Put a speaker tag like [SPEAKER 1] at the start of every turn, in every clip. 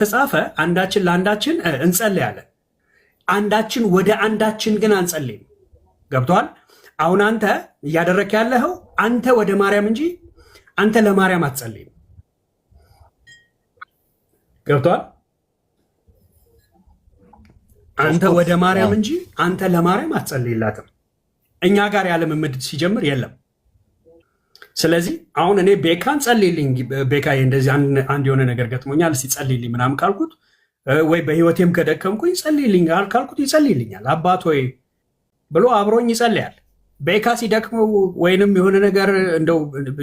[SPEAKER 1] ተጻፈ አንዳችን ለአንዳችን እንጸልያለን፣ አንዳችን ወደ አንዳችን ግን አንጸልይም። ገብቷል? አሁን አንተ እያደረክ ያለኸው አንተ ወደ ማርያም እንጂ አንተ ለማርያም አትጸልይም። ገብቷል? አንተ ወደ ማርያም እንጂ አንተ ለማርያም አትጸልይላትም። እኛ ጋር ያለ ልምምድ ሲጀምር የለም። ስለዚህ አሁን እኔ ቤካን ጸልይልኝ፣ ቤካ እንደዚህ አንድ የሆነ ነገር ገጥሞኛል እስቲ ጸልይልኝ ምናምን ካልኩት ወይ በህይወቴም ከደከምኩኝ ጸልይልኝ ካልኩት ይጸልይልኛል። አባት ወይ ብሎ አብሮኝ ይጸልያል። ቤካ ሲደክመው ወይንም የሆነ ነገር እንደው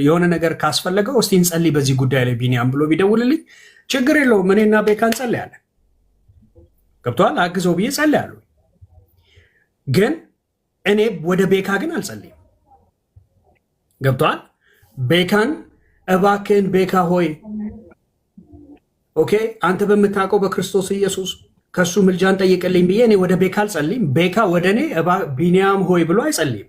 [SPEAKER 1] የሆነ ነገር ካስፈለገው እስቲ እንጸልይ በዚህ ጉዳይ ላይ ቢኒያም ብሎ ቢደውልልኝ ችግር የለውም። እኔና ቤካ እንጸልያለን። ገብቷል? አግዘው ብዬ ጸልያለሁ። ግን እኔ ወደ ቤካ ግን አልጸልይም። ገብቷል? ቤካን እባክህን ቤካ ሆይ ኦኬ አንተ በምታውቀው በክርስቶስ ኢየሱስ ከሱ ምልጃን ጠይቅልኝ ብዬ እኔ ወደ ቤካ አልጸልይም። ቤካ ወደ እኔ ቢኒያም ሆይ ብሎ አይጸልይም።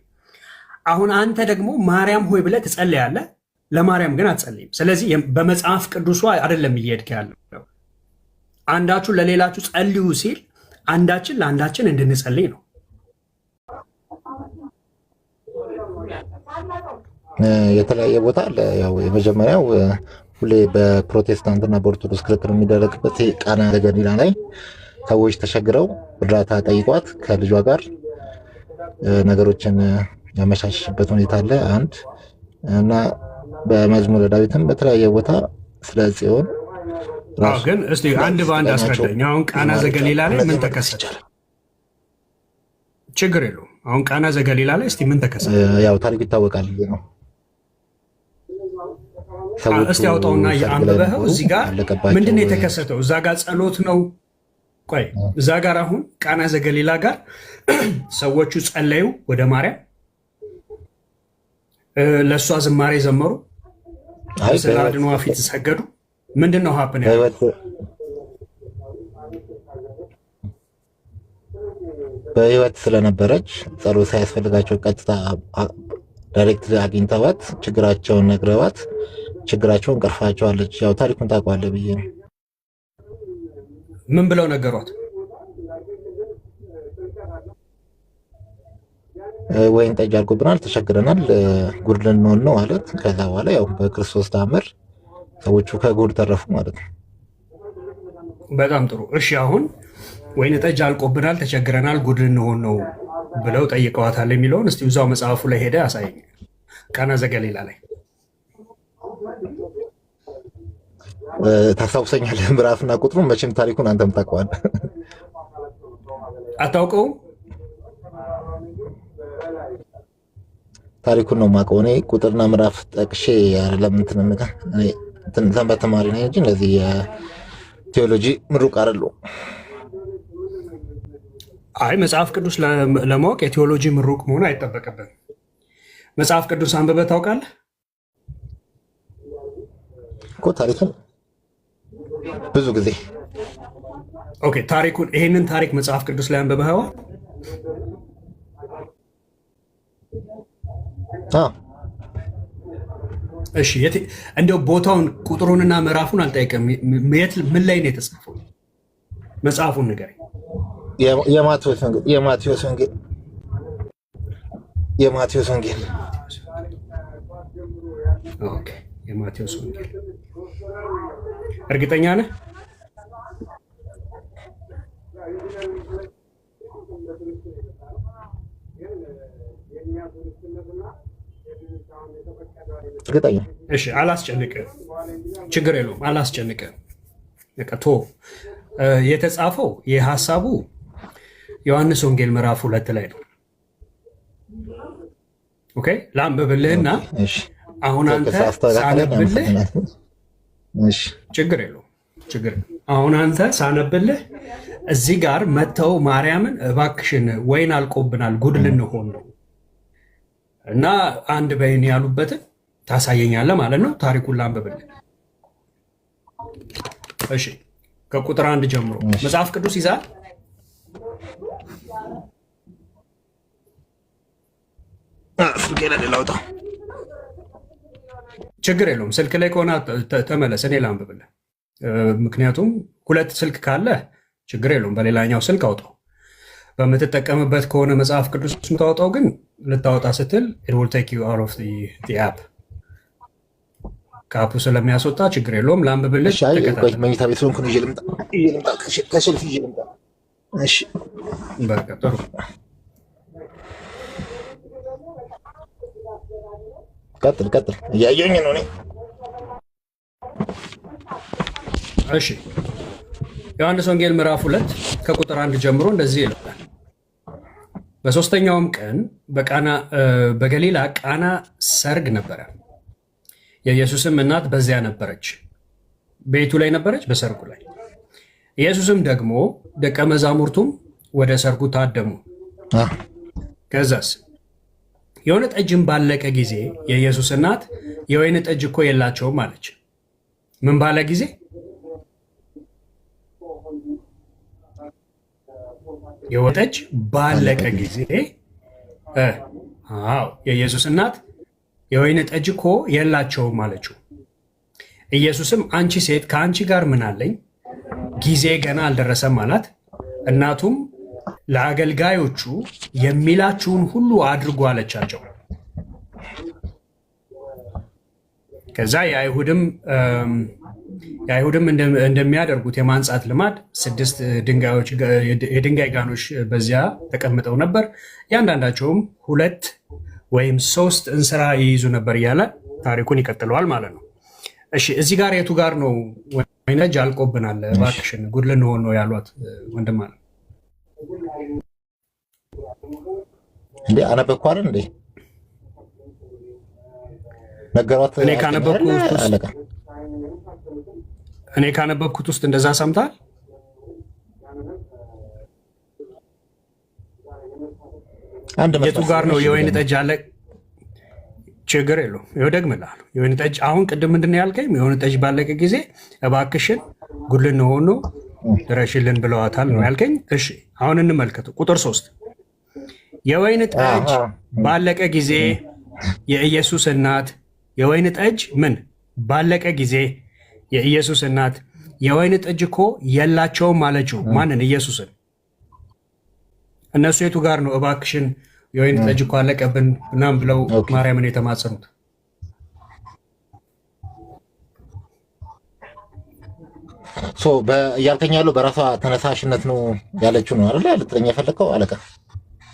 [SPEAKER 1] አሁን አንተ ደግሞ ማርያም ሆይ ብለህ ትጸልያለህ፣ ለማርያም ግን አትጸልይም። ስለዚህ በመጽሐፍ ቅዱሱ አይደለም እየሄድክ ያለው። አንዳችሁ ለሌላችሁ ጸልዩ ሲል አንዳችን ለአንዳችን እንድንጸልይ ነው።
[SPEAKER 2] የተለያየ ቦታ አለ። ያው የመጀመሪያው ሁሌ በፕሮቴስታንትና በኦርቶዶክስ ክርክር የሚደረግበት ቃና ዘገሊላ ላይ ሰዎች ተቸግረው እርዳታ ጠይቋት ከልጇ ጋር ነገሮችን ያመቻችበት ሁኔታ አለ። አንድ እና በመዝሙረ ዳዊትም በተለያየ ቦታ ስለ ጽዮን
[SPEAKER 1] ግን እስቲ አንድ በአንድ አስረዳኝ። አሁን ቃና ዘገሊላ ላይ ምን ተከሰተ? ችግር የለውም። አሁን ቃና ዘገሊላ ላይ እስቲ ምን ተከሰተ?
[SPEAKER 2] ያው ታሪክ ይታወቃል ነው።
[SPEAKER 1] እስቲ አውጣውና የአንብበኸው እዚህ ጋር ምንድን ነው የተከሰተው? እዛ ጋር ጸሎት ነው። ቆይ እዛ ጋር አሁን ቃና ዘገሊላ ጋር ሰዎቹ ጸለዩ ወደ ማርያም፣ ለእሷ ዝማሬ ዘመሩ፣ ስለ አድኗ ፊት ሰገዱ። ምንድን ነው ሀፕን
[SPEAKER 2] በህይወት ስለነበረች ጸሎት ሳያስፈልጋቸው ቀጥታ ዳይሬክት አግኝተዋት ችግራቸውን ነግረዋት ችግራቸውን ቀርፋቸዋለች። ያው ታሪኩን ታውቀዋለህ ብዬ ነው።
[SPEAKER 1] ምን ብለው ነገሯት?
[SPEAKER 2] ወይን ጠጅ አልቆብናል፣ ተቸግረናል፣ ጉድ ልንሆን ነው ማለት። ከዛ በኋላ ያው በክርስቶስ ተአምር ሰዎቹ ከጉድ ተረፉ ማለት ነው።
[SPEAKER 1] በጣም ጥሩ። እሺ አሁን ወይን ጠጅ አልቆብናል፣ ተቸግረናል፣ ጉድ ልንሆን ነው ብለው ጠይቀዋታል የሚለውን እስቲ እዛው መጽሐፉ ላይ ሄደ ያሳየኝ። ቃና ዘገሊላ ላይ
[SPEAKER 2] ታስታውሰኛለህ? ምዕራፍና ቁጥሩን መቼም ታሪኩን አንተም ታውቀዋለህ።
[SPEAKER 1] አታውቀውም?
[SPEAKER 2] ታሪኩን ነው የማውቀው እኔ። ቁጥርና ምዕራፍ ጠቅሼ አይደለም እንትን ሰንበት ተማሪ ነኝ እንጂ እንደዚህ የቴዎሎጂ ምሩቅ አይደለሁም።
[SPEAKER 1] አይ መጽሐፍ ቅዱስ ለማወቅ የቴዎሎጂ ምሩቅ መሆኑ አይጠበቅብን። መጽሐፍ ቅዱስ አንብበህ ታውቃለህ
[SPEAKER 2] እኮ ታሪኩን ብዙ ጊዜ።
[SPEAKER 1] ኦኬ ታሪኩን ይሄንን ታሪክ መጽሐፍ ቅዱስ ላይ አንብበኸዋል? እሺ እንደው ቦታውን ቁጥሩንና ምዕራፉን አልጠይቅም። ምን ላይ ነው የተጻፈው? መጽሐፉን ንገረኝ።
[SPEAKER 2] የማቴዎስ ወንጌል
[SPEAKER 1] ኦኬ የማቴዎስ ወንጌል። እርግጠኛ ነህ?
[SPEAKER 2] እርግጠኛ።
[SPEAKER 1] እሺ አላስጨንቅህም፣ ችግር የለውም አላስጨንቅህም። ቶ የተጻፈው የሐሳቡ ዮሐንስ ወንጌል ምዕራፍ 2 ላይ ነው። ኦኬ ላንብብልህና አሁን አንተ ሳነብልህ ችግር የለውም አሁን አንተ ሳነብልህ እዚህ ጋር መጥተው ማርያምን እባክሽን ወይን አልቆብናል ጉድ ልንሆን ነው እና አንድ በይን ያሉበትን ታሳየኛለህ ማለት ነው። ታሪኩን ላንብብልህ። እሺ ከቁጥር 1 ጀምሮ መጽሐፍ ቅዱስ ይዛል? ችግር የለውም። ስልክ ላይ ከሆነ ተመለስ፣ እኔ ላንብብልህ። ምክንያቱም 2 ስልክ ካለ ችግር የለውም፣ በሌላኛው ስልክ አውጣው። በምትጠቀምበት ከሆነ መጽሐፍ ቅዱስ የምታወጣው ግን ልታወጣ ስትል it will take you out of the app ከአፑ ስለሚያስወጣ ችግር የለውም። ላንብብልሽ።
[SPEAKER 2] መኝታ ቤት ስለሆንኩ ይዤ ልምጣ ከሸልፍ ይዤ ልምጣ። እሺ
[SPEAKER 1] በቃ ጥሩ።
[SPEAKER 2] ቀጥል እያየኝ ነው እኔ።
[SPEAKER 1] እሺ ዮሐንስ ወንጌል ምዕራፍ 2 ከቁጥር 1 ጀምሮ እንደዚህ ይላል። በሦስተኛውም ቀን በገሊላ ቃና ሰርግ ነበረ። የኢየሱስም እናት በዚያ ነበረች። ቤቱ ላይ ነበረች፣ በሰርጉ ላይ። ኢየሱስም ደግሞ ደቀ መዛሙርቱም ወደ ሰርጉ ታደሙ። ከዛስ የወይን ጠጅም ባለቀ ጊዜ የኢየሱስ እናት የወይን ጠጅ እኮ የላቸውም አለች። ምን ባለ ጊዜ? የወይን ጠጅ ባለቀ ጊዜ የኢየሱስ እናት የወይን ጠጅ እኮ የላቸውም አለችው። ኢየሱስም አንቺ ሴት ከአንቺ ጋር ምን አለኝ? ጊዜ ገና አልደረሰም አላት። እናቱም ለአገልጋዮቹ የሚላችሁን ሁሉ አድርጉ አለቻቸው። ከዛ የአይሁድም እንደሚያደርጉት የማንጻት ልማድ 6 የድንጋይ ጋኖች በዚያ ተቀምጠው ነበር። ያንዳንዳቸውም 2 ወይም 3 እንስራ ይይዙ ነበር እያለ ታሪኩን ይቀጥለዋል ማለት ነው። እሺ እዚህ ጋር የቱ ጋር ነው ወይን ጠጅ አልቆብናል እባክሽን ጉድ ልንሆን ነው ያሏት ወንድም አለ
[SPEAKER 2] እንዴ? አነበብኩ አይደል እንዴ? ነገሯት።
[SPEAKER 1] እኔ ካነበብኩት ውስጥ እንደዛ ሰምታል። የቱ ጋር ነው የወይን ጠጅ አለ? ችግር የለውም። ይኸው ደግምልሃለሁ። የወይን ጠጅ አሁን ቅድም ምንድን ነው ያልከኝ? የወይን ጠጅ ባለቀ ጊዜ እባክሽን ጉድ ልንሆን ነው ድረሽልን ብለዋታል ነው ያልከኝ። እሺ አሁን እንመልከተው። ቁጥር 3 የወይን ጠጅ ባለቀ ጊዜ የኢየሱስ እናት የወይን ጠጅ ምን ባለቀ ጊዜ የኢየሱስ እናት የወይን ጠጅ እኮ የላቸውም አለችው። ማንን? ኢየሱስን። እነሱ የቱ ጋር ነው እባክሽን የወይን ጠጅ እኮ አለቀብን ምናምን ብለው ማርያምን የተማጸኑት?
[SPEAKER 2] እያልከኝ ያለው በራሷ ተነሳሽነት ነው ያለችው ነው አይደል? ልትለኝ የፈለከው አለቃ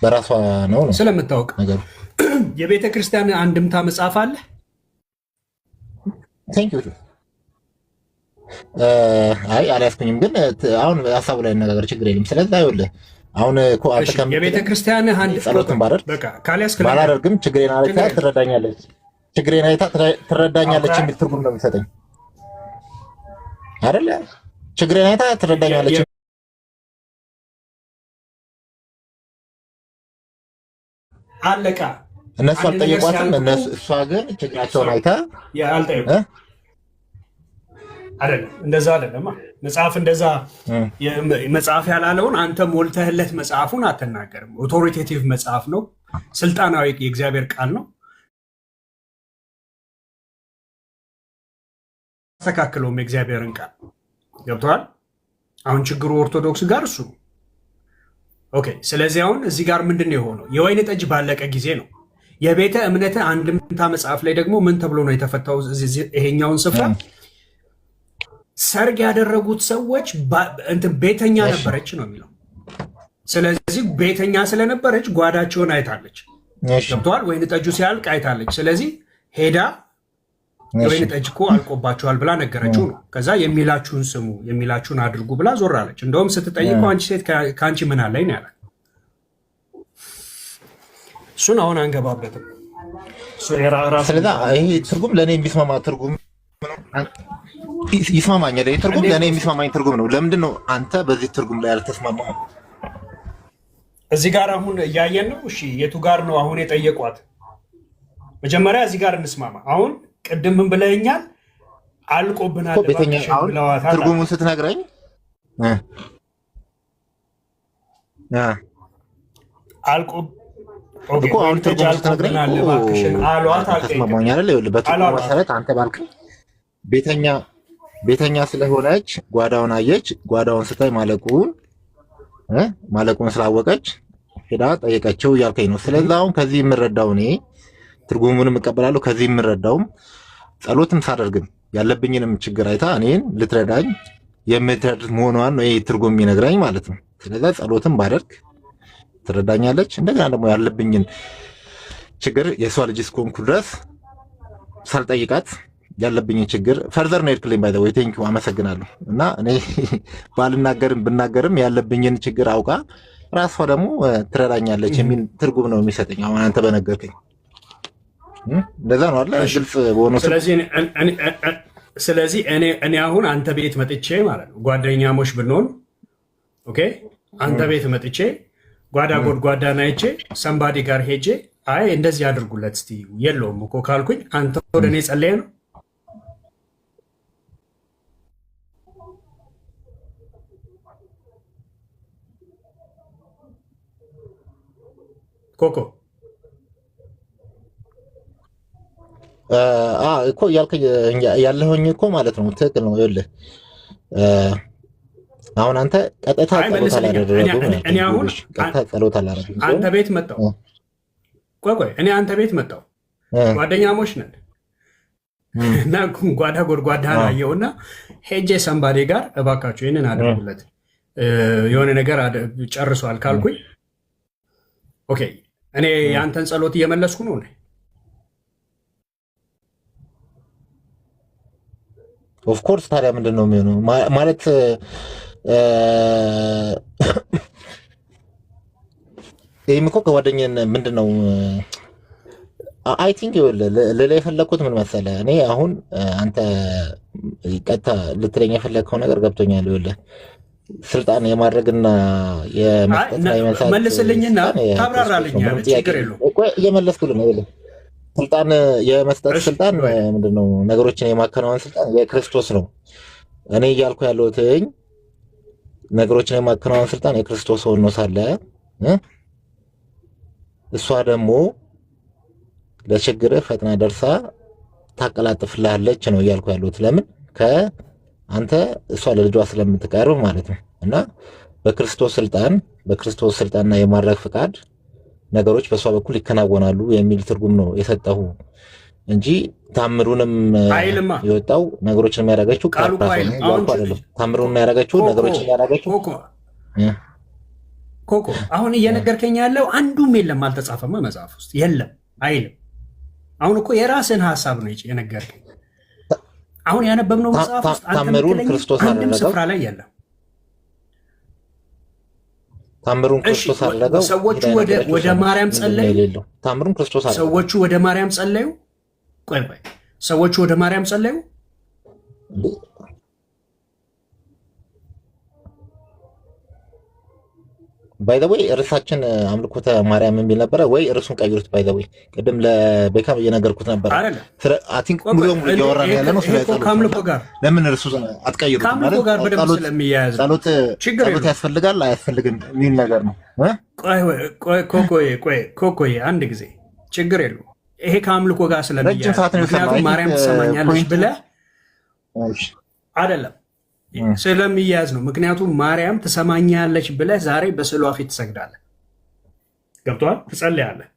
[SPEAKER 2] በራሷ ነው
[SPEAKER 1] ስለምታውቅ ነገሩ። የቤተ ክርስቲያን አንድምታ መጽሐፍ አለ።
[SPEAKER 2] አይ አልያዝኩኝም፣ ግን አሁን ሀሳቡ ላይ ነጋገር ችግር የለም። ስለዚህ አይወልህ አሁን እኮ አንተ
[SPEAKER 1] የቤተ ክርስቲያን አንድ
[SPEAKER 2] ጸሎትን ባላደርግም ችግሬን አይታ ትረዳኛለች፣ ችግሬን አይታ ትረዳኛለች የሚል ትርጉም ነው የሚሰጠኝ አይደለ? ችግሬን አይታ ትረዳኛለች።
[SPEAKER 1] አለቃ
[SPEAKER 2] እነሱ አልጠየቋትም። እሷ ግን ችግራቸውን አይታ
[SPEAKER 1] አይደለም። እንደዛ አይደለም መጽሐፍ። እንደዛ መጽሐፍ ያላለውን አንተ ሞልተህለት መጽሐፉን አትናገርም። ኦቶሪቴቲቭ መጽሐፍ ነው፣ ስልጣናዊ የእግዚአብሔር ቃል ነው። አስተካክለውም የእግዚአብሔርን ቃል ገብተዋል። አሁን ችግሩ ኦርቶዶክስ ጋር እሱ ነው። ኦኬ። ስለዚህ አሁን እዚህ ጋር ምንድን ነው የሆነው? የወይን ጠጅ ባለቀ ጊዜ ነው። የቤተ እምነት አንድምታ መጽሐፍ ላይ ደግሞ ምን ተብሎ ነው የተፈታው? ይሄኛውን ስፍራ ሰርግ ያደረጉት ሰዎች ቤተኛ ነበረች ነው የሚለው። ስለዚህ ቤተኛ ስለነበረች ጓዳቸውን አይታለች። ገብተዋል። ወይን ጠጁ ሲያልቅ አይታለች። ስለዚህ ሄዳ የወይን ጠጅ እኮ አልቆባቸዋል ብላ ነገረችው ነው። ከዛ የሚላችሁን ስሙ፣ የሚላችሁን አድርጉ ብላ ዞር አለች። እንደውም ስትጠይቀው አንቺ ሴት ከአንቺ ምን አለኝ ነው ያላት። እሱን አሁን አንገባበትም።
[SPEAKER 2] ስለዛ ይሄ ትርጉም ለእኔ የሚስማማ ትርጉም ይስማማኛል። ይሄ ትርጉም ለእኔ የሚስማማኝ ትርጉም ነው። ለምንድን ነው አንተ በዚህ ትርጉም ላይ ያልተስማማው?
[SPEAKER 1] እዚህ ጋር አሁን እያየን ነው። እሺ የቱ ጋር ነው አሁን የጠየቋት? መጀመሪያ እዚህ ጋር እንስማማ። አሁን ቅድም ምን ብለኸኛል? አልቆብናል ብለዋታል።
[SPEAKER 2] ትርጉሙን ስትነግረኝ አሁን ትርጉሙን ስትነግረኝ ተስማማኝ አይደል? በትርጉሙ መሰረት አንተ ባልከኝ ቤተኛ ቤተኛ ስለሆነች ጓዳውን አየች። ጓዳውን ስታይ ማለቁን ስላወቀች ሄዳ ጠየቀችው እያልከኝ ነው። ስለዚህ አሁን ከዚህ የምረዳው እኔ ትርጉሙንም እቀበላለሁ። ከዚህ የምረዳውም ጸሎትም ሳደርግም ያለብኝንም ችግር አይታ እኔን ልትረዳኝ የምትረድ መሆኗን ነው ይህ ትርጉም የሚነግረኝ ማለት ነው። ስለዚህ ጸሎትም ባደርግ ትረዳኛለች። እንደገና ደግሞ ያለብኝን ችግር የሷ ልጅ እስከሆንኩ ድረስ ሳልጠይቃት ያለብኝን ችግር ፈርዘር ነው የሄድክልኝ። ባይ ዘ ወይ ቴንክ ዩ አመሰግናለሁ። እና እኔ ብናገርም ያለብኝን ችግር አውቃ ራሷ ደግሞ ትረዳኛለች የሚል ትርጉም ነው የሚሰጠኝ። አሁን አንተ በነገርከኝ እንደዛ ነው አይደል? ግልጽ በሆነ
[SPEAKER 1] ስለዚህ እኔ አሁን አንተ ቤት መጥቼ ማለት ነው ጓደኛሞች ብንሆን ኦኬ፣ አንተ ቤት መጥቼ ጓዳ ጎድጓዳ ናይቼ ሰንባዲ ጋር ሄጄ አይ እንደዚህ አድርጉለት እስቲ የለውም እኮ ካልኩኝ አንተ ወደ እኔ ጸለየ ነው ኮኮ
[SPEAKER 2] እኮ ያለሁኝ እኮ ማለት ነው። ትክክል ነው። ይኸውልህ አሁን አንተ ቀጥታ ጸሎት አላደረግም።
[SPEAKER 1] እኔ አሁን
[SPEAKER 2] ቀጥታ ጸሎት አላደረግም።
[SPEAKER 1] አንተ ቤት መጣሁ። ቆይ እኔ አንተ ቤት መጣሁ። ጓደኛሞች ነን እና ጓዳ ጎድጓዳ አየሁና ሄጄ ሰንባዴ ጋር እባካችሁ ይህንን አድርጉለት የሆነ ነገር ጨርሷል ካልኩኝ ኦኬ፣ እኔ የአንተን ጸሎት እየመለስኩ ነው።
[SPEAKER 2] ኦፍኮርስ ታዲያ ምንድን ነው የሚሆነው? ማለት ይህም እኮ ከጓደኛን ምንድን ነው አይ ቲንክ ሌላ የፈለግኩት ምን መሰለህ፣ እኔ አሁን አንተ ቀጥታ ልትለኝ የፈለግከው ነገር ገብቶኛል። ይኸውልህ ስልጣን የማድረግና የመስጠት
[SPEAKER 1] መልስልኝና ታብራራልኛል። ችግር የለውም
[SPEAKER 2] እየመለስኩልህ ነው። ይኸውልህ ስልጣን የመስጠት ስልጣን ምንድነው? ነገሮችን የማከናወን ስልጣን የክርስቶስ ነው። እኔ እያልኩ ያለሁትኝ ነገሮችን የማከናወን ስልጣን የክርስቶስ ሆኖ ሳለ እሷ ደግሞ ለችግርህ ፈጥና ደርሳ ታቀላጥፍልሃለች ነው እያልኩ ያለሁት። ለምን ከአንተ እሷ ለልጇ ስለምትቀርብ ማለት ነው። እና በክርስቶስ ስልጣንና የማድረግ ፍቃድ ነገሮች በእሷ በኩል ይከናወናሉ የሚል ትርጉም ነው የሰጠሁ እንጂ ታምሩንም የወጣው ነገሮችን የሚያደርገችው ታምሩን ያደረገችው ነገሮችን ያደረገችው
[SPEAKER 1] ኮኮ አሁን እየነገርከኝ ያለው አንዱም የለም፣ አልተጻፈማ መጽሐፍ ውስጥ የለም አይልም። አሁን እኮ የራስን ሀሳብ ነው የነገርከኝ። አሁን ያነበብነው መጽሐፍ ውስጥ
[SPEAKER 2] ታምሩን ክርስቶስ
[SPEAKER 1] አንድም ስፍራ ላይ የለም።
[SPEAKER 2] ታምሩን ክርስቶስ አደረገው።
[SPEAKER 1] ሰዎቹ ወደ ማርያም ጸለዩ።
[SPEAKER 2] ታምሩን ክርስቶስ አደረገው።
[SPEAKER 1] ሰዎቹ ወደ ማርያም ጸለዩ። ቆይ ሰዎቹ ወደ ማርያም ጸለዩ።
[SPEAKER 2] ባይ ዘ ወይ እርሳችን አምልኮተ ማርያም የሚል ነበረ ወይ? እርሱን ቀይሩት። ባይ ዘ ወይ ቅድም ለቤካም እየነገርኩት ነበር። አይ ቲንክ ሙሉ እያወራን ያለ ነው ስለ
[SPEAKER 1] ከአምልኮ ጋር።
[SPEAKER 2] ለምን እርሱ አትቀይሩት?
[SPEAKER 1] ከአምልኮ ጋር በደንብ ስለሚያያዝ
[SPEAKER 2] ጸሎት ያስፈልጋል አያስፈልግም የሚል ነገር ነው።
[SPEAKER 1] ኮኮዬ አንድ ጊዜ ችግር የለውም። ይሄ ከአምልኮ ጋር ስለሚያያዝ ምክንያቱም ማርያም ትሰማኛለች ብለህ አይደለም ስለሚያዝ ነው። ምክንያቱም ማርያም ትሰማኛለች ብለህ ዛሬ በስዕሏ ፊት ትሰግዳለህ። ገብቶሃል? ትጸልያለህ።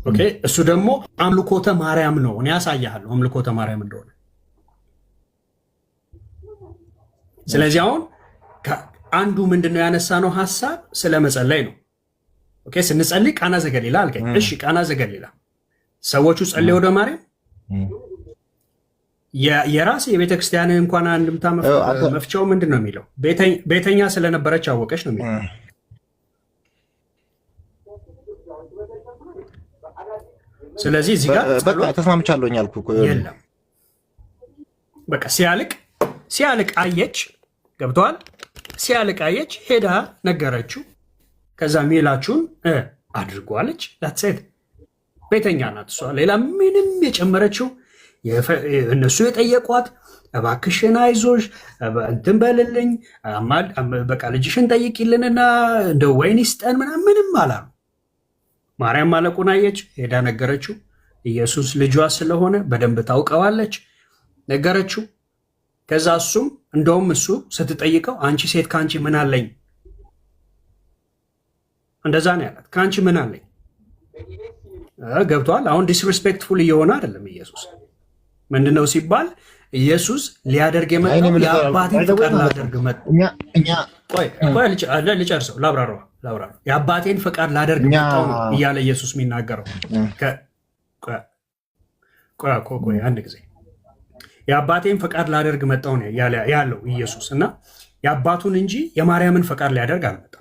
[SPEAKER 1] ኦኬ። እሱ ደግሞ አምልኮተ ማርያም ነው። እኔ ያሳያለሁ አምልኮተ ማርያም እንደሆነ። ስለዚህ አሁን አንዱ ምንድነው ያነሳነው ሀሳብ ስለ መጸለይ ነው። ኦኬ። ስንጸልይ ቃና ዘገሊላ አልከኝ። እሺ፣ ቃና ዘገሊላ ሰዎቹ ጸልየው ወደ ማርያም የራስ የቤተ ክርስቲያን እንኳን አንድምታ መፍቻው ምንድን ነው የሚለው? ቤተኛ ስለነበረች አወቀች ነው የሚለው። ስለዚህ እዚህ ጋር
[SPEAKER 2] ተስማምቻለሁኝ አልኩ እኮ
[SPEAKER 1] የለም። በቃ ሲያልቅ አየች። ገብተዋል። ሲያልቅ አየች፣ ሄዳ ነገረችው። ከዛ ሜላችሁን አድርጓለች። ዳትሴት ቤተኛ ናት እሷ። ሌላ ምንም የጨመረችው እነሱ የጠየቋት እባክሽን አይዞሽ እንትን በልልኝ በቃ ልጅሽን ጠይቂልንና እንደ ወይን ይስጠን ምንም አላሉ። ማርያም ማለቁን አየች፣ ሄዳ ነገረችው። ኢየሱስ ልጇ ስለሆነ በደንብ ታውቀዋለች። ነገረችው። ከዛ እሱም እንደውም እሱ ስትጠይቀው አንቺ ሴት ከአንቺ ምን አለኝ፣ እንደዛ ነው ያላት። ከአንቺ ምን አለኝ። ገብቷል። አሁን ዲስሪስፔክትፉል እየሆነ አይደለም ኢየሱስ። ምንድነው ሲባል ኢየሱስ ሊያደርግ የመጣው የአባቴን ፈቃድ ላደርግ ልጨርሰው፣ ላብራራው። የአባቴን ፈቃድ ላደርግ መጣው ነው እያለ ኢየሱስ የሚናገረው። ቆይ አንድ ጊዜ የአባቴን ፈቃድ ላደርግ መጣው ነው ያለው ኢየሱስ እና የአባቱን እንጂ የማርያምን ፈቃድ ሊያደርግ አልመጣም።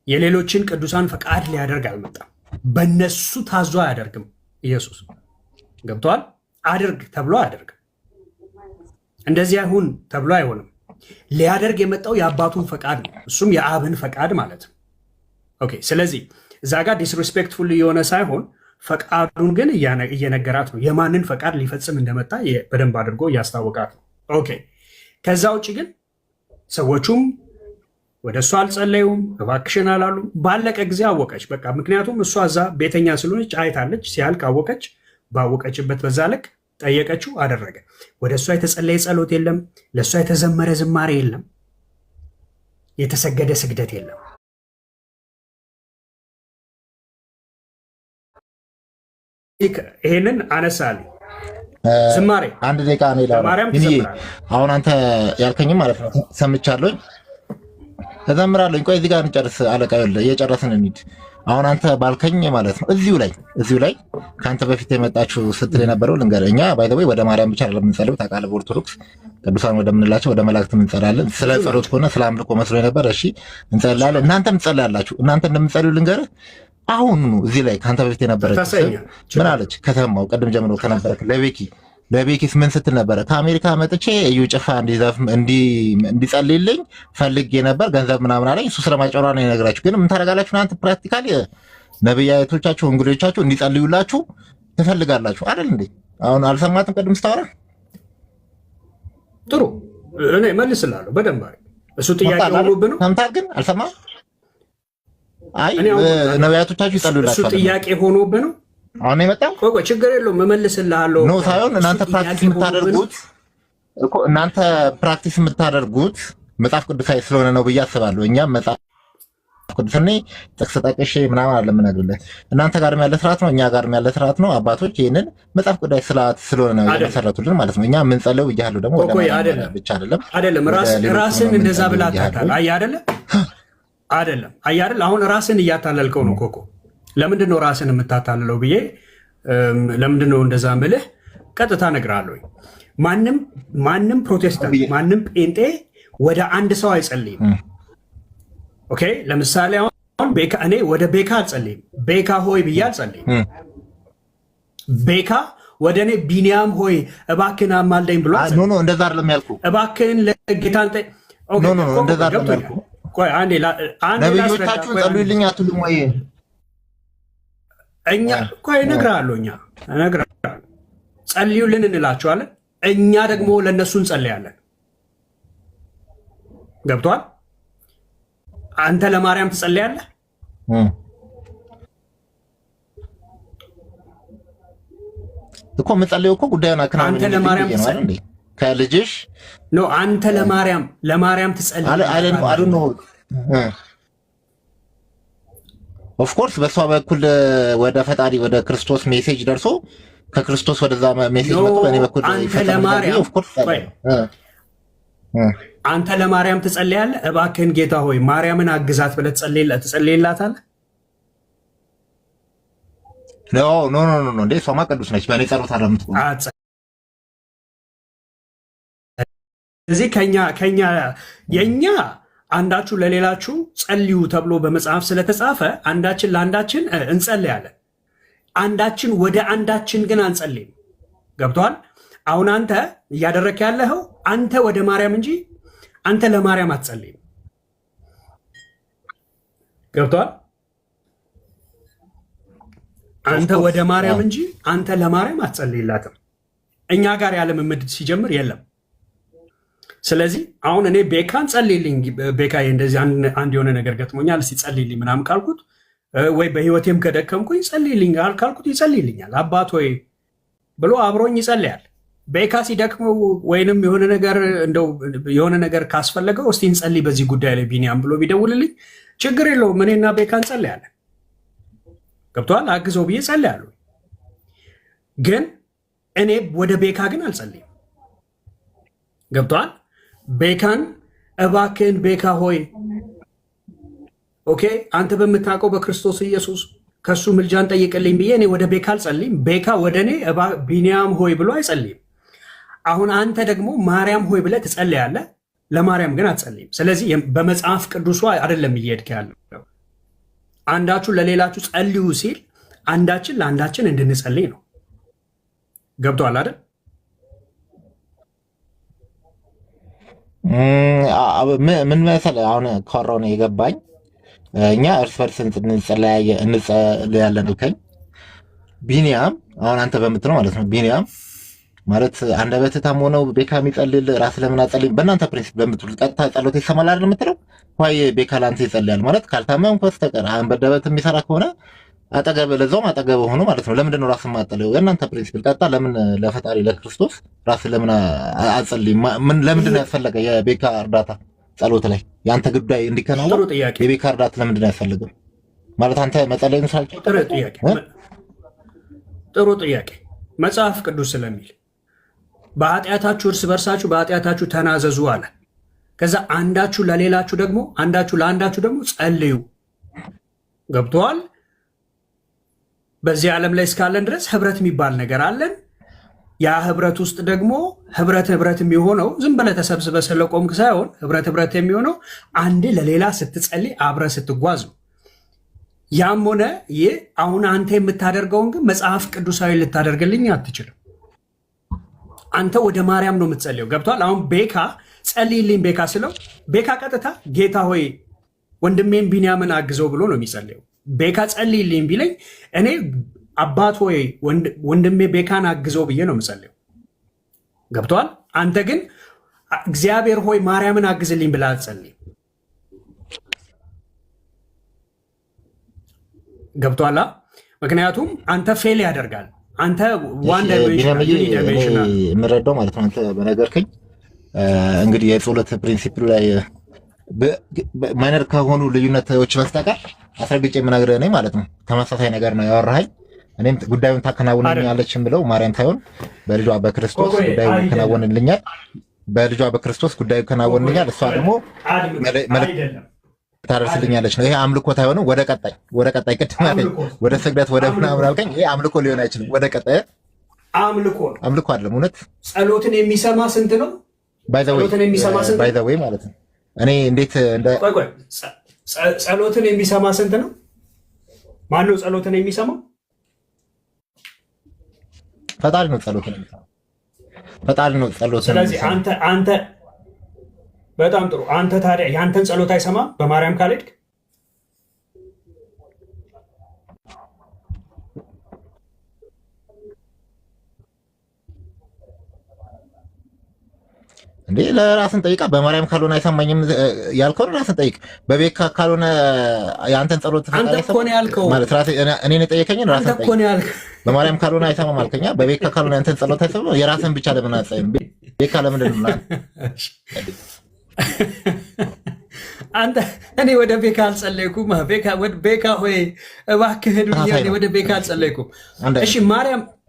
[SPEAKER 1] የሌሎችን ቅዱሳን ፈቃድ ሊያደርግ አልመጣም። በነሱ ታዞ አያደርግም ኢየሱስ። ገብቷል። አድርግ ተብሎ አያደርግም። እንደዚህ አይሁን ተብሎ አይሆንም። ሊያደርግ የመጣው የአባቱን ፈቃድ ነው፣ እሱም የአብን ፈቃድ ማለት ነው። ኦኬ። ስለዚህ እዛ ጋር ዲስሪስፔክትፉል የሆነ ሳይሆን ፈቃዱን ግን እየነገራት ነው። የማንን ፈቃድ ሊፈጽም እንደመጣ በደንብ አድርጎ እያስታወቃት ነው። ኦኬ። ከዛ ውጭ ግን ሰዎቹም ወደ እሷ አልጸለዩም፣ እባክሽን አላሉ። ባለቀ ጊዜ አወቀች በቃ። ምክንያቱም እሷ እዛ ቤተኛ ስለሆነች አይታለች። ሲያልቅ አወቀች። ባወቀችበት በዛ ልክ ጠየቀችው፣ አደረገ። ወደ እሷ የተጸለየ ጸሎት የለም፣ ለእሷ የተዘመረ ዝማሬ የለም፣ የተሰገደ ስግደት የለም። ይሄንን አነሳል ዝማሬ
[SPEAKER 2] አንድ ደቂቃ አሁን አንተ ያልከኝም ማለት ነው ሰምቻለሁኝ፣ ተዘምራለሁኝ። ቆይ እዚህ ጋር እንጨርስ አለቃ፣ እየጨረስን እንሂድ። አሁን አንተ ባልከኝ ማለት ነው እዚሁ ላይ ከአንተ በፊት የመጣችሁ ስትል የነበረው ልንገርህ። እኛ ባይ ዘ ወይ ወደ ማርያም ብቻ አይደለም የምንጸልየው፣ ታውቃለህ። በኦርቶዶክስ ቅዱሳን ወደምንላቸው ወደ መላእክት እንጸልያለን። ስለ ጸሎት ከሆነ ስለ አምልኮ መስሎ ነበር። እሺ እንጸልያለን፣ እናንተም ትጸልያላችሁ። እናንተ እንደምትጸልዩ ልንገርህ። አሁን እዚህ ላይ ከአንተ በፊት የነበረች ምን አለች? ከተማው ቅድም ጀምሮ ከነበረ ለቤኪስ ምን ስትል ነበረ? ከአሜሪካ መጥቼ እዩ ጭፋ እንዲጸልይልኝ ፈልጌ ነበር፣ ገንዘብ ምናምን አለኝ። እሱ ስለማጨሯ ነው የነገራችሁ። ግን ምን ታደርጋላችሁ እናንተ? ፕራክቲካሊ ነብያቶቻችሁ እንግዶቻችሁ እንዲጸልዩላችሁ ትፈልጋላችሁ አይደል እንዴ? አሁን አልሰማትም? ቅድም ስታወራ
[SPEAKER 1] ጥሩ እኔ መልስላለሁ በደንብ። እሱ ጥያቄ ሆኖብህ ነው
[SPEAKER 2] ሰምታል፣ ግን አልሰማህም? አይ ነብያቶቻችሁ ይጸልዩላችሁ
[SPEAKER 1] እሱ ጥያቄ ሆኖብህ ነው
[SPEAKER 2] አሁን የመጣው።
[SPEAKER 1] ቆይ ችግር የለውም እመልስልሃለሁ።
[SPEAKER 2] ኖ ሳይሆን እናንተ ፕራክቲስ የምታደርጉት መጽሐፍ ቅዱሳዊ ስለሆነ ነው ብዬ አስባለሁ። እኛም መጽሐፍ ቅዱስኔ ጥቅስ ጠቅሼ ምናምን አለምናገርለት እናንተ ጋርም ያለ ስርዓት ነው፣ እኛ ጋርም ያለ ስርዓት ነው። አባቶች ይሄንን መጽሐፍ ቅዱሳዊ ስርዓት ስለሆነ ነው የመሰረቱልን ማለት ነው። እኛ የምንጸልየው ብያለሁ ደግሞ ብቻ
[SPEAKER 1] አይደለም ራስን እንደዛ ብላ ታታል። አይ አይደለም አሁን ራስን እያታለልከው ነው ኮኮ። ለምንድን ነው ራስን የምታታልለው ብዬ ለምንድን ነው እንደዛ ምልህ ቀጥታ እነግርሃለሁ። ማንም ፕሮቴስታንት ማንም ጴንጤ ወደ አንድ ሰው አይጸልይም። ኦኬ ለምሳሌ አሁን እኔ ወደ ቤካ አልጸልይም። ቤካ ሆይ ብዬ አልጸልይም። ቤካ ወደ እኔ ቢኒያም ሆይ እባክህን አማልደኝ ብሎ
[SPEAKER 2] ኖ እንደዛ አይደለም ያልኩህ።
[SPEAKER 1] እባክህን ለጌታን
[SPEAKER 2] ኖ እንደዛ አይደለም ያልኩህ።
[SPEAKER 1] ቆይ አንዴ
[SPEAKER 2] ነብዮቻችሁን ጸልዩልኝ አትሉም ወይ?
[SPEAKER 1] እኛ ቆይ እነግርሃለሁ፣ ጸልዩልን እንላቸዋለን። እኛ ደግሞ ለእነሱ እንጸልያለን። ገብቷል? አንተ ለማርያም ትጸልያለህ
[SPEAKER 2] እኮ። የምጸልየው እኮ ጉዳዩን አከናውነን
[SPEAKER 1] አንተ ለማርያም ትጸልይ
[SPEAKER 2] ከልጅሽ
[SPEAKER 1] ነው። አንተ ለማርያም ትጸልይ
[SPEAKER 2] አይደል? ኦፍ ኮርስ በሷ በኩል ወደ ፈጣሪ ወደ ክርስቶስ ሜሴጅ ደርሶ ከክርስቶስ ወደዛ ሜሴጅ መጥቶ በእኔ በኩል
[SPEAKER 1] አንተ ለማርያም ትጸልያለህ። እባክህን ጌታ ሆይ ማርያምን አግዛት ብለህ ትጸልይላታለህ?
[SPEAKER 2] ኖ እንዴ እሷማ ቅዱስ ነች። በእኔ ጸሎት አለምትቆም
[SPEAKER 1] እዚህ የኛ አንዳችሁ ለሌላችሁ ጸልዩ ተብሎ በመጽሐፍ ስለተጻፈ አንዳችን ለአንዳችን እንጸልያለን። አንዳችን ወደ አንዳችን ግን አንጸልይም። ገብቶሃል? አሁን አንተ እያደረክ ያለኸው አንተ ወደ ማርያም እንጂ አንተ ለማርያም አትጸልይም። ገብቶሃል? አንተ ወደ ማርያም እንጂ አንተ ለማርያም አትጸልይላትም። እኛ ጋር ያለ ልምምድ ሲጀምር የለም። ስለዚህ አሁን እኔ ቤካን ጸልይልኝ፣ ቤካዬ እንደዚህ አንድ የሆነ ነገር ገጥሞኛል እስቲ ጸልይልኝ ምናምን ካልኩት ወይ በህይወቴም ከደከምኩኝ ጸልይልኝ ካልኩት ይጸልይልኛል። አባት ሆይ ብሎ አብሮኝ ይጸልያል። ቤካ ሲደክመው ወይንም የሆነ ነገር ካስፈለገው እስቲ እንጸልይ በዚህ ጉዳይ ላይ ቢኒያም ብሎ ቢደውልልኝ ችግር የለውም። እኔና ቤካ እንጸልያለን። ገብቶሃል? አግዘው ብዬ ጸልያለሁ። ግን እኔ ወደ ቤካ ግን አልጸልይም። ገብቶሃል? ቤካን እባክህን ቤካ ሆይ ኦኬ አንተ በምታውቀው በክርስቶስ ኢየሱስ ከሱ ምልጃን ጠይቅልኝ ብዬ እኔ ወደ ቤካ አልጸልይም። ቤካ ወደ እኔ ቢኒያም ሆይ ብሎ አይጸልይም። አሁን አንተ ደግሞ ማርያም ሆይ ብለህ ትጸልያለህ፣ ለማርያም ግን አትጸልይም። ስለዚህ በመጽሐፍ ቅዱሱ አይደለም እየሄድክ ያለው። አንዳችሁ ለሌላችሁ ጸልዩ ሲል አንዳችን ለአንዳችን እንድንጸልይ ነው። ገብቶሃል አይደል?
[SPEAKER 2] ምን መሰለህ አሁን ኮሮና የገባኝ እኛ እርስ በርስ እንጸልያለን እልከኝ ቢኒያም አሁን አንተ በምትለው ማለት ነው። ቢኒያም ማለት አንደበትህ ታሞ ነው ቤካ የሚጸልል ራስ ለምን አጸልይ? በእናንተ ፕሪንሲፕ በምትሉት ቀጥታ ጸሎት ይሰማል አይደል የምትለው? ወይ ቤካ ለአንተ ይጸልያል ማለት ካልታመምክ በስተቀር አንበደበት የሚሰራ ከሆነ አጠገብ ለዛውም አጠገብ ሆኖ ማለት ነው። ለምንድን ነው ራስ ማጠለው? የእናንተ ፕሪንሲፕል ቀጥታ ለምን ለፈጣሪ ለክርስቶስ ራስ ለምን አጸልይ? ምን ለምንድን ነው ያስፈለገ የቤካ እርዳታ ጸሎት ላይ የአንተ ጉዳይ እንዲከናወን የቤካ እርዳታ ለምንድን ነው ያስፈልገው? ማለት አንተ መጸለይ ነው ሳልከው።
[SPEAKER 1] ጥሩ ጥያቄ። መጽሐፍ ቅዱስ ስለሚል በኃጢአታችሁ እርስ በርሳችሁ በኃጢአታችሁ ተናዘዙ አለ። ከዛ አንዳችሁ ለሌላችሁ ደግሞ አንዳችሁ ለአንዳችሁ ደግሞ ጸልዩ። ገብቶሃል? በዚህ ዓለም ላይ እስካለን ድረስ ህብረት የሚባል ነገር አለን። ያ ህብረት ውስጥ ደግሞ ህብረት የሚሆነው ዝም ብለህ ተሰብስበህ ስለቆምክ ሳይሆን ህብረት የሚሆነው አንድ ለሌላ ስትጸልይ አብረህ ስትጓዝ ነው። ያም ሆነ ይህ አሁን አንተ የምታደርገውን ግን መጽሐፍ ቅዱሳዊ ልታደርግልኝ አትችልም። አንተ ወደ ማርያም ነው የምትጸልየው። ገብቷል? አሁን ቤካ ጸልይልኝ ቤካ ስለው ቤካ ቀጥታ ጌታ ሆይ ወንድሜን ቢንያምን አግዘው ብሎ ነው የሚጸልየው። ቤካ ጸልይልኝ ቢለኝ እኔ አባት ሆይ ወንድሜ ቤካን አግዘው ብዬ ነው የምጸልየው። ገብቷል? አንተ ግን እግዚአብሔር ሆይ ማርያምን አግዝልኝ ብላ አትጸልይ። ገብቷላ? ምክንያቱም አንተ ፌል ያደርጋል። አንተ ዋን ዳይሜንሽን
[SPEAKER 2] የምረዳው ማለት ነው። አንተ በነገርከኝ እንግዲህ የጸሎት ፕሪንሲፕሉ ላይ ማይነር ከሆኑ ልዩነቶች በስተቀር አስረግጬ የምነግርህ እኔ ማለት ነው ተመሳሳይ ነገር ነው ያወራኸኝ። እኔም ጉዳዩን ታከናውንልኛለችን ብለው ማርያም ሳይሆን በልጇ በክርስቶስ ጉዳዩ ይከናወንልኛል፣ በልጇ በክርስቶስ ጉዳዩ ይከናወንልኛል። እሷ ደግሞ ታደርስልኛለች ነው። ይሄ አምልኮት አይሆንም። ወደ ቀጣይ ቅድም አለኝ ወደ ስግደት ወደ ምናምን አልከኝ። ይሄ አምልኮ ሊሆን አይችልም። ወደ ቀጣይ አምልኮ አይደለም። እውነት ጸሎትን የሚሰማ ስንት ነው? ባይ ዘ ዌይ ማለት ነው። እኔ እንዴት እንደ
[SPEAKER 1] ጸሎትን የሚሰማ ስንት ነው? ማን ነው ጸሎትን የሚሰማው?
[SPEAKER 2] ፈጣሪ ነው ጸሎትን የሚሰማው። ፈጣሪ ነው ጸሎትን።
[SPEAKER 1] ስለዚህ አንተ በጣም ጥሩ። አንተ ታዲያ ያንተን ጸሎት አይሰማም በማርያም ካልሄድክ?
[SPEAKER 2] እንዴ ለራስን ጠይቃ። በማርያም ካልሆነ አይሰማኝም ያልከው ራስን ጠይቅ። በቤካ ካልሆነ የአንተን ጸሎት
[SPEAKER 1] አንተ እኮ ነው ያልከው
[SPEAKER 2] ማለት ራሴ እኔ ነው የጠየቀኝን ራስን ጠይቅ። በማርያም ካልሆነ አይሰማም አልከኛ። በቤካ ካልሆነ ያንተን ጸሎት አይሰማም። የራስን ብቻ ለምን አትጸይም? ቤካ ለምንድን ነው
[SPEAKER 1] አንተ? እኔ ወደ ቤካ አልጸለይኩም። ቤካ ሆይ እባክህን ወደ ቤካ አልጸለይኩም። እሺ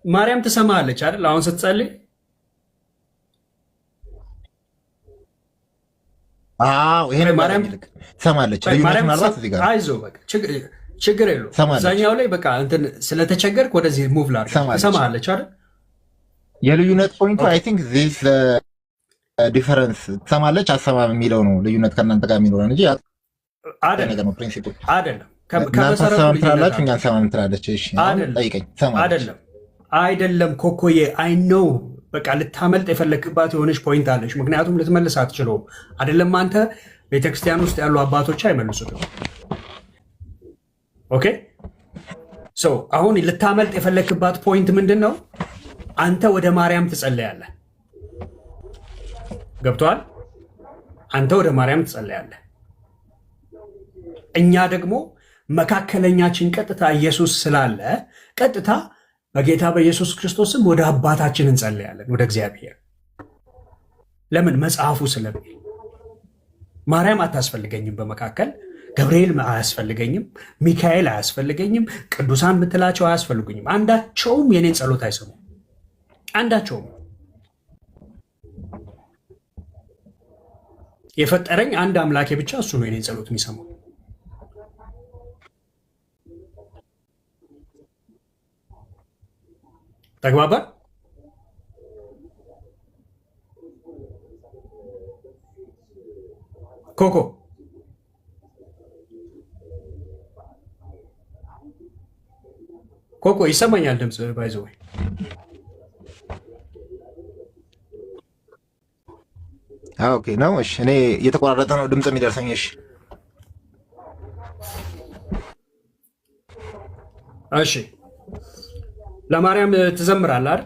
[SPEAKER 1] ማርያም ትሰማለች አይደል? አሁን ስትጸልይ
[SPEAKER 2] ይሄን ማርያም ትሰማለች። ምናልባት እዚህ ጋር
[SPEAKER 1] አይዞህ በቃ ችግር የለውም። እዛኛው ላይ በቃ እንትን ስለተቸገርክ ወደዚህ ሙቭ ላድርግ። ትሰማለች አይደል?
[SPEAKER 2] የልዩነት ፖይንቱ አይ ቲንክ ዚስ ዲፈረንስ ትሰማለች አትሰማም የሚለው ነው ልዩነት ከእናንተ ጋር የሚኖረን እንጂ ነገር ነው ፕሪንሲፕል
[SPEAKER 1] አይደለም።
[SPEAKER 2] ትላላችሁ እኛን ሰማም ትላለች። ጠይቀኝ።
[SPEAKER 1] አይደለም ኮኮዬ አይ ኖው በቃ ልታመልጥ የፈለግባት የሆነች ፖይንት አለች። ምክንያቱም ልትመልስ አትችለውም። አይደለም አንተ ቤተክርስቲያን ውስጥ ያሉ አባቶች አይመልሱትም። ኦኬ ሶ አሁን ልታመልጥ የፈለግባት ፖይንት ምንድን ነው? አንተ ወደ ማርያም ትጸለያለህ። ገብቶሃል? አንተ ወደ ማርያም ትጸለያለህ። እኛ ደግሞ መካከለኛችን ቀጥታ ኢየሱስ ስላለ ቀጥታ በጌታ በኢየሱስ ክርስቶስም ወደ አባታችን እንጸልያለን፣ ወደ እግዚአብሔር። ለምን? መጽሐፉ ስለሚል። ማርያም አታስፈልገኝም፣ በመካከል ገብርኤል አያስፈልገኝም፣ ሚካኤል አያስፈልገኝም፣ ቅዱሳን የምትላቸው አያስፈልጉኝም። አንዳቸውም የኔን ጸሎት አይሰሙም። አንዳቸውም። የፈጠረኝ አንድ አምላኬ ብቻ እሱ ነው የኔን ጸሎት የሚሰማው። ተግባባን? ኮኮ ኮኮ ይሰማኛል ድምፅ ባይዘ ወይ
[SPEAKER 2] ኦኬ ነው። እሺ እኔ እየተቆራረጠ ነው ድምፅ የሚደርሰኝ። እሺ
[SPEAKER 1] እሺ ለማርያም ትዘምራለህ አይደል?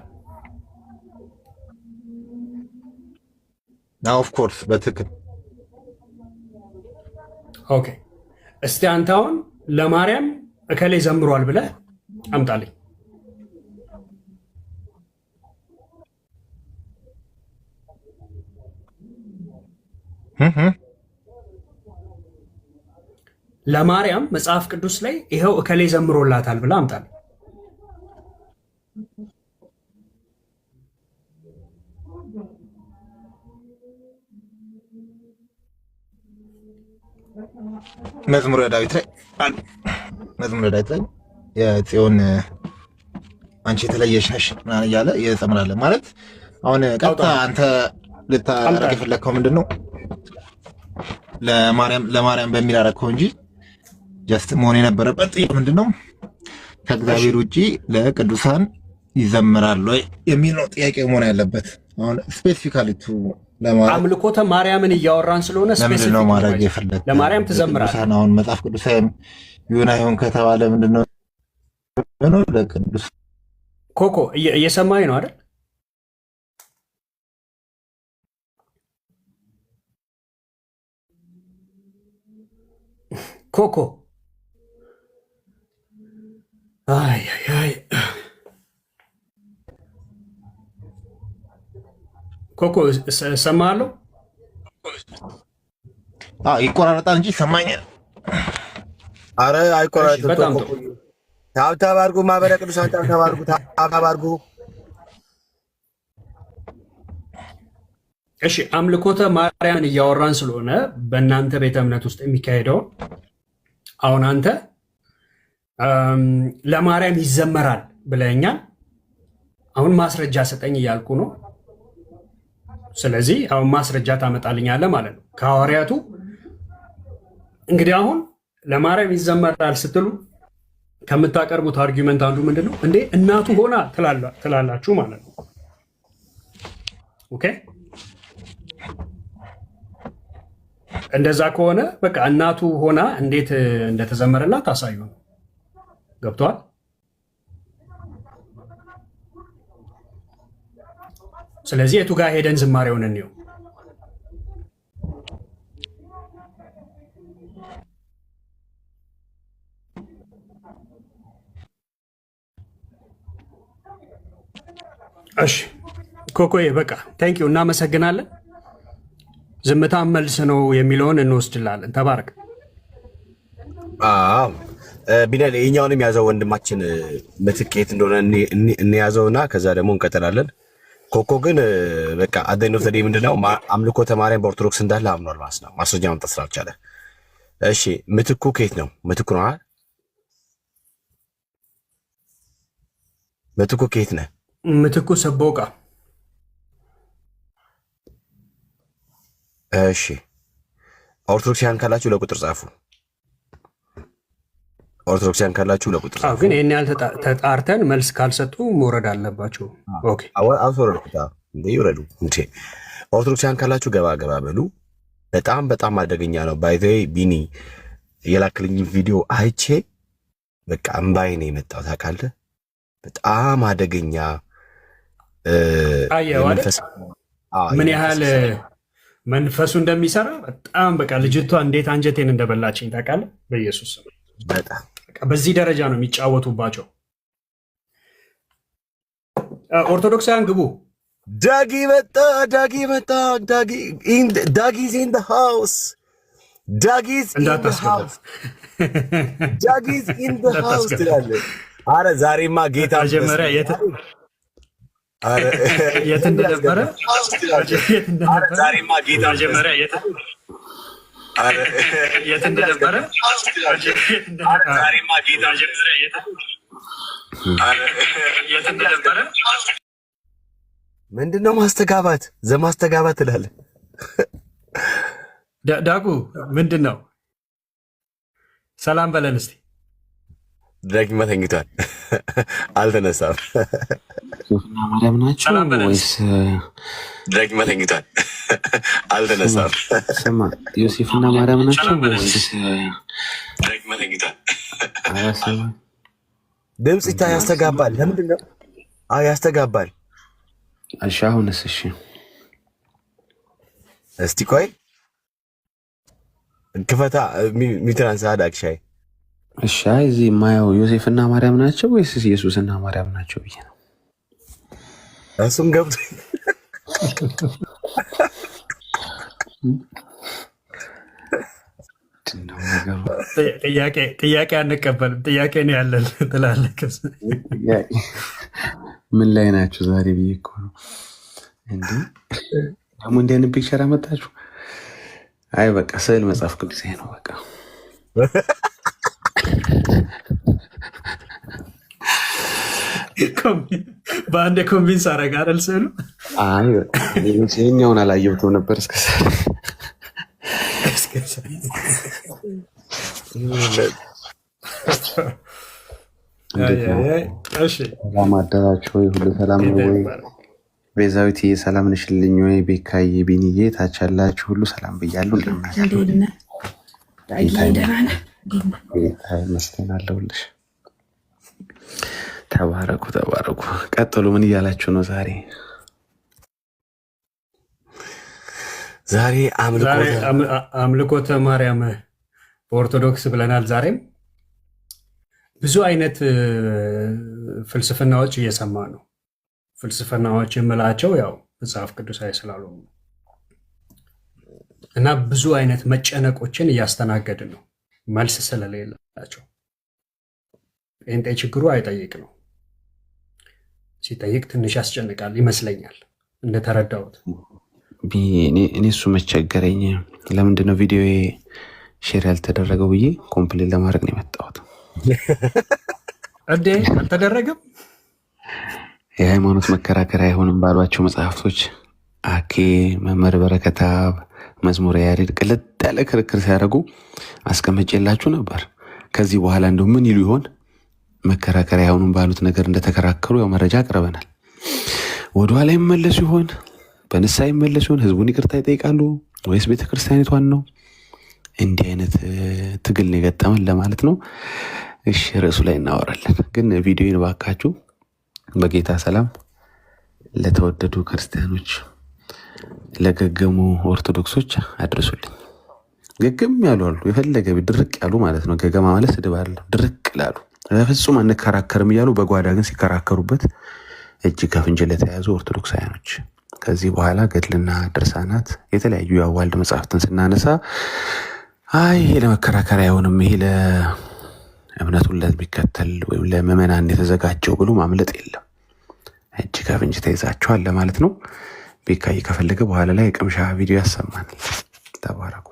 [SPEAKER 2] ኦፍ ኮርስ በትክክል።
[SPEAKER 1] ኦኬ እስቲ አንተ አሁን ለማርያም እከሌ ዘምሯል ብለህ አምጣልኝ። ለማርያም መጽሐፍ ቅዱስ ላይ ይኸው እከሌ ዘምሮላታል ብለህ አምጣልኝ።
[SPEAKER 2] መዝሙረ ዳዊት ላይ የጽዮን አንቺ የተለየሽ ነሽ ምናምን እያለ ይዘምራል ማለት። አሁን ቀጥታ አንተ ልታረግ የፈለግከው ምንድን ነው? ለማርያም በሚል አረግከው እንጂ ጀስት መሆን የነበረበት ምንድን ነው? ከእግዚአብሔር ውጭ ለቅዱሳን ይዘምራል ወይ የሚል ነው ጥያቄ መሆን ያለበት። አሁን ስፔሲፊካሊቱ
[SPEAKER 1] አምልኮተ ማርያምን እያወራን ስለሆነ
[SPEAKER 2] ለምንድን ነው ማድረግ የፈለግከው?
[SPEAKER 1] ለማርያም ትዘምራለህ።
[SPEAKER 2] አሁን መጽሐፍ ቅዱስ ይሁን አይሆን ከተባለ ምንድን ነው ለቅዱስ
[SPEAKER 1] ኮኮ እየሰማኝ ነው አይደል? ኮኮ አይ ኮኮ እሰማለሁ።
[SPEAKER 2] ይቆራረጣል እንጂ ይሰማኛል።
[SPEAKER 3] አረ አይቆራረጥም።
[SPEAKER 1] በጣም
[SPEAKER 3] ታብታብ አድርጉ። ማህበረ ቅዱሳን ታብታብ አድርጉ። ታብታብ አድርጉ።
[SPEAKER 1] እሺ አምልኮተ ማርያምን እያወራን ስለሆነ በእናንተ ቤተ እምነት ውስጥ የሚካሄደው አሁን አንተ ለማርያም ይዘመራል ብለኛል። አሁን ማስረጃ ሰጠኝ እያልኩ ነው። ስለዚህ አሁን ማስረጃ ታመጣልኛለህ ማለት ነው ከሐዋርያቱ። እንግዲህ አሁን ለማርያም ይዘመራል ስትሉ ከምታቀርቡት አርጊመንት አንዱ ምንድን ነው? እንዴ እናቱ ሆና ትላላችሁ ማለት ነው። ኦኬ እንደዛ ከሆነ በቃ እናቱ ሆና እንዴት እንደተዘመረላት ታሳዩ ነው። ገብቷል? ስለዚህ የቱ ጋር ሄደን ዝማሬውን እንየው? እሺ ኮኮዬ በቃ ታንኪዩ፣ እናመሰግናለን። ዝምታ መልስ ነው የሚለውን እንወስድላለን። ተባረክ።
[SPEAKER 3] ቢናል የኛውንም ያዘው ወንድማችን ምትኬት እንደሆነ እንያዘውና ከዛ ደግሞ እንቀጥላለን። ኮኮ ግን በቃ አደይኖት ዘዴ ምንድነው አምልኮተ ማርያም በኦርቶዶክስ እንዳለ አምኗል ማለት ነው። ማስረጃ ማምጣት ስላልቻለ። እሺ ምትኩ ከየት ነው? ምትኩ ነው አይደል? ምትኩ ከየት ነህ?
[SPEAKER 1] ምትኩ ሰቦቃ።
[SPEAKER 3] እሺ ኦርቶዶክሲያን ካላችሁ ለቁጥር ጻፉ። ኦርቶዶክሲያን ካላችሁ ለቁጥር ጻፉ።
[SPEAKER 1] ግን ይሄን ያህል ተጣርተን መልስ ካልሰጡ መውረድ አለባቸው። ኦኬ
[SPEAKER 3] አውሶረዱታ እንዴ ይውረዱ እንዴ። ኦርቶዶክሲያን ካላችሁ ገባ ገባ በሉ። በጣም በጣም አደገኛ ነው። ባይዘ ቢኒ የላክልኝ ቪዲዮ አይቼ በቃ እምባዬ ነው የመጣው ታውቃለህ። በጣም አደገኛ
[SPEAKER 1] ምን ያህል መንፈሱ እንደሚሰራ በጣም በቃ ልጅቷ እንዴት አንጀቴን እንደበላችኝ ታውቃለህ። በኢየሱስ በጣም በዚህ ደረጃ ነው የሚጫወቱባቸው። ኦርቶዶክሳውያን ግቡ።
[SPEAKER 3] ዳጊ መጣ፣ ዳጊ መጣ፣ ዳጊዝ ኢን ዘ ሃውስ፣ ዳጊዝ ኢን ዘ ሃውስ፣ ዳጊዝ ኢን ዘ ሃውስ ትላለህ። አረ ዛሬማ ጌታ
[SPEAKER 1] መጀመሪያ የት እንደነበረ
[SPEAKER 3] ዛሬማ ጌታ መጀመሪያ የት እንደነበረ ዛሬማ ጌታ መጀመሪያ የት እንደነበረ ምንድነው ማስተጋባት ዘማስተጋባት ትላለህ።
[SPEAKER 1] ዳጉ ምንድን ነው? ሰላም በለን እስቲ።
[SPEAKER 3] ደግመ ተኝቷል፣ አልተነሳም።
[SPEAKER 4] ዮሴፍና ማርያም ናቸው ወይስ?
[SPEAKER 3] ደግመ ተኝቷል፣ አልተነሳም።
[SPEAKER 4] ስማ ዮሴፍና ማርያም ናቸው ወይስ?
[SPEAKER 3] ደግመ ተኝቷል።
[SPEAKER 4] አራሰማ
[SPEAKER 3] ድምጽ ያስተጋባል። ለምንድን ነው? አዎ ያስተጋባል።
[SPEAKER 4] እሺ አሁንስ? እሺ
[SPEAKER 3] እስቲ ቆይ ክፈታ ሚትራንስ አዳክሻይ።
[SPEAKER 4] እሺ እዚህ የማየው ዮሴፍና ማርያም ናቸው ወይስ ኢየሱስና ማርያም ናቸው ብዬ ነው።
[SPEAKER 3] እሱም ገብቶ
[SPEAKER 1] ጥያቄ አንቀበልም፣ ጥያቄ ነው ያለን ትላለህ።
[SPEAKER 4] ምን ላይ ናችሁ ዛሬ ብዬ እኮ ነው። እንዲህ ደግሞ እንዲህ አይነት ፒክቸር አመጣችሁ። አይ በቃ ስዕል መጽሐፍ ቅዱስ ነው በቃ።
[SPEAKER 1] በአንድ ኮንቪንስ አረግ አይደል ስዕሉ።
[SPEAKER 4] አይ በቃ ይኸኛውን አላየሁትም ነበር እስከ ሰላም አደራችሁ ወይ? ሁሉ ሰላም ነው ወይ? ቤዛዊት ሰላም ነሽልኝ ወይ? ቤካዬ ቢኒዬ ታች ያላችሁ ሁሉ ሰላም ብያለሁ። መስገን አለሁልሽ። ተባረኩ ተባረኩ። ቀጥሉ። ምን እያላችሁ ነው ዛሬ?
[SPEAKER 3] ዛሬ
[SPEAKER 1] አምልኮተ ማርያም በኦርቶዶክስ ብለናል። ዛሬም ብዙ አይነት ፍልስፍናዎች እየሰማ ነው። ፍልስፍናዎች የምላቸው ያው መጽሐፍ ቅዱሳዊ ስላሉ እና ብዙ አይነት መጨነቆችን እያስተናገድን ነው፣ መልስ ስለሌላቸው። ጴንጤ ችግሩ አይጠይቅ ነው፣ ሲጠይቅ ትንሽ ያስጨንቃል ይመስለኛል እንደተረዳሁት።
[SPEAKER 4] እኔ እሱ መቸገረኝ። ለምንድነው ቪዲዮ ሼር ያልተደረገው ብዬ ኮምፕሌት ለማድረግ ነው የመጣሁት።
[SPEAKER 1] እንዴ አልተደረገም?
[SPEAKER 4] የሃይማኖት መከራከሪያ አይሆንም ባሏቸው መጽሐፍቶች አኬ፣ መምህር በረከታብ፣ መዝሙረ ያሬድ ቅልጥ ያለ ክርክር ሲያደርጉ አስቀምጬላችሁ ነበር። ከዚህ በኋላ እንደው ምን ይሉ ይሆን? መከራከሪያ አይሆኑም ባሉት ነገር እንደተከራከሩ ያው መረጃ አቅርበናል። ወደኋላ ይመለሱ ይሆን? በንስሐ ይመለሱ ይሆን? ህዝቡን ይቅርታ ይጠይቃሉ ወይስ ቤተክርስቲያኒቷን ነው? እንዲህ አይነት ትግል ነው የገጠመን ለማለት ነው። እሺ ርዕሱ ላይ እናወራለን። ግን ቪዲዮን ባካችሁ በጌታ ሰላም ለተወደዱ ክርስቲያኖች፣ ለገገሙ ኦርቶዶክሶች አድርሱልኝ። ገገም ያሉ አሉ፣ የፈለገ ድርቅ ያሉ ማለት ነው። ገገማ ማለት ስድብ አይደለም። ድርቅ ላሉ በፍጹም አንከራከርም እያሉ በጓዳ ግን ሲከራከሩበት እጅ ከፍንጅ ለተያዙ ኦርቶዶክሳውያኖች ከዚህ በኋላ ገድልና ድርሳናት የተለያዩ የአዋልድ መጽሐፍትን ስናነሳ አይ ይሄ ለመከራከሪያ አይሆንም፣ ይሄ ለእምነቱን ለሚከተል ወይም ለምዕመናን የተዘጋጀው ብሎ ማምለጥ የለም። እጅ ከፍንጅ ተይዛችኋል ለማለት ነው። ቤካዬ ከፈለገ በኋላ ላይ የቅምሻ ቪዲዮ ያሰማል። ተባረኩ።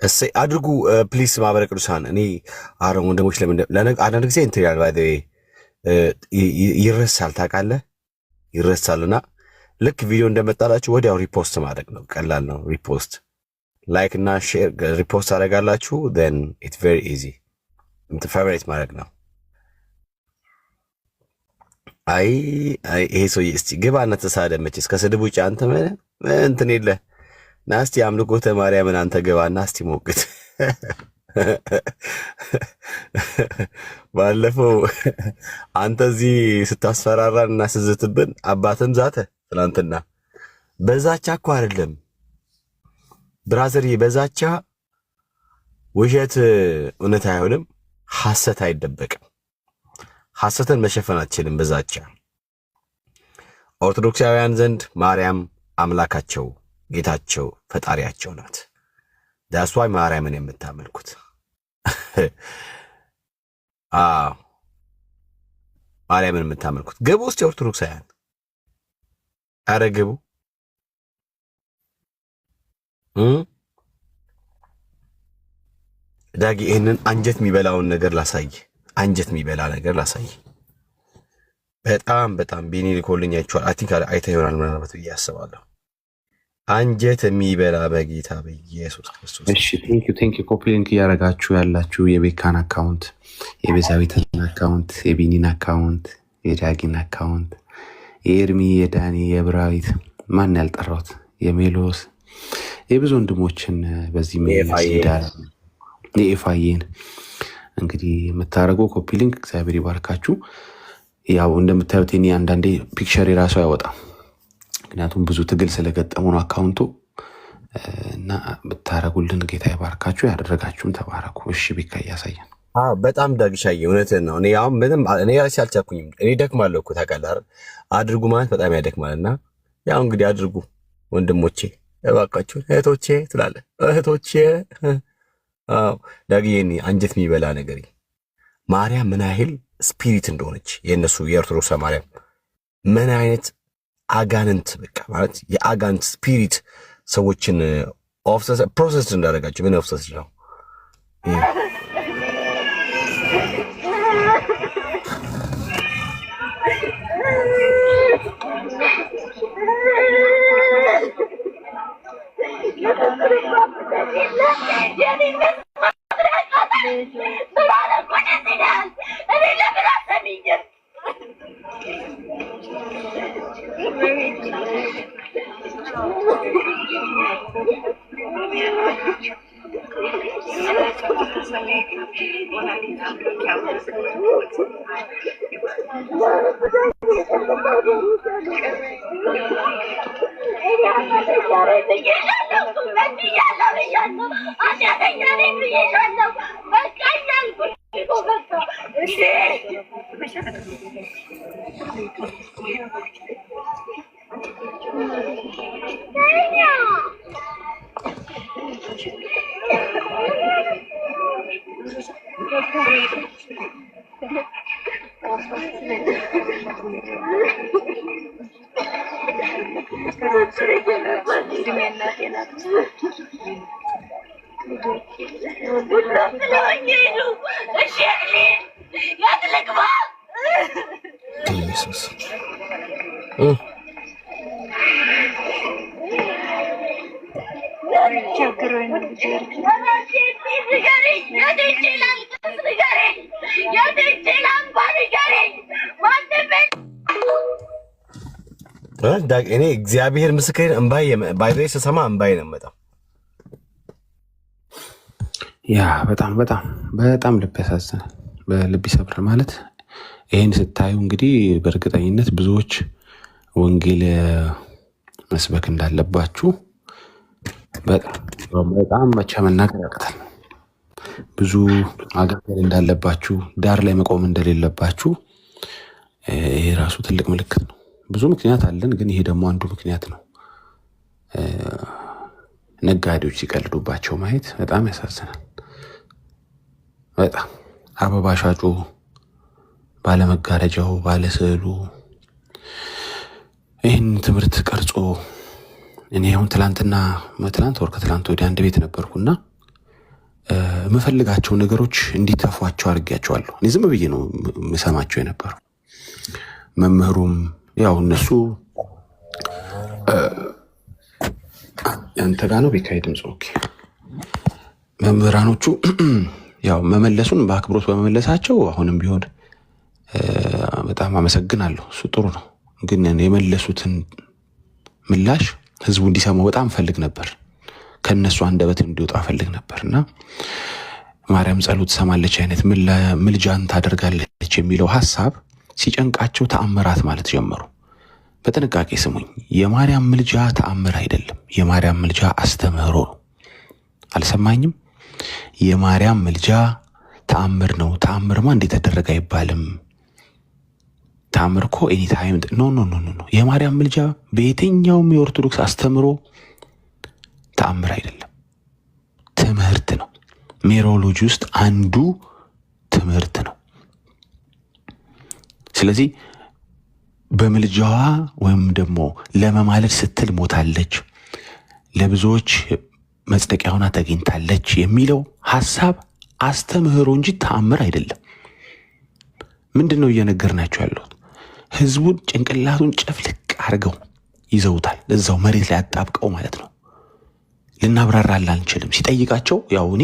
[SPEAKER 3] እሰይ አድርጉ ፕሊስ። ማህበረ ቅዱሳን እኔ አረም ወንድሞች አንዳንድ ጊዜ እንትን ያል ይረሳል፣ ታውቃለህ፣ ይረሳልና ልክ ቪዲዮ እንደመጣላችሁ ወዲያው ሪፖስት ማድረግ ነው። ቀላል ነው። ሪፖስት ላይክ እና ሼር ሪፖስት አደረጋላችሁ then it's very easy እንትን ፌቨሪት ማድረግ ነው። አይ ይሄ ሰውዬ እስቲ ግባና ተሳደብ። መቼስ ከስድብ ውጭ አንተ እንትን የለ ና እስቲ አምልኮተ ማርያምን አንተ ግባና እስቲ ሞግት። ባለፈው አንተ እዚህ ስታስፈራራን እና ስዝትብን አባትም ዛተ ትናንትና። በዛቻ እኮ አይደለም ብራዘር፣ በዛቻ ውሸት እውነት አይሆንም፣ ሐሰት አይደበቅም። ሐሰትን መሸፈን አትችልም በዛቻ። ኦርቶዶክሳውያን ዘንድ ማርያም አምላካቸው፣ ጌታቸው፣ ፈጣሪያቸው ናት። ዳስዋይ ማርያምን የምታመልኩት ማርያምን የምታመልኩት ግቡ ውስጥ የኦርቶዶክሳውያን አረ ግቡ። ዳጊ ይህንን አንጀት የሚበላውን ነገር ላሳይ፣ አንጀት የሚበላ ነገር ላሳይ። በጣም በጣም ቤኒ ልኮልኝ አይቼዋል። አይ ቲንክ አይተ ይሆናል ምናልባት ብዬ አስባለሁ። አንጀት የሚበላ በጌታ በኢየሱስ ክርስቶስ።
[SPEAKER 4] እሺ ቴንክ ዩ ኮፒ ሊንክ እያደረጋችሁ ያላችሁ የቤካን አካውንት፣ የቤዛዊትን አካውንት፣ የቢኒን አካውንት፣ የዳጊን አካውንት፣ የኤርሚ፣ የዳኒ፣ የብራዊት ማን ያልጠራሁት፣ የሜሎስ የብዙ ወንድሞችን በዚህ የኤፋዬን እንግዲህ የምታደርገው ኮፒ ሊንክ እግዚአብሔር ይባርካችሁ። ያው እንደምታዩት እኔ አንዳንዴ ፒክቸር የራሱ አይወጣም፣ ምክንያቱም ብዙ ትግል ስለገጠሙ ነው አካውንቱ እና ብታረጉልን ጌታ ይባርካችሁ። ያደረጋችሁም ተባረኩ። እሺ ቤካ እያሳየን
[SPEAKER 3] በጣም ዳግሻዬ እውነትህን ነው። እኔ አሁን ምንም እኔ ራሴ አልቻልኩኝም። እኔ ደክማለሁ እኮ ታውቃለህ አይደል? አድርጉ ማለት በጣም ያደክማልና ያው እንግዲህ አድርጉ ወንድሞቼ እባካችሁ፣ እህቶቼ ትላለህ እህቶቼ። ዳግዬ አንጀት የሚበላ ነገር ማርያም ምን ያህል ስፒሪት እንደሆነች የእነሱ የኦርቶዶክስ ማርያም ምን አይነት አጋንንት በቃ ማለት የአጋንንት ስፒሪት ሰዎችን ፕሮሰስ እንዳደረጋቸው ምን ኦፍሰስ ነው። እኔ እግዚአብሔር ምስክሬን እንባይ ባይዘይ ስሰማ እንባይ ነው የምመጣው።
[SPEAKER 4] ያ በጣም በጣም በጣም ልብ ያሳዝናል፣ በልብ ይሰብራል። ማለት ይህን ስታዩ እንግዲህ በእርግጠኝነት ብዙዎች ወንጌል መስበክ እንዳለባችሁ በጣም መቼ መናገር ያቅታል። ብዙ ማገልገል እንዳለባችሁ፣ ዳር ላይ መቆም እንደሌለባችሁ ይሄ ራሱ ትልቅ ምልክት ነው። ብዙ ምክንያት አለን፣ ግን ይሄ ደግሞ አንዱ ምክንያት ነው። ነጋዴዎች ሲቀልዱባቸው ማየት በጣም ያሳዝናል። በጣም አበባ ሻጩ፣ ባለመጋረጃው፣ ባለስዕሉ ይህን ትምህርት ቀርጾ እኔ አሁን ትላንት ወር ከትላንት ወዲያ አንድ ቤት ነበርኩና የምፈልጋቸው ነገሮች እንዲተፏቸው አድርጌያቸዋለሁ። እኔ ዝም ብዬ ነው የምሰማቸው የነበረው። መምህሩም ያው እነሱ ያንተ ጋ ነው ቤካይ ድምፅ ኦኬ። መምህራኖቹ ያው መመለሱን በአክብሮት በመመለሳቸው አሁንም ቢሆን በጣም አመሰግናለሁ። እሱ ጥሩ ነው። ግን የመለሱትን ምላሽ ህዝቡ እንዲሰማው በጣም ፈልግ ነበር። ከነሱ አንደበት እንዲወጣ ፈልግ ነበር እና ማርያም ጸሎት ትሰማለች አይነት ምልጃን ታደርጋለች የሚለው ሐሳብ ሲጨንቃቸው ተአምራት ማለት ጀመሩ። በጥንቃቄ ስሙኝ። የማርያም ምልጃ ተአምር አይደለም። የማርያም ምልጃ አስተምህሮ ነው። አልሰማኝም? የማርያም ምልጃ ተአምር ነው። ተአምርማ እንዴት ተደረገ አይባልም። ተአምር እኮ ኤኒታይም ኖ የማርያም ምልጃ በየትኛውም የኦርቶዶክስ አስተምሮ ተአምር አይደለም፣ ትምህርት ነው። ሜሮሎጂ ውስጥ አንዱ ትምህርት ነው። ስለዚህ በምልጃዋ ወይም ደግሞ ለመማለድ ስትል ሞታለች፣ ለብዙዎች መጽደቂያ ሆና ተገኝታለች የሚለው ሐሳብ አስተምህሮ እንጂ ተአምር አይደለም። ምንድን ነው እየነገርናቸው ያለሁት? ህዝቡን ጭንቅላቱን ጨፍልቅ አድርገው ይዘውታል። እዛው መሬት ላይ አጣብቀው ማለት ነው። ልናብራራላ አንችልም። ሲጠይቃቸው ያው እኔ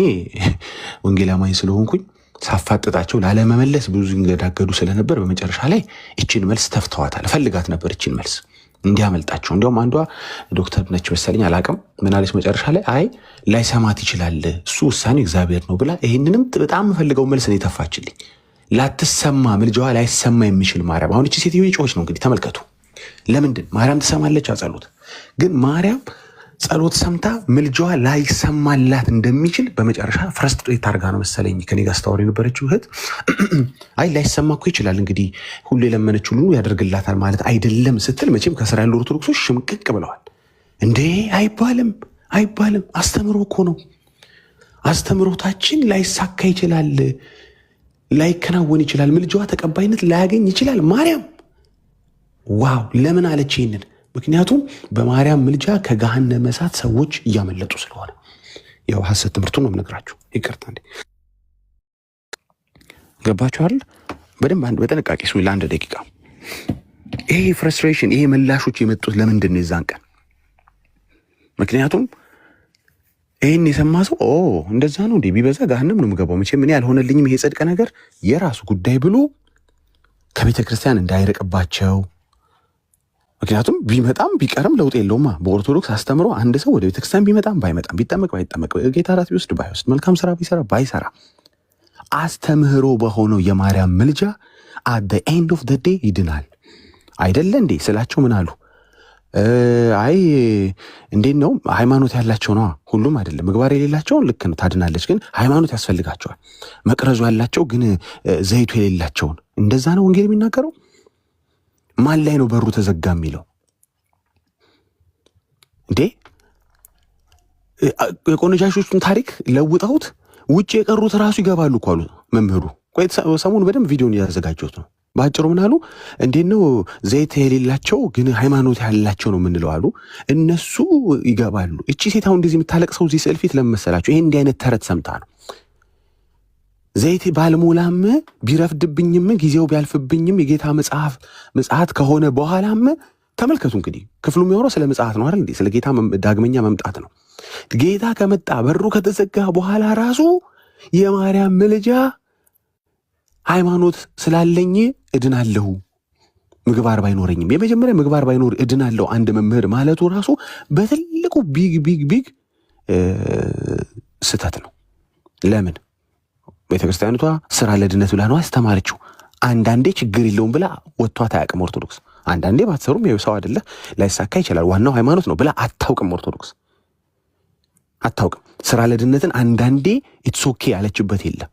[SPEAKER 4] ወንጌላማኝ ስለሆንኩኝ ሳፋጥጣቸው ላለመመለስ ብዙ ይንገዳገዱ ስለነበር በመጨረሻ ላይ እቺን መልስ ተፍተዋታል። ፈልጋት ነበር እቺን መልስ እንዲያመልጣቸው። እንዲያውም አንዷ ዶክተር ነች መሰለኝ አላቅም፣ ምናለች መጨረሻ ላይ አይ ላይሰማት ይችላል እሱ ውሳኔ እግዚአብሔር ነው ብላ ይህንንም በጣም ፈልገው መልስ ነው የተፋችልኝ። ላትሰማ ምልጃዋ ላይሰማ የሚችል ማርያም። አሁን እቺ ሴትዮ ጮች ነው እንግዲህ ተመልከቱ። ለምንድን ማርያም ትሰማለች አጸሎት ግን ማርያም ጸሎት ሰምታ ምልጃዋ ላይሰማላት እንደሚችል በመጨረሻ ፍረስትሬት ታርጋ ነው መሰለኝ ከኔ ጋር ስታወሪ የነበረችው እህት አይ ላይሰማ እኮ ይችላል እንግዲህ ሁሉ የለመነች ሁሉ ያደርግላታል ማለት አይደለም ስትል መቼም ከስራ ያሉ ኦርቶዶክሶች ሽምቅቅ ብለዋል። እንዴ አይባልም አስተምሮ እኮ ነው። አስተምሮታችን ላይሳካ ይችላል፣ ላይከናወን ይችላል፣ ምልጃዋ ተቀባይነት ላያገኝ ይችላል። ማርያም ዋው ለምን አለች ይሄንን? ምክንያቱም በማርያም ምልጃ ከገሃነመ እሳት ሰዎች እያመለጡ ስለሆነ። ያው ሐሰት ትምህርቱን ነው የምነግራችሁ። ይቅርታ እንዴ ገባችኋል? በደንብ በጥንቃቄ ስሙ ለአንድ ደቂቃ። ይሄ ፍረስትሬሽን ይሄ ምላሾች የመጡት ለምንድን ነው የዛን ቀን? ምክንያቱም ይህን የሰማ ሰው እንደዛ ነው እንዴ ቢበዛ ገሃነም ነው የምገባው፣ መቼም እኔ ያልሆነልኝም ይሄ ጽድቅ ነገር የራሱ ጉዳይ ብሎ ከቤተ ክርስቲያን እንዳይርቅባቸው። ምክንያቱም ቢመጣም ቢቀርም ለውጥ የለውማ። በኦርቶዶክስ አስተምሮ አንድ ሰው ወደ ቤተክርስቲያን ቢመጣም ባይመጣም ቢጠመቅ ባይጠመቅ ጌታ እራት ቢወስድ ባይወስድ መልካም ስራ ቢሰራ ባይሰራ አስተምህሮ በሆነው የማርያም ምልጃ at the end of the day ይድናል አይደለ እንዴ ስላቸው ምን አሉ? አይ እንዴት ነው ሃይማኖት ያላቸው ነው ሁሉም አይደለም፣ ምግባር የሌላቸውን ልክ ነው ታድናለች፣ ግን ሃይማኖት ያስፈልጋቸዋል። መቅረዙ ያላቸው ግን ዘይቱ የሌላቸውን እንደዛ ነው ወንጌል የሚናገረው። ማን ላይ ነው በሩ ተዘጋ የሚለው እንዴ? የቆነጃሾቹን ታሪክ ለውጠውት ውጭ የቀሩት ራሱ ይገባሉ እኮ አሉ መምህሩ። ቆይ ሰሞኑ በደንብ ቪዲዮን እያዘጋጀሁት ነው። በአጭሩ ምን አሉ? እንዴት ነው ዘይት የሌላቸው ግን ሃይማኖት ያላቸው ነው የምንለው አሉ። እነሱ ይገባሉ። እቺ ሴት አሁን እንደዚህ የምታለቅሰው እዚህ ስዕል ፊት ለምን መሰላቸው? ይሄ እንዲህ አይነት ተረት ሰምታ ነው። ዘይት ባልሞላም ቢረፍድብኝም ጊዜው ቢያልፍብኝም የጌታ ምጽአት ከሆነ በኋላም ተመልከቱ። እንግዲህ ክፍሉ የሚያወራው ስለ ምጽአት ነው አይደል? ስለ ጌታ ዳግመኛ መምጣት ነው። ጌታ ከመጣ በሩ ከተዘጋ በኋላ ራሱ የማርያም ምልጃ ሃይማኖት ስላለኝ እድናለሁ፣ ምግባር ባይኖረኝም የመጀመሪያ ምግባር ባይኖር እድናለሁ አንድ መምህር ማለቱ ራሱ በትልቁ ቢግ ስተት ነው። ለምን? ቤተክርስቲያኒቷ ስራ ለድነት ብላ ነው አስተማረችው። አንዳንዴ ችግር የለውም ብላ ወጥቷት አያውቅም ኦርቶዶክስ። አንዳንዴ ባትሰሩም ይኸው ሰው አይደለ ላይሳካ ይችላል፣ ዋናው ሃይማኖት ነው ብላ አታውቅም ኦርቶዶክስ አታውቅም። ስራ ለድነትን አንዳንዴ ኢትስ ኦኬ ያለችበት የለም።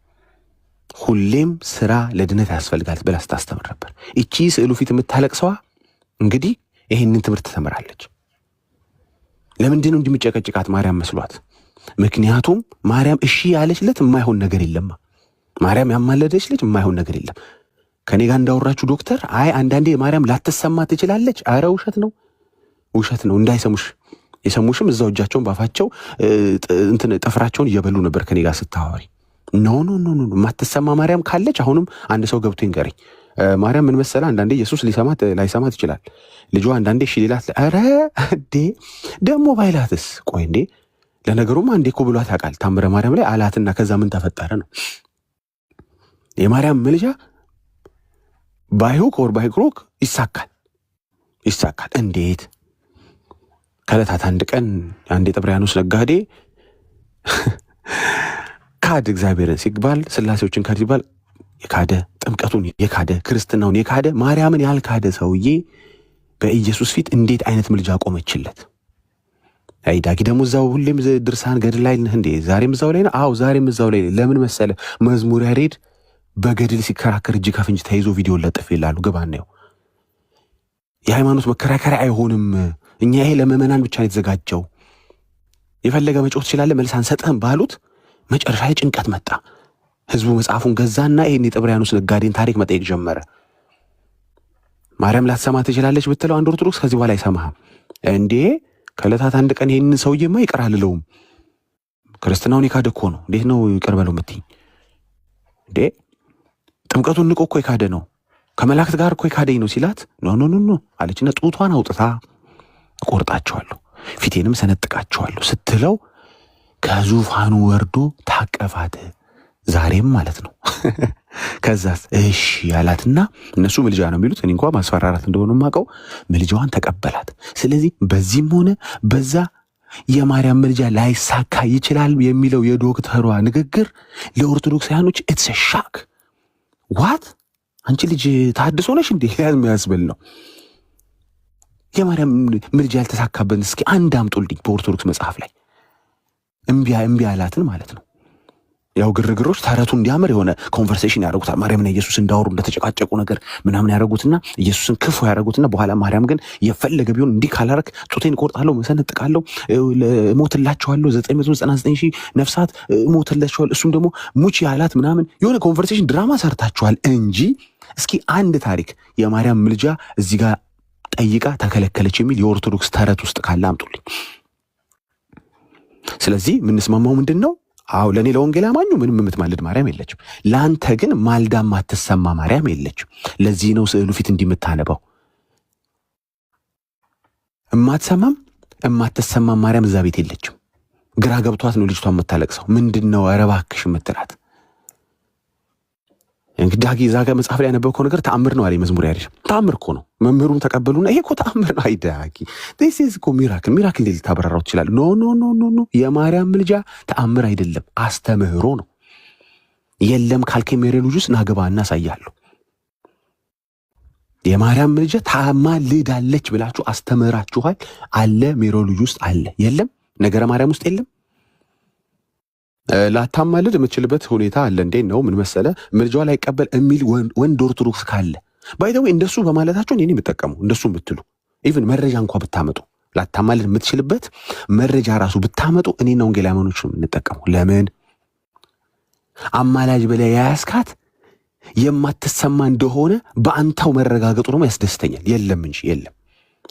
[SPEAKER 4] ሁሌም ስራ ለድነት ያስፈልጋል ብላ ስታስተምር ነበር። እቺ ስዕሉ ፊት የምታለቅሰዋ እንግዲህ ይሄንን ትምህርት ተምራለች። ለምንድን ነው እንደሚጨቀጭቃት ማርያም መስሏት? ምክንያቱም ማርያም እሺ ያለችለት የማይሆን ነገር የለማ። ማርያም ያማለደች ልጅ የማይሆን ነገር የለም። ከኔ ጋር እንዳወራችሁ ዶክተር አይ አንዳንዴ ማርያም ላትሰማ ትችላለች። አረ ውሸት ነው እንዳይሰሙሽ። የሰሙሽም እዛው እጃቸውን ባፋቸው እንትን ጥፍራቸውን እየበሉ ነበር ከኔ ጋር ስታወሪ። ኖ ማትሰማ ማርያም ካለች አሁንም አንድ ሰው ገብቶ ይንገረኝ። ማርያም ምን መሰለህ አንዳንዴ ኢየሱስ ላይሰማት ይችላል። ልጇ አንዳንዴ እሺ ሊላት አረ እንዴ ደግሞ ባይላትስ? ቆይ እንዴ ለነገሩማ አንዴ እኮ ብሏት ያውቃል ታምረ ማርያም ላይ አላትና ከዛ ምን ተፈጠረ ነው። የማርያም ምልጃ ባይሁክ ወር ባይክሮክ ይሳካል። እንዴት? ከዕለታት አንድ ቀን አንድ የጥብርያኖስ ነጋዴ ካድ እግዚአብሔርን ሲባል ስላሴዎችን ካድ ሲባል የካደ ጥምቀቱን የካደ ክርስትናውን የካደ ማርያምን ያልካደ ሰውዬ በኢየሱስ ፊት እንዴት አይነት ምልጃ ቆመችለት? አይ ዳጊ ደግሞ እዛው ሁሌም ድርሳን ገድል ላይ ነህ እንዴ? ዛሬም እዛው ላይ ነው። አዎ ዛሬም እዛው ላይ ነው። ለምን መሰለ መዝሙር ያሬድ በገድል ሲከራከር እጅ ከፍንጅ ተይዞ ቪዲዮ ለጥፍ ይላሉ። ግባ ነው የሃይማኖት መከራከሪያ አይሆንም። እኛ ይሄ ለምዕመናን ብቻ ነው የተዘጋጀው፣ የፈለገ መጮህ ትችላለህ፣ መልስ አንሰጥህም ባሉት መጨረሻ ላይ ጭንቀት መጣ። ህዝቡ መጽሐፉን ገዛና ይሄን የጥብርያኖስ ነጋዴን ታሪክ መጠየቅ ጀመረ። ማርያም ላትሰማ ትችላለች ብትለው አንድ ኦርቶዶክስ ከዚህ በኋላ አይሰማህም። እንዴ ከዕለታት አንድ ቀን ይሄንን ሰውዬማ ይቅር አልለውም፣ ክርስትናውን የካደ እኮ ነው፣ እንዴት ነው ይቅር በለው የምትይኝ? እንዴ ጥምቀቱን ንቆ እኮ የካደ ነው፣ ከመላእክት ጋር እኮ የካደኝ ነው ሲላት ኖ ኖ ኖ አለችና ጡቷን አውጥታ እቆርጣቸዋለሁ፣ ፊቴንም ሰነጥቃቸዋለሁ ስትለው ከዙፋኑ ወርዶ ታቀፋት። ዛሬም ማለት ነው። ከዛስ እሺ ያላትና እነሱ ምልጃ ነው የሚሉት፣ እኔ እንኳን ማስፈራራት እንደሆነ ማቀው፣ ምልጃዋን ተቀበላት። ስለዚህ በዚህም ሆነ በዛ የማርያም ምልጃ ላይሳካ ይችላል የሚለው የዶክተሯ ንግግር ለኦርቶዶክሳውያኖች ኢትስ ሻክ ዋት አንቺ ልጅ ታድሶ ነሽ እንዴ የሚያስብል ነው። የማርያም ምልጃ ያልተሳካበት እስኪ አንድ አምጡልኝ በኦርቶዶክስ መጽሐፍ ላይ እምቢ አላትን ማለት ነው። ያው ግርግሮች ተረቱ እንዲያምር የሆነ ኮንቨርሴሽን ያደረጉታል። ማርያምና ኢየሱስ እንዳወሩ እንደተጨቃጨቁ ነገር ምናምን ያደረጉትና ኢየሱስን ክፉ ያደረጉትና በኋላ ማርያም ግን የፈለገ ቢሆን እንዲህ ካላረክ ጡቴን ቆርጣለሁ፣ መሰነጥቃለሁ፣ እሞትላቸዋለሁ፣ 999,000 ነፍሳት እሞትላቸዋለሁ፣ እሱም ደግሞ ሙቺ ያላት ምናምን የሆነ ኮንቨርሴሽን ድራማ ሰርታችኋል እንጂ እስኪ አንድ ታሪክ የማርያም ምልጃ እዚህ ጋር ጠይቃ ተከለከለች የሚል የኦርቶዶክስ ተረት ውስጥ ካለ አምጡልኝ። ስለዚህ የምንስማማው ምንድን ነው? አዎ ለእኔ ለወንጌል አማኙ ምንም የምትማልድ ማርያም የለችም። ለአንተ ግን ማልዳ ማትሰማ ማርያም የለችም። ለዚህ ነው ስዕሉ ፊት እንዲምታነበው እማትሰማም እማትሰማም ማርያም እዛ ቤት የለችም። ግራ ገብቷት ነው ልጅቷ የምታለቅሰው። ምንድን ነው ኧረ እባክሽ የምትላት? እንግዲህ ዳጊ እዛ ጋር መጽሐፍ ላይ ያነበብከው ነገር ተአምር ነው አለ መዝሙር ያለሽ። ተአምር እኮ ነው። መምህሩም ተቀበሉና ይሄ እኮ ተአምር ነው። አይ ዳጊ this is እኮ ሚራክል እንዴት ልታበራራው ትችላለህ? ኖ የማርያም ምልጃ ተአምር አይደለም፣ አስተምህሮ ነው። የለም ካልከኝ ሜሪ ልጅስ ናገባ እናሳያለሁ። የማርያም ምልጃ ታማልዳለች ብላችሁ አስተምራችኋል አለ ሜሪ ልጅ ውስጥ አለ? የለም ነገረ ማርያም ውስጥ የለም። ላታማልድ የምትችልበት ሁኔታ አለ። እንዴት ነው? ምን መሰለ ምልጃዋ ላይ ቀበል የሚል ወንድ ኦርቶዶክስ ካለ ባይደው እንደሱ በማለታቸው እኔ የምጠቀመው እንደሱ የምትሉ ኢቭን መረጃ እንኳን ብታመጡ ላታማልድ የምትችልበት መረጃ ራሱ ብታመጡ እኔና ወንጌላውያኖች ነው የምንጠቀመው። ለምን አማላጅ በላይ ያያስካት የማትሰማ እንደሆነ በአንተው መረጋገጡ ደግሞ ያስደስተኛል። የለም እንጂ የለም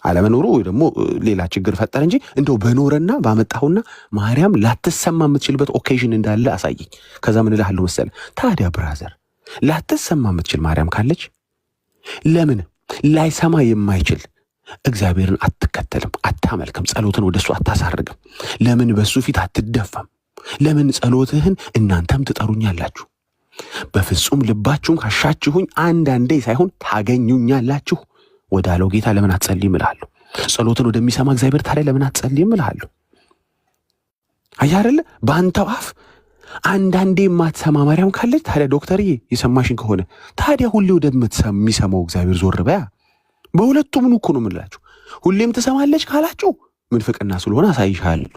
[SPEAKER 4] አለመኖሩ ወይ ደግሞ ሌላ ችግር ፈጠረ እንጂ እንደው በኖረና ባመጣውና ማርያም ላትሰማ የምትችልበት ኦኬዥን እንዳለ አሳየኝ። ከዛ ምን እልሃለሁ መሰለ ታዲያ ብራዘር ላትሰማ የምትችል ማርያም ካለች ለምን ላይሰማ የማይችል እግዚአብሔርን አትከተልም፣ አታመልክም፣ ጸሎትን ወደሱ አታሳርግም? ለምን በሱ ፊት አትደፋም? ለምን ጸሎትህን እናንተም ትጠሩኛላችሁ በፍጹም ልባችሁም ካሻችሁኝ አንዳንዴ ሳይሆን ታገኙኛላችሁ ወዳለው ጌታ ለምን አትጸልይም እልሃለሁ። ጸሎትን ወደሚሰማ እግዚአብሔር ታዲያ ለምን አትጸልይም እልሃለሁ። አየህ አይደለ በአንተው አፍ አንዳንዴ የማትሰማ ማርያም ካለች ታዲያ ዶክተርዬ የሰማሽን ከሆነ ታዲያ ሁሌ ወደሚሰማው እግዚአብሔር ዞር በያ። በሁለቱም እኮ ነው የምንላችሁ። ሁሌም ትሰማለች ካላችሁ ምንፍቅና ስለሆነ አሳይሻለሁ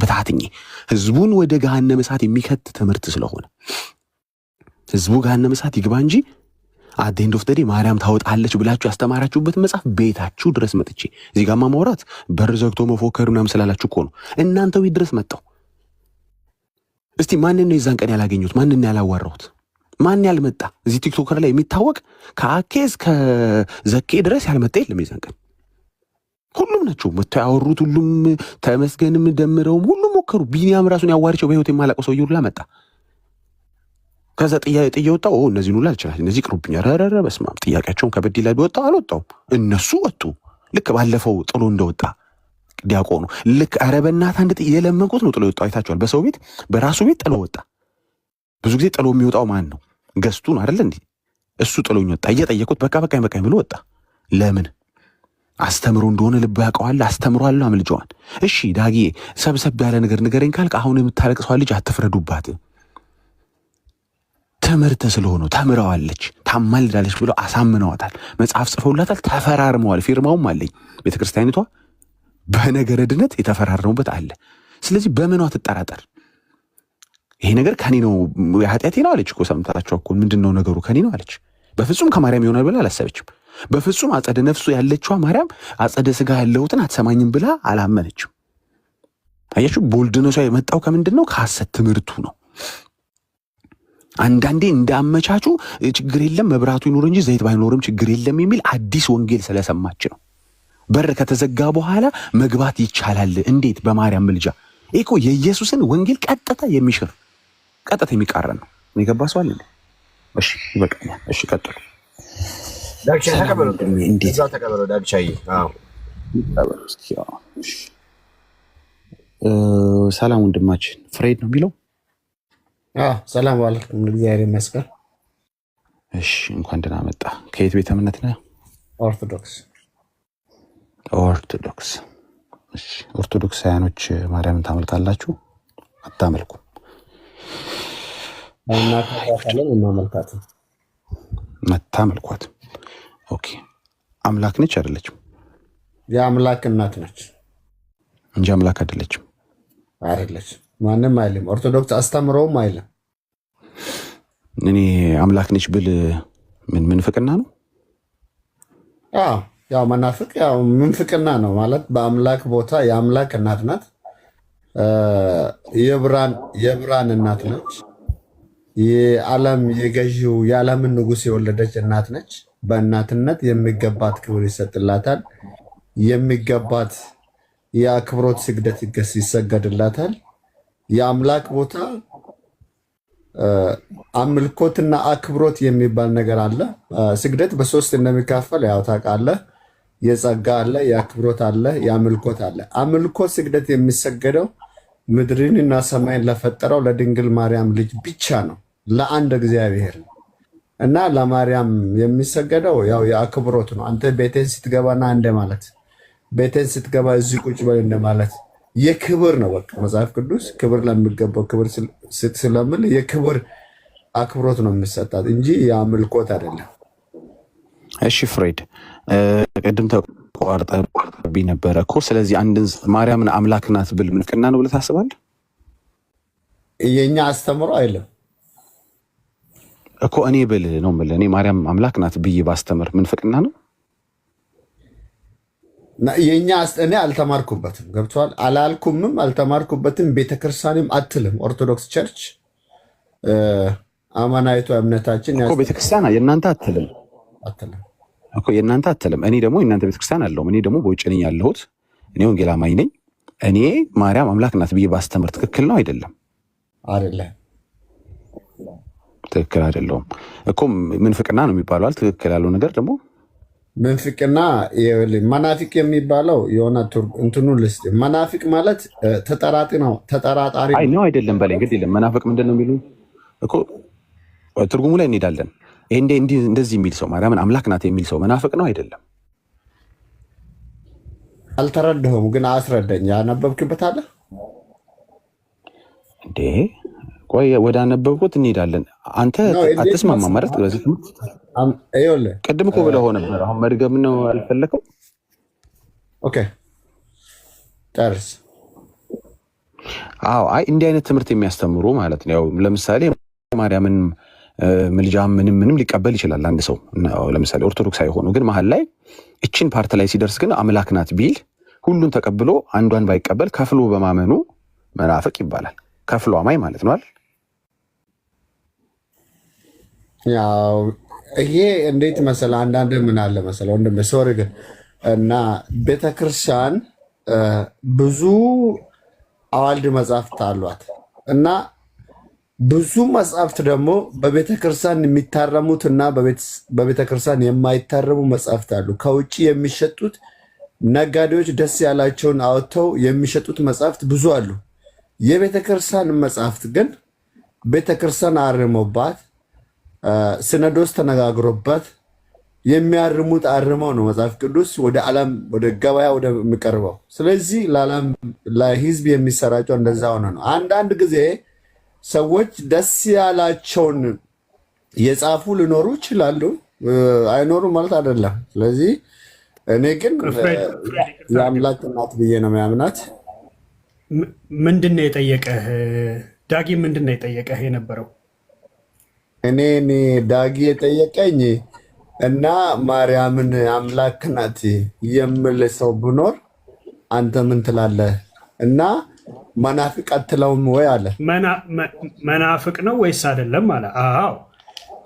[SPEAKER 4] በታትኜ ህዝቡን ወደ ገሃነመ እሳት የሚከት ትምህርት ስለሆነ ህዝቡ ገሃነመ እሳት ይግባ እንጂ አት ኤንድ ኦፍ ዘ ዴይ ማርያም ታወጣለች ብላችሁ ያስተማራችሁበት መጽሐፍ ቤታችሁ ድረስ መጥቼ እዚህ ጋር ማውራት በር ዘግቶ መፎከር ምናምን ስላላችሁ እኮ ነው እናንተው ቤት ድረስ መጣው። እስቲ ማንን ነው የዛን ቀን ያላገኙት? ማንን ያላዋራሁት? ማን ያልመጣ? እዚህ ቲክቶከር ላይ የሚታወቅ ከአኬዝ ከዘኬ ድረስ ያልመጣ የለም የዛን ቀን። ሁሉም ናቸው መጥተው ያወሩት። ሁሉም ተመስገንም ደምረውም ሁሉም ሞከሩ። ቢኒያም ራሱን ያዋርቸው በህይወት የማላቀው ሰው ይውላ መጣ። ከዛ ጥያቄ ወጣው። እነዚህን ሁሉ አልችላል፣ እነዚህ ቅሩብኛ ረረረ በስማም ጥያቄያቸውን ከበድ ይላል። ቢወጣው አልወጣውም። እነሱ ወጡ። ልክ ባለፈው ጥሎ እንደወጣ ዲያቆኑ ልክ ኧረ በእናትህ አንድ የለመንኩት ነው ጥሎ ወጣው። አይታችኋል። በሰው ቤት በራሱ ቤት ጥሎ ወጣ። ብዙ ጊዜ ጥሎ የሚወጣው ማን ነው? ገስቱ ነው አይደል እንዴ? እሱ ጥሎኝ ወጣ። እየጠየቁት በቃኝ ብሎ ወጣ። ለምን? አስተምሮ እንደሆነ ልብ ያውቀዋል። አስተምሯል አምልጀዋል። እሺ ዳጊዬ ሰብሰብ ያለ ነገር ንገረኝ ካልክ አሁን የምታለቅሰዋ ልጅ አትፍረዱባት። ትምህርት ስለሆነ ተምረዋለች፣ ታማልዳለች ብለው አሳምነዋታል። መጽሐፍ ጽፈውላታል፣ ተፈራርመዋል። ፊርማውም አለኝ ቤተክርስቲያኒቷ በነገረ ድነት የተፈራረሙበት አለ። ስለዚህ በምኗ ትጠራጠር? ይሄ ነገር ከኔ ነው የኃጢአቴ ነው አለች እኮ። ሰምታችሁ እኮ ምንድነው ነገሩ? ከኔ ነው አለች። በፍጹም ከማርያም ይሆናል ብላ አላሰበችም። በፍጹም አጸደ ነፍሱ ያለችዋ ማርያም አጸደ ስጋ ያለሁትን አትሰማኝም ብላ አላመነችም። አያችሁ፣ ቦልድነሷ የመጣው ከምንድን ነው? ከሐሰት ትምህርቱ ነው። አንዳንዴ እንዳመቻቹ ችግር የለም መብራቱ ይኖር እንጂ ዘይት ባይኖርም ችግር የለም የሚል አዲስ ወንጌል ስለሰማች ነው። በር ከተዘጋ በኋላ መግባት ይቻላል። እንዴት? በማርያም ምልጃ። ይሄ እኮ የኢየሱስን ወንጌል ቀጥታ የሚሽር ቀጥታ የሚቃረን ነው። የገባ ሰው አለ? እሺ ይበቃኛል። እሺ ቀጥሉ።
[SPEAKER 3] ዳግቻ ተቀበሉ። እንዴት እዛው ተቀበሉ። ዳግቻዬ
[SPEAKER 4] ሰላም ወንድማችን ፍሬድ ነው የሚለው።
[SPEAKER 5] ሰላም አለይኩም። እግዚአብሔር ይመስገን።
[SPEAKER 4] እሺ እንኳን ደህና መጣ። ከየት ቤተ እምነት ነህ?
[SPEAKER 5] ኦርቶዶክስ።
[SPEAKER 4] ኦርቶዶክስ። እሺ ኦርቶዶክሳውያኖች ማርያምን ታመልካላችሁ? አታመልኩ?
[SPEAKER 5] እናመልካለን።
[SPEAKER 4] መታመልኳት። ኦኬ። አምላክ ነች አይደለችም?
[SPEAKER 5] የአምላክ እናት ነች
[SPEAKER 4] እንጂ አምላክ አይደለችም።
[SPEAKER 5] አይደለች። ማንም አይልም። ኦርቶዶክስ አስተምረውም አይልም።
[SPEAKER 4] እኔ አምላክ ነች ብል ምን ፍቅና ነው?
[SPEAKER 5] ያው መናፍቅ ያው ምንፍቅና ነው ማለት በአምላክ ቦታ የአምላክ እናት ናት። የብርሃን እናት ነች። የዓለም የገዢው የዓለምን ንጉሥ የወለደች እናት ነች። በእናትነት የሚገባት ክብር ይሰጥላታል። የሚገባት የአክብሮት ስግደት ይሰገድላታል። የአምላክ ቦታ አምልኮትና አክብሮት የሚባል ነገር አለ። ስግደት በሶስት እንደሚካፈል ያው ታውቃለህ። የጸጋ አለ፣ የአክብሮት አለ፣ የአምልኮት አለ። አምልኮት ስግደት የሚሰገደው ምድርንና ሰማይን ለፈጠረው ለድንግል ማርያም ልጅ ብቻ ነው፣ ለአንድ እግዚአብሔር ነው። እና ለማርያም የሚሰገደው ያው የአክብሮት ነው። አንተ ቤቴን ስትገባና እንደ ማለት ቤቴን ስትገባ እዚህ ቁጭ በል እንደማለት የክብር ነው። በቃ መጽሐፍ ቅዱስ ክብር ለሚገባው ክብር ስለምል የክብር አክብሮት ነው የሚሰጣት እንጂ የአምልኮት አይደለም።
[SPEAKER 4] እሺ ፍሬድ፣ ቅድም ተቋርጠብኝ ነበረ እኮ። ስለዚህ አንድን ማርያምን አምላክ ናት ብል ምንፍቅና ነው ብለህ ታስባለህ?
[SPEAKER 5] የእኛ አስተምሮ አይልም
[SPEAKER 4] እኮ። እኔ ብል ነው የምልህ። እኔ ማርያም አምላክ ናት ብዬ ባስተምር ምንፍቅና ነው?
[SPEAKER 5] የኛ እኔ አልተማርኩበትም። ገብቷል? አላልኩምም፣ አልተማርኩበትም። ቤተክርስቲያንም አትልም። ኦርቶዶክስ ቸርች አማናዊቷ እምነታችን
[SPEAKER 4] እኮ ቤተክርስቲያን የእናንተ አትልም እኮ የእናንተ አትልም። እኔ ደግሞ የእናንተ ቤተክርስቲያን አለውም። እኔ ደግሞ በውጭ ነኝ ያለሁት። እኔ ወንጌል አማኝ ነኝ። እኔ ማርያም አምላክ ናት ብዬ ባስተምር ትክክል ነው አይደለም?
[SPEAKER 5] አይደለም።
[SPEAKER 4] ትክክል አይደለውም እኮ። ምንፍቅና ነው የሚባለው። ትክክል ያለው ነገር ደግሞ
[SPEAKER 5] ምንፍቅና መናፊቅ የሚባለው የሆነ እንትኑ ልስጥ። መናፊቅ ማለት ተጠራጣሪ
[SPEAKER 4] ነው አይደለም? በላይ እንግዲህ የለም። መናፍቅ ምንድን ነው የሚሉ እኮ ትርጉሙ ላይ እንሄዳለን። ይሄ እንደዚህ የሚል ሰው ማርያምን አምላክ ናት የሚል ሰው መናፍቅ ነው አይደለም?
[SPEAKER 5] አልተረዳሁም፣ ግን አስረዳኝ። ያነበብክበት አለ
[SPEAKER 4] እንዴ? ቆይ ወደ አነበብኩት እንሄዳለን። አንተ አትስማማ ማለት በዚህ ቅድም እኮ ብለህ ነበር። አሁን መድገም ነው አልፈለከው?
[SPEAKER 5] ኦኬ ጨርስ።
[SPEAKER 4] አዎ፣ አይ እንዲህ አይነት ትምህርት የሚያስተምሩ ማለት ነው። ያው ለምሳሌ ማርያምን ምልጃ ምንም ሊቀበል ይችላል አንድ ሰው። ለምሳሌ ኦርቶዶክስ አይሆኑ ግን መሀል ላይ እችን ፓርት ላይ ሲደርስ ግን አምላክ ናት ቢል ሁሉን ተቀብሎ አንዷን ባይቀበል ከፍሎ በማመኑ መናፍቅ ይባላል። ከፍሎ አማኝ ማለት ነው አይደል?
[SPEAKER 5] ያው ይሄ እንዴት መሰለ፣ አንዳንድ ምን አለ መሰለ ወንድም ሶሪ ግን እና ቤተክርስቲያን ብዙ አዋልድ መጽሐፍት አሏት እና ብዙ መጽሐፍት ደግሞ በቤተክርስቲያን የሚታረሙት እና በቤተክርስቲያን የማይታረሙ መጽሐፍት አሉ። ከውጭ የሚሸጡት ነጋዴዎች ደስ ያላቸውን አውጥተው የሚሸጡት መጽሐፍት ብዙ አሉ። የቤተክርስቲያን መጽሐፍት ግን ቤተክርስቲያን አርሞባት ሲኖዶስ ተነጋግሮበት የሚያርሙት አርመው ነው መጽሐፍ ቅዱስ ወደ ዓለም ወደ ገበያ ወደሚቀርበው። ስለዚህ ለህዝብ የሚሰራጨው እንደዛ ሆነ ነው። አንዳንድ ጊዜ ሰዎች ደስ ያላቸውን የጻፉ ሊኖሩ ይችላሉ፣ አይኖሩ ማለት አይደለም። ስለዚህ እኔ ግን የአምላክ እናት ብዬ ነው የሚያምናት።
[SPEAKER 1] ምንድን ነው የጠየቀህ ዳጊ? ምንድን ነው የጠየቀህ የነበረው?
[SPEAKER 5] እኔ ዳጊ የጠየቀኝ እና ማርያምን አምላክ ናት የሚል ሰው ብኖር አንተ ምን ትላለህ? እና መናፍቅ አትለውም ወይ አለ።
[SPEAKER 1] መናፍቅ ነው ወይስ አይደለም አለ። አዎ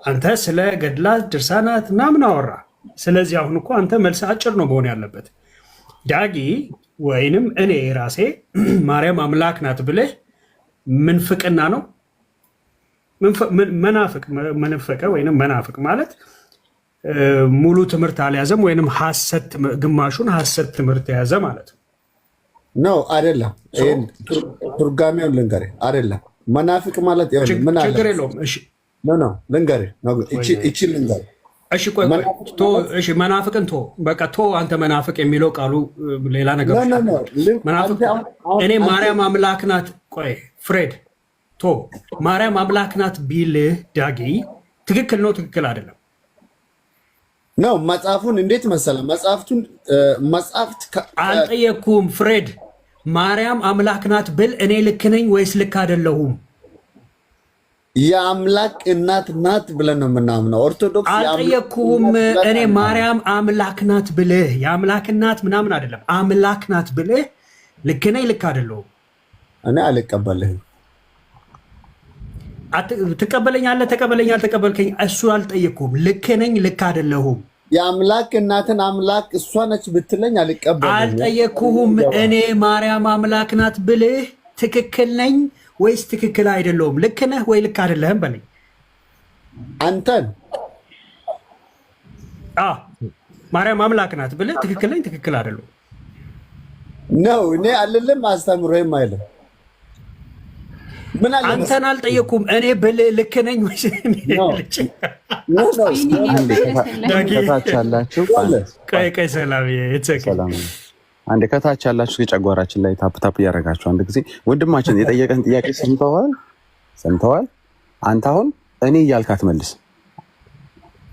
[SPEAKER 1] አንተ ስለ ገድላት ድርሳናት ምናምን አወራ። ስለዚህ አሁን እኮ አንተ መልስ አጭር ነው መሆን ያለበት። ዳጊ ወይንም እኔ ራሴ ማርያም አምላክ ናት ብለህ ምንፍቅና ነው። መንፈቀ ወይንም መናፍቅ ማለት ሙሉ ትምህርት አልያዘም ወይንም ሐሰት ግማሹን ሐሰት ትምህርት የያዘ ማለት
[SPEAKER 5] ነው። አይደለም። ቱርጋሜውን ልንገርህ። አይደለም መናፍቅ ማለት ምን አለ? ችግር የለውም። እሺ ነው ልንገርህ። እቺ ልንገርህ። እሺ ቆይ እሺ መናፍቅን ቶ በቃ ቶ አንተ መናፍቅ የሚለው ቃሉ ሌላ ነገር መናፍቅ እኔ ማርያም አምላክ ናት። ቆይ ፍሬድ ቶ ማርያም አምላክ ናት ቢልህ ዳጊ ትክክል ነው ትክክል አይደለም ነው። መጽሐፉን እንዴት መሰለ? መጽሐፍት
[SPEAKER 1] አልጠየቅኩም ፍሬድ። ማርያም አምላክ ናት ብል እኔ ልክ ነኝ ወይስ ልክ አይደለሁም?
[SPEAKER 5] የአምላክ እናት ናት ብለን ነው የምናምነው ኦርቶዶክስ።
[SPEAKER 1] አልጠየቅኩም እኔ ማርያም አምላክ ናት ብልህ የአምላክ እናት ምናምን አይደለም አምላክ ናት ብልህ ልክ ነኝ ልክ አይደለሁም?
[SPEAKER 5] እኔ አልቀበልህም።
[SPEAKER 1] ትቀበለኛለህ ተቀበለኝ አልተቀበልከኝ እሱ አልጠየቅኩም። ልክ ነኝ ልክ አይደለሁም?
[SPEAKER 5] የአምላክ እናትን አምላክ እሷ ነች ብትለኝ አልቀበልህም።
[SPEAKER 1] አልጠየቅኩህም። እኔ ማርያም አምላክ ናት ብልህ ትክክል ነኝ ወይስ ትክክል አይደለሁም? ልክ ነህ ወይ ልክ አይደለህም በለኝ።
[SPEAKER 5] አንተን
[SPEAKER 1] ማርያም አምላክ ናት ብልህ ትክክል ነኝ ትክክል አይደለሁም
[SPEAKER 5] ነው። እኔ አልልም አስተምሮህም አይልም።
[SPEAKER 1] አንተን አልጠየኩም። እኔ ብልህ ልክ ነኝ ወይስ
[SPEAKER 4] ከታች ያላችሁ
[SPEAKER 1] ቀይ ሰላም
[SPEAKER 4] አንድ ከታች ያላችሁ የጨጓራችን ላይ ታፕታፕ እያደረጋችሁ አንድ ጊዜ ወንድማችን የጠየቀን ጥያቄ ሰምተዋል። አንተ አሁን እኔ እያልካት መልስ።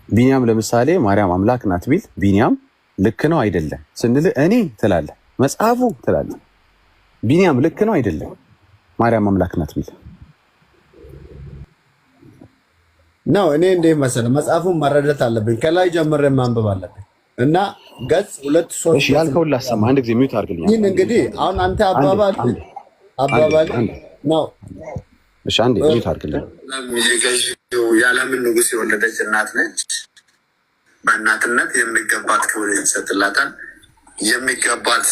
[SPEAKER 4] ቢኒያም ለምሳሌ ማርያም አምላክ ናት ቢል ቢኒያም ልክ ነው አይደለም ስንል እኔ ትላለህ፣ መጽሐፉ ትላለህ። ቢኒያም ልክ ነው አይደለም ማርያም አምላክ ናት ቢል
[SPEAKER 5] ነው። እኔ እንዴ መሰለህ መጽሐፉን መረዳት አለብኝ፣ ከላይ ጀምሬ ማንበብ አለብኝ። እና ገጽ 2 3
[SPEAKER 4] እሺ ያልከውን ላሰማ አንድ ጊዜ ሚውት አድርግልኝ።
[SPEAKER 5] ይህን እንግዲህ አሁን አንተ አባባል ነው።
[SPEAKER 4] እሺ አንዴ ሚውት አድርግልኝ።
[SPEAKER 5] የዓለምን ንጉሥ የወለደች እናት ነች። በእናትነት የሚገባት ክብር ይሰጥላታል። የሚገባት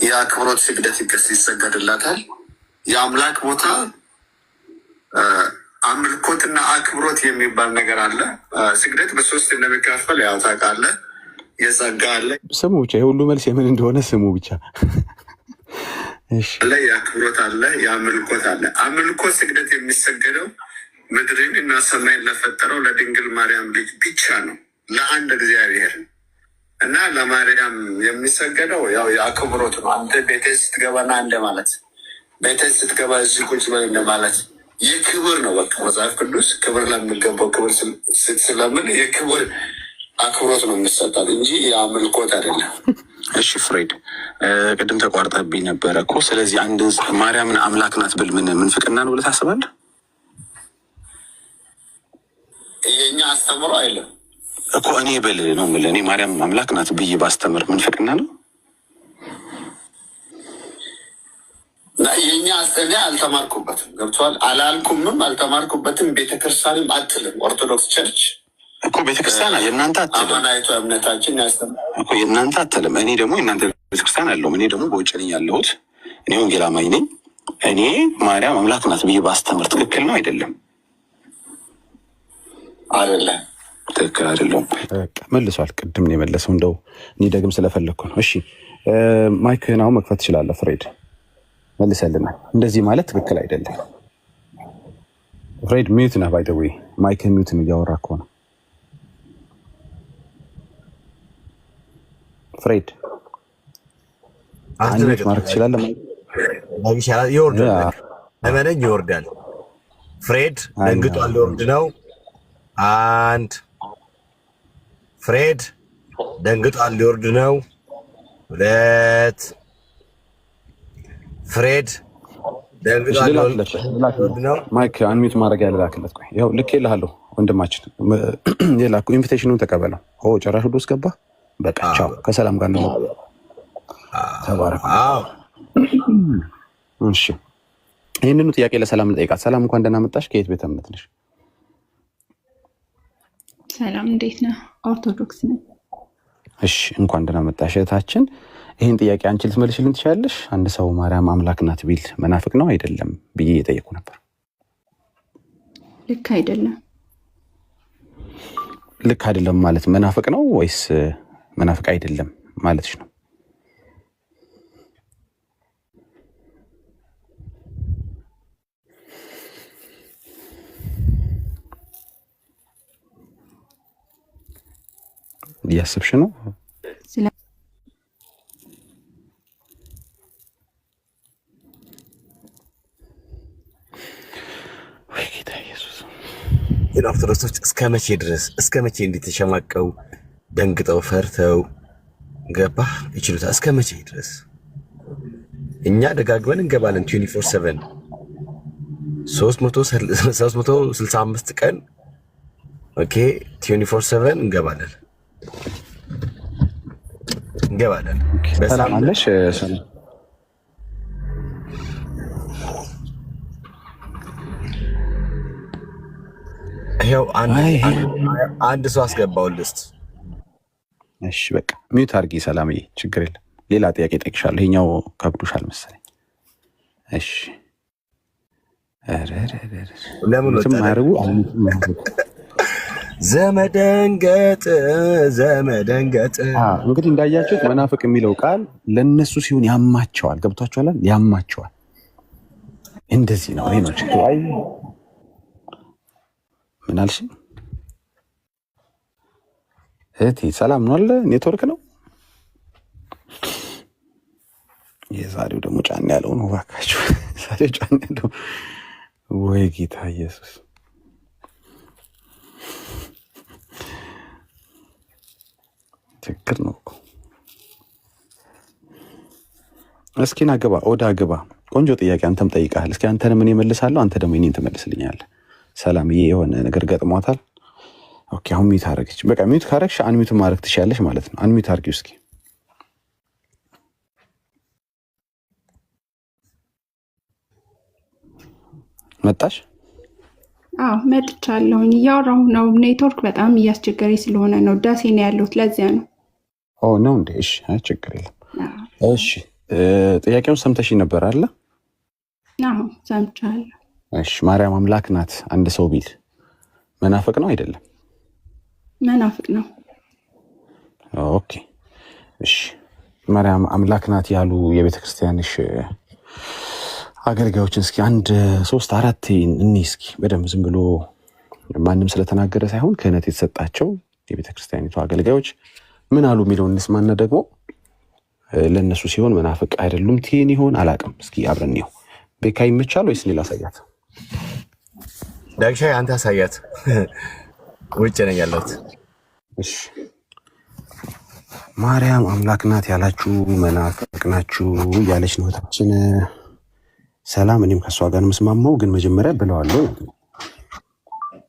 [SPEAKER 5] የአክብሮት ስግደት ይሰገድላታል። የአምላክ ቦታ አምልኮትና አክብሮት የሚባል ነገር አለ። ስግደት በሶስት እንደሚካፈል ያው ታውቃለህ። የጸጋ አለ፣
[SPEAKER 4] ስሙ ብቻ የሁሉ መልስ የምን እንደሆነ ስሙ ብቻ።
[SPEAKER 5] የአክብሮት አለ፣ የአምልኮት አለ። አምልኮት ስግደት የሚሰገደው ምድርን እና ሰማይን ለፈጠረው ለድንግል ማርያም ልጅ ብቻ ነው፣ ለአንድ እግዚአብሔር እና ለማርያም የሚሰገደው ያው የአክብሮት ነው። አንተ ቤቴ ስትገባና እንደ ማለት ቤተ ስትገባ እዚህ ቁጭ በል እንደማለት የክብር ነው። በቃ መጽሐፍ ቅዱስ ክብር ለሚገባው ክብር ስለምን የክብር አክብሮት ነው የሚሰጣት እንጂ የአምልኮት አይደለም።
[SPEAKER 4] እሺ ፍሬድ፣ ቅድም ተቋርጠብኝ ነበረ እኮ። ስለዚህ አንድ ማርያምን አምላክ ናት ብል ምን ምንፍቅና ነው ብለህ ታስባለህ?
[SPEAKER 5] የኛ አስተምሮ አይልም
[SPEAKER 4] እኮ እኔ ብል ነው የምልህ። እኔ ማርያም አምላክ ናት ብዬ ባስተምር ምንፍቅና ነው?
[SPEAKER 5] የኛ እኔ አልተማርኩበትም። ገብቶሃል? አላልኩምም፣ አልተማርኩበትም። ቤተክርስቲያንም አትልም። ኦርቶዶክስ ቸርች
[SPEAKER 4] እኮ ቤተክርስቲያን የእናንተ አትልም።
[SPEAKER 5] አማናዊቷ እምነታችን ያስተምራል
[SPEAKER 4] እኮ የእናንተ አትልም። እኔ ደግሞ የእናንተ ቤተክርስቲያን አለውም። እኔ ደግሞ በውጭ ነኝ ያለሁት። እኔ ወንጌል አማኝ ነኝ። እኔ ማርያም አምላክ ናት ብዬ ባስተምር ትክክል ነው አይደለም?
[SPEAKER 5] አይደለም፣
[SPEAKER 4] ትክክል አይደለም። መልሷል። ቅድም ነው የመለሰው። እንደው እኔ ደግም ስለፈለግኩ ነው። እሺ ማይክህን አሁን መክፈት ትችላለህ ፍሬድ። መልሰልናል። እንደዚህ ማለት ትክክል አይደለም። ፍሬድ ሚዩት ነህ። ባይ ዘ ዌይ ማይክ ሚዩት ነው፣ እያወራ እኮ ነው። ፍሬድ አንድ ማድረግ ትችላለህ።
[SPEAKER 3] ይወርዳል፣ እመነኝ ይወርዳል። ፍሬድ ደንግጧል፣ ሊወርድ ነው። አንድ ፍሬድ ደንግጧል፣ ሊወርድ ነው። ሁለት ፍሬድ
[SPEAKER 4] ማይክ አንሚት ማድረግ ያልላክለት ቆይ ያው ልክ ይልሃለሁ ወንድማችን የላኩ ኢንቪቴሽኑን ተቀበለው። ጭራሽ ወደ ውስጥ ገባ። በቃ ቻው ከሰላም ጋር ነው። ተባረክ። እሺ ይህንኑ ጥያቄ ለሰላም ልጠይቃት። ሰላም እንኳን ደህና መጣሽ። ከየት ቤተ እምነት ነሽ?
[SPEAKER 6] ሰላም እንዴት ነህ? ኦርቶዶክስ ነኝ።
[SPEAKER 4] እሺ እንኳን ደህና መጣሽ እህታችን። ይህን ጥያቄ አንቺ ልትመልሽልን ትችላለሽ? አንድ ሰው ማርያም አምላክ ናት ቢል መናፍቅ ነው አይደለም ብዬ እየጠየቁ ነበር።
[SPEAKER 6] ልክ አይደለም።
[SPEAKER 4] ልክ አይደለም ማለት መናፍቅ ነው ወይስ መናፍቅ አይደለም ማለትሽ ነው? እያሰብሽ ነው? ወይ ጌታ ኢየሱስ።
[SPEAKER 3] ኦርቶዶክሶች እስከ መቼ ድረስ እንዲተሸማቀው ደንግጠው ፈርተው ገባህ ይችሉታል? እስከ መቼ ድረስ? እኛ ደጋግመን እንገባለን 24/7 365 ቀን ኦኬ 24/7 እንገባለን።
[SPEAKER 4] ሰላም አለሽ? ሰላም
[SPEAKER 3] ይኸው አንድ ሰው አስገባውልህ።
[SPEAKER 4] እሺ በቃ ሚዩት አድርጊ ሰላምዬ፣ ችግር የለም። ሌላ ጥያቄ ጠይቅሻለሁ። ይሄኛው ከብዶሻል መሰለኝ። እሺ
[SPEAKER 3] ለምን
[SPEAKER 4] ማርቡ
[SPEAKER 3] ዘመደንገጥ
[SPEAKER 4] እንግዲህ እንዳያችሁት መናፍቅ የሚለው ቃል ለነሱ ሲሆን ያማቸዋል። ገብቷችኋል? ያማቸዋል። እንደዚህ ነው። ይሄ ነው ችግሩ። አይ ምን አልሽ እህቴ? ሰላም ነው አለ። ኔትወርክ ነው የዛሬው ደግሞ ጫን ያለው ነው። እባካችሁ ዛሬው ጫን ያለው ወይ ጌታ ኢየሱስ። ችግር ነው እኮ። እስኪ ና ግባ፣ ኦዳ ግባ። ቆንጆ ጥያቄ አንተም ጠይቀሃል። እስኪ አንተንም እኔ እመልሳለሁ፣ አንተ ደግሞ እኔን ትመልስልኛለህ። ሰላምዬ የሆነ ነገር ገጥሟታል። ኦኬ አሁን ሚዩት አደረገች። በቃ ሚዩት ካረግሽ አንሚዩት ማድረግ ትችያለሽ ማለት ነው። አንሚዩት አድርጊው እስኪ። መጣሽ?
[SPEAKER 6] አዎ መጥቻለሁኝ። እያወራሁ ነው። ኔትወርክ በጣም እያስቸገረኝ ስለሆነ ነው። ደሴ ነው ያለሁት፣ ለዚያ ነው።
[SPEAKER 4] ነው እንዴ? እሺ ችግር የለም። እሺ ጥያቄውን ሰምተሽኝ ነበር አለ?
[SPEAKER 6] አዎ ሰምቻለሁ።
[SPEAKER 4] እሺ ማርያም አምላክ ናት አንድ ሰው ቢል መናፍቅ ነው አይደለም?
[SPEAKER 6] መናፍቅ ነው።
[SPEAKER 4] ኦኬ እሺ ማርያም አምላክ ናት ያሉ የቤተክርስቲያንሽ አገልጋዮችን እስኪ 1 3 4 እኔ እስኪ በደንብ ዝም ብሎ ማንም ስለተናገረ ሳይሆን ክህነት የተሰጣቸው የቤተክርስቲያኒቱ አገልጋዮች ምን አሉ የሚለውን እንስማና ደግሞ ለነሱ ሲሆን መናፍቅ አይደሉም ቲን ይሆን አላውቅም። እስኪ አብረን ነው ቤካ ይመቻል ወይስ ሌላ አሳያት?
[SPEAKER 3] ዳግሻ አንተ አሳያት። ውጭ ነኝ ያለሁት።
[SPEAKER 4] እሺ ማርያም አምላክ ናት ያላችሁ መናፍቅ ናችሁ ያለች ነው ታችን ሰላም። እኔም ከሷ ጋር መስማማው ግን መጀመሪያ ብለዋለሁ።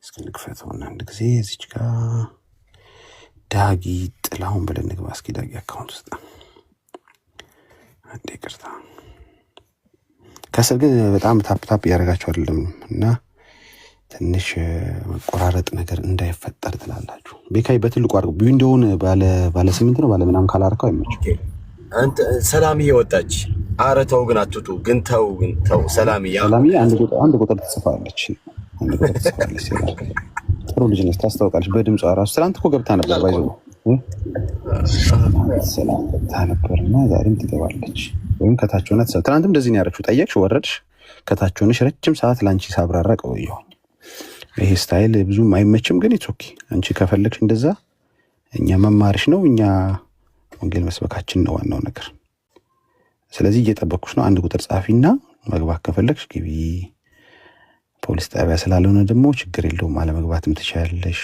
[SPEAKER 4] እስኪ ልክፈተውና አንድ ጊዜ እዚች ጋር ዳጊ ጥላሁን ብለን ንግባ። እስኪ ዳጊ አካውንት ውስጥ አንዴ ይቅርታ። ከስር ግን በጣም ታፕ እያደረጋችሁ አይደለም እና ትንሽ መቆራረጥ ነገር እንዳይፈጠር ትላላችሁ። ቤካይ በትልቁ አድርገው ዊንዶውን ባለ 8 ነው ባለ ምናምን ካላረከው አይመችም።
[SPEAKER 3] አንተ ሰላምዬ ወጣች። ኧረ ተው ግን አትውጡ ግን ተው ሰላምዬ
[SPEAKER 4] አንድ ቁጥር ትጽፋለች። ጥሩ ልጅ ነች፣ ታስታውቃለች በድምጿ ራሱ። ትናንት እኮ ገብታ ነበር ባይዘው ሰላም ገብታ ነበርና ዛሬም ትገባለች። ወይም ከታች ሆነ ትናንትም እንደዚህ ነው ያደረግሽው። ጠየቅሽ፣ ወረድሽ፣ ከታች ሆነሽ ረጅም ሰዓት ላንቺ ሳብራራ ቆየሁኝ። ይሄ ስታይል ብዙም አይመችም፣ ግን ኢትስ ኦኬ። አንቺ ከፈለግሽ እንደዛ እኛ መማርሽ ነው፣ እኛ ወንጌል መስበካችን ነው ዋናው ነገር። ስለዚህ እየጠበቅኩሽ ነው። 1 ቁጥር ጻፊና መግባት ከፈለግሽ ግቢ። ፖሊስ ጣቢያ ስላልሆነ ደግሞ ችግር የለውም፣ አለመግባትም ትችያለሽ።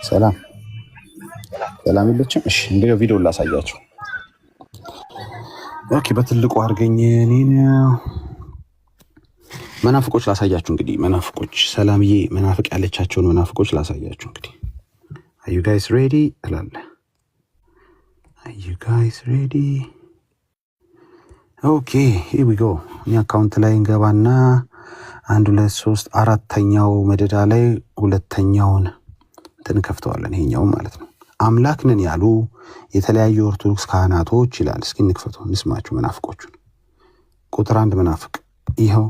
[SPEAKER 4] ሰላም ሰላም የለችም። እሺ እንግዲህ ቪዲዮ ላሳያችሁ። ኦኬ በትልቁ አድርገኝ እኔን መናፍቆች ላሳያችሁ። እንግዲህ መናፍቆች ሰላምዬ መናፍቅ ያለቻቸውን መናፍቆች ላሳያችሁ። እንግዲህ are you guys ready እላለ are you guys ready ኦኬ here we go። እኔ አካውንት ላይ እንገባና 1 2 3 4ኛው መደዳ ላይ ሁለተኛውን እንከፍተዋለን። ይሄኛው ማለት ነው አምላክ ነን ያሉ የተለያዩ ኦርቶዶክስ ካህናቶች ይላል። እስኪ እንክፈተው እንስማችሁ መናፍቆቹን። ቁጥር 1 መናፍቅ ይኸው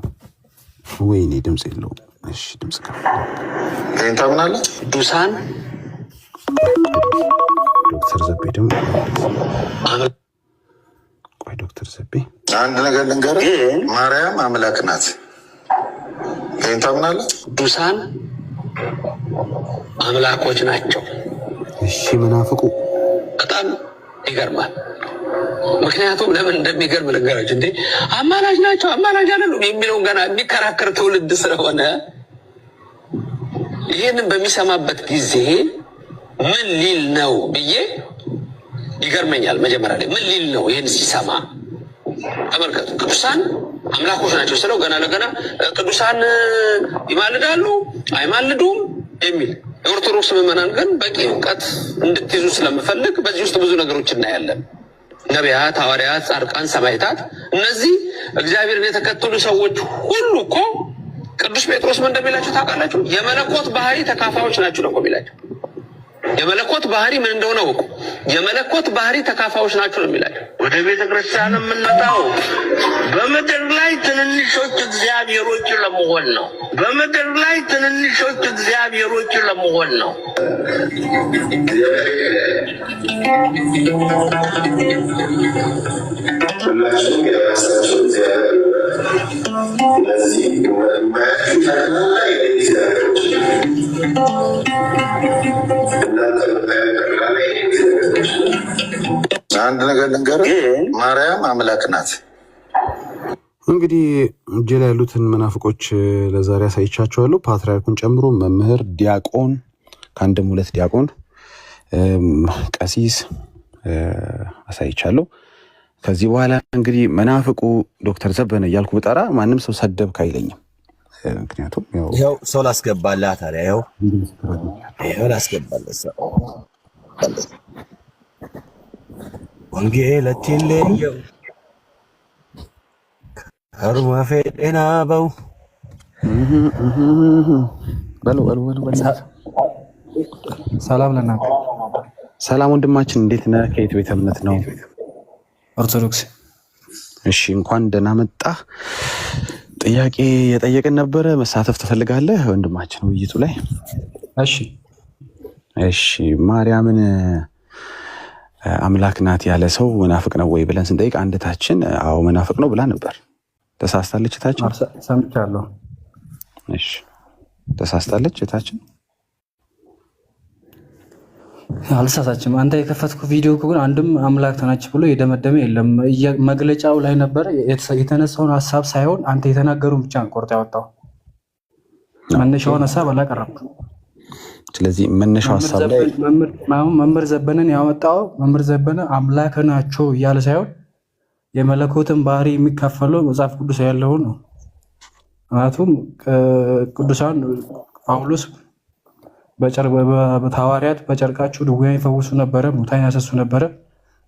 [SPEAKER 4] ወይኔ ድምጽ የለው። እሺ ድምጽ ከፍ
[SPEAKER 2] ከእንታ ምን አለ
[SPEAKER 7] ቅዱሳን
[SPEAKER 4] ዶክተር ዘቤ ደግሞ ቆይ ዶክተር ዘቤ
[SPEAKER 2] አንድ ነገር ልንገርህ፣ ማርያም አምላክ ናት። ከእንታ ምን አለ
[SPEAKER 7] ቅዱሳን አምላኮች ናቸው።
[SPEAKER 4] እሺ መናፍቁ
[SPEAKER 7] በጣም ይገርማል። ምክንያቱም ለምን እንደሚገርም ነገራችሁ እንዴ አማላጅ ናቸው አማላጅ አይደሉም የሚለውን ገና የሚከራከር ትውልድ ስለሆነ ይህንን በሚሰማበት ጊዜ ምን ሊል ነው ብዬ ይገርመኛል። መጀመሪያ ላይ ምን ሊል ነው ይህን ሲሰማ ተመልከቱ። ቅዱሳን አምላኮች ናቸው ስለው ገና ለገና ቅዱሳን ይማልዳሉ አይማልዱም የሚል የኦርቶዶክስ ምዕመናን ግን በቂ እውቀት እንድትይዙ ስለምፈልግ በዚህ ውስጥ ብዙ ነገሮች እናያለን። ነቢያት፣ ሐዋርያት፣ ጻድቃን፣ ሰማዕታት እነዚህ እግዚአብሔርን የተከተሉ ሰዎች ሁሉ እኮ ቅዱስ ጴጥሮስ ምን እንደሚላቸው ታውቃላችሁ? የመለኮት ባህሪ ተካፋዮች ናቸው ነው የሚላቸው። የመለኮት ባህሪ ምን እንደሆነ ወቁ። የመለኮት ባህሪ ተካፋዮች ናቸው ነው የሚላቸው።
[SPEAKER 8] ወደ ቤተ ክርስቲያን የምንመጣው በምድር ላይ ትንንሾች እግዚአብሔሮች ለመሆን ነው። በምድር ላይ ትንንሾች እግዚአብሔሮች ለመሆን ነው።
[SPEAKER 2] አንድ ነገር ልንገርህ፣ ማርያም አምላክ ናት።
[SPEAKER 4] እንግዲህ እጄ ላይ ያሉትን መናፍቆች ለዛሬ አሳይቻችኋለሁ። ፓትርያርኩን ጨምሮ መምህር፣ ዲያቆን፣ ከአንድም 2 ዲያቆን፣ ቀሲስ አሳይቻለሁ። ከዚህ በኋላ እንግዲህ መናፍቁ ዶክተር ዘበነ እያልኩ ብጠራ ማንም ሰው ሰደብክ አይለኝም። ምክንያቱም
[SPEAKER 3] ይኸው ሰው ላስገባላ ታዲያ ይኸው ላስገባለት ሰው ወንጌል አትለየው አርማ ፈደና በው
[SPEAKER 4] በሉ
[SPEAKER 9] ሰላም ለእናንተ።
[SPEAKER 4] ሰላም ወንድማችን፣ እንዴት ነህ? ከየት ቤተ እምነት ነው?
[SPEAKER 9] ኦርቶዶክስ።
[SPEAKER 4] እሺ እንኳን ደህና መጣህ። ጥያቄ የጠየቅን ነበረ። መሳተፍ ትፈልጋለህ ወንድማችን ውይይቱ ላይ? እሺ ማርያምን አምላክ ናት ያለ ሰው መናፍቅ ነው ወይ ብለን ስንጠይቅ አንድታችን አዎ መናፍቅ ነው ብላ ነበር። ተሳስታለች እታችን?
[SPEAKER 9] ሰምቻለሁ።
[SPEAKER 4] እሺ ተሳስታለች እታችን?
[SPEAKER 9] አልሳሳችም። አንተ የከፈትኩ ቪዲዮ ግን አንድም አምላክ ናች ብሎ የደመደመ የለም። መግለጫው ላይ ነበር የተነሳውን ሀሳብ ሳይሆን አንተ የተናገሩን ብቻ ቆርጦ ያወጣው። መነሻውን ሀሳብ አላቀረብኩም።
[SPEAKER 4] ስለዚህ መነሻው ሀሳብ ላይ
[SPEAKER 9] መምህር ዘበነን ያወጣው መምህር ዘበነ አምላክ ናቸው እያለ ሳይሆን የመለኮትን ባህሪ የሚካፈለው መጽሐፍ ቅዱስ ያለው ነው። ምክንያቱም ቅዱሳን ጳውሎስ በሐዋርያት በጨርቃቸው ድውያን ይፈውሱ ነበረ፣ ሙታን ያሰሱ ነበረ።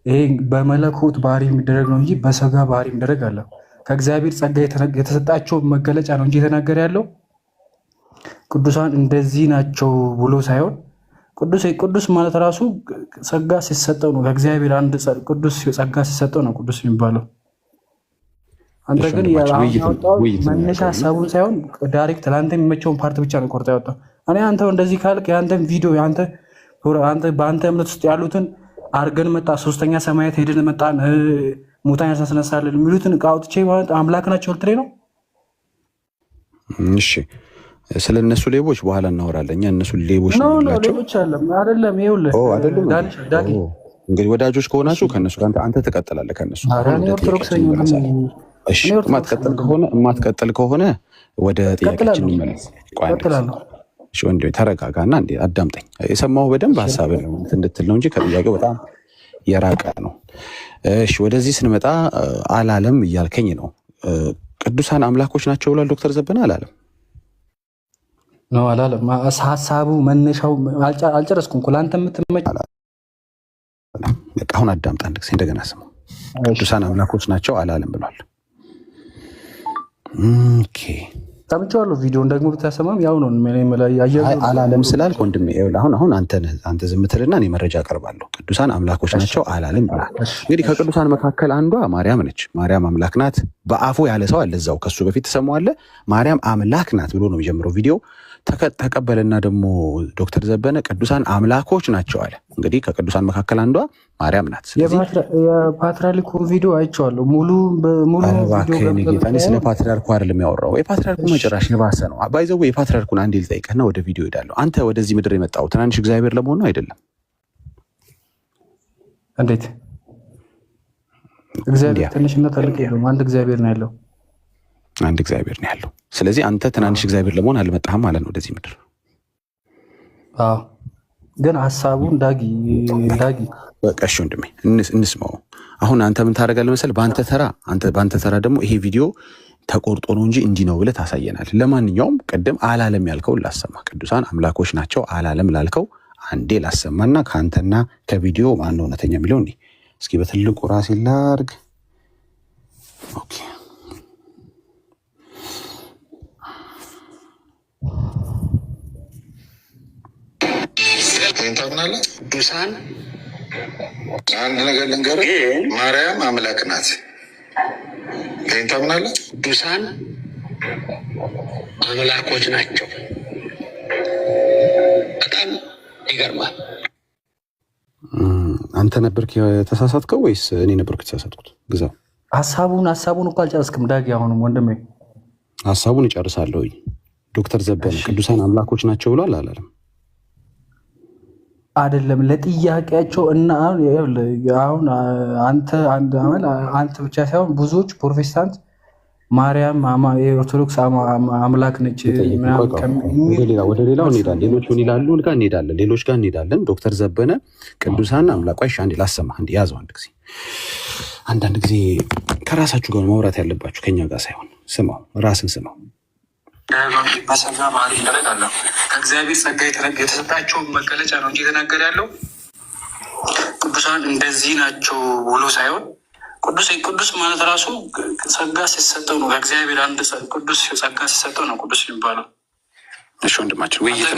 [SPEAKER 9] ይሄ በመለኮት ባህሪ የሚደረግ ነው እንጂ በስጋ ባህሪ የሚደረግ አለ። ከእግዚአብሔር ጸጋ የተሰጣቸው መገለጫ ነው እንጂ የተናገረ ያለው ቅዱሳን እንደዚህ ናቸው ብሎ ሳይሆን ቅዱስ ማለት ራሱ ጸጋ ሲሰጠው ነው። ከእግዚአብሔር አንድ ቅዱስ ጸጋ ሲሰጠው ነው ቅዱስ የሚባለው። አንተ ግን ያወጣው መነሻ ሀሳቡን ሳይሆን ዳይሬክት ለአንተ የሚመቸውን ፓርት ብቻ ነው ቆርጦ ያወጣው። እኔ አንተው እንደዚህ ካልክ የአንተን ቪዲዮ አንተ በአንተ እምነት ውስጥ ያሉትን አርገን መጣ፣ 3ኛ ሰማያት ሄደን መጣን፣ ሙታን ያስነሳልን የሚሉትን ዕቃ አውጥቼ ማለት አምላክ ናቸው ልትለኝ ነው?
[SPEAKER 4] እሺ ስለ እነሱ ሌቦች በኋላ እናወራለን። እኛ እነሱ ሌቦች ነው
[SPEAKER 9] ሌቦች አይደለም። ይኸውልህ
[SPEAKER 4] እንግዲህ ወዳጆች ከሆናችሁ ከነሱ አንተ ትቀጥላለህ ከነሱ። እሺ የማትቀጥል ከሆነ ወደ ጥያቄያችን እንመለስ። እሺ ወንድሜ ተረጋጋና እንዴ አዳምጠኝ። የሰማሁ በደንብ ሀሳብ ነው እንድትል ነው እንጂ ከጥያቄው በጣም የራቀ ነው። እሺ ወደዚህ ስንመጣ አላለም እያልከኝ ነው። ቅዱሳን አምላኮች ናቸው ብሏል ዶክተር ዘበነ አላለም?
[SPEAKER 9] ነው አላለም። ሀሳቡ መነሻው አልጨረስኩም እኮ ለአንተ የምትመጭ
[SPEAKER 4] በቃ አሁን አዳምጣ አንድ ጊዜ እንደገና ስማው። ቅዱሳን አምላኮች ናቸው አላለም ብሏል። ኦኬ
[SPEAKER 9] ሰምቼዋለሁ። ቪዲዮን ደግሞ ብታሰማም ያው ነው
[SPEAKER 4] አላለም ስላልክ ወንድሜ አሁን አንተ ዝም ትልና እኔ መረጃ አቀርባለሁ። ቅዱሳን አምላኮች ናቸው አላለም ብሏል። እንግዲህ ከቅዱሳን መካከል አንዷ ማርያም ነች። ማርያም አምላክ ናት። በአፉ ያለ ሰው አለ እዛው ከሱ በፊት ተሰማዋለ። ማርያም አምላክ ናት ብሎ ነው የሚጀምረው ቪዲዮ። ተቀበለና ደግሞ ዶክተር ዘበነ ቅዱሳን አምላኮች ናቸው አለ። እንግዲህ ከቅዱሳን መካከል አንዷ ማርያም ናት።
[SPEAKER 9] የፓትርያርኩ ቪዲዮ አይቼዋለሁ። ሙሉ
[SPEAKER 4] ጌታ ስለ ፓትርያርኩ አይደለም ያወራው። የፓትርያርኩ መጨረሻ የባሰ ነው። ባይዘው የፓትርያርኩን አንዴ ልጠይቅህና ወደ ቪዲዮ ሄዳለሁ። አንተ ወደዚህ ምድር የመጣው ትናንሽ እግዚአብሔር ለመሆኑ አይደለም?
[SPEAKER 9] እንዴት? እግዚአብሔር ትንሽና ትልቅ የለውም። አንድ እግዚአብሔር ነው ያለው።
[SPEAKER 4] አንድ እግዚአብሔር ነው ያለው። ስለዚህ አንተ ትናንሽ እግዚአብሔር ለመሆን አልመጣህም ማለት ነው ወደዚህ ምድር።
[SPEAKER 9] አዎ ግን ሐሳቡን ዳጊ
[SPEAKER 4] በቃ እሺ ወንድሜ እንስማው። አሁን አንተ ምን ታደርጋለህ መሰል? በአንተ ተራ ደግሞ ይሄ ቪዲዮ ተቆርጦ ነው እንጂ እንዲህ ነው ብለህ ታሳየናል። ለማንኛውም ቅድም አላለም ያልከውን ላሰማ። ቅዱሳን አምላኮች ናቸው አላለም ላልከው አንዴ ላሰማና ከአንተና ከቪዲዮ ማነው እውነተኛ የሚለው እንዴ? እስኪ በትልቁ ራሴ ላድርግ። ኦኬ
[SPEAKER 10] ታምናለህ? ቅዱሳን አንድ ነገር ልንገርህ፣ ማርያም አምላክ ናት። ታምናለህ?
[SPEAKER 7] ቅዱሳን አምላኮች ናቸው። በጣም ይገርማል።
[SPEAKER 4] አንተ ነበርክ የተሳሳትከው ወይስ እኔ ነበርኩ የተሳሳትኩት? ግዛው
[SPEAKER 9] ሀሳቡን እኮ አልጨረስክም ዳጊ። አሁንም ወንድሜ
[SPEAKER 4] ሀሳቡን እጨርሳለሁ። ዶክተር ዘበነ ቅዱሳን አምላኮች ናቸው ብሏል አላለም?
[SPEAKER 9] አይደለም ለጥያቄያቸው እና አሁን አንተ ብቻ ሳይሆን ብዙዎች ፕሮቴስታንት ማርያም የኦርቶዶክስ አምላክ ነች
[SPEAKER 4] ወደ ሌላው እንሄዳለን። ሌሎች ምን ይላሉ እንሄዳለን። ሌሎች ጋር እንሄዳለን። ዶክተር ዘበነ ቅዱሳን አምላኳ አንዴ ላሰማ አንዴ ያዘው አንድ ጊዜ። አንዳንድ ጊዜ ከራሳችሁ ጋር ማውራት ያለባችሁ ከኛ ጋር ሳይሆን ስማው፣ ራስን ስማው።
[SPEAKER 9] በሰጋ ባህሪ ይደረጋለሁ ከእግዚአብሔር ጸጋ የተሰጣቸው መገለጫ ነው እንጂ የተናገረ ያለው ቅዱሳን እንደዚህ ናቸው ብሎ ሳይሆን ቅዱስ ማለት ራሱ ጸጋ ሲሰጠው ነው። ከእግዚአብሔር አንድ ቅዱስ ጸጋ ሲሰጠው ነው ቅዱስ የሚባለው።
[SPEAKER 4] እሺ ወንድማችን ውይይት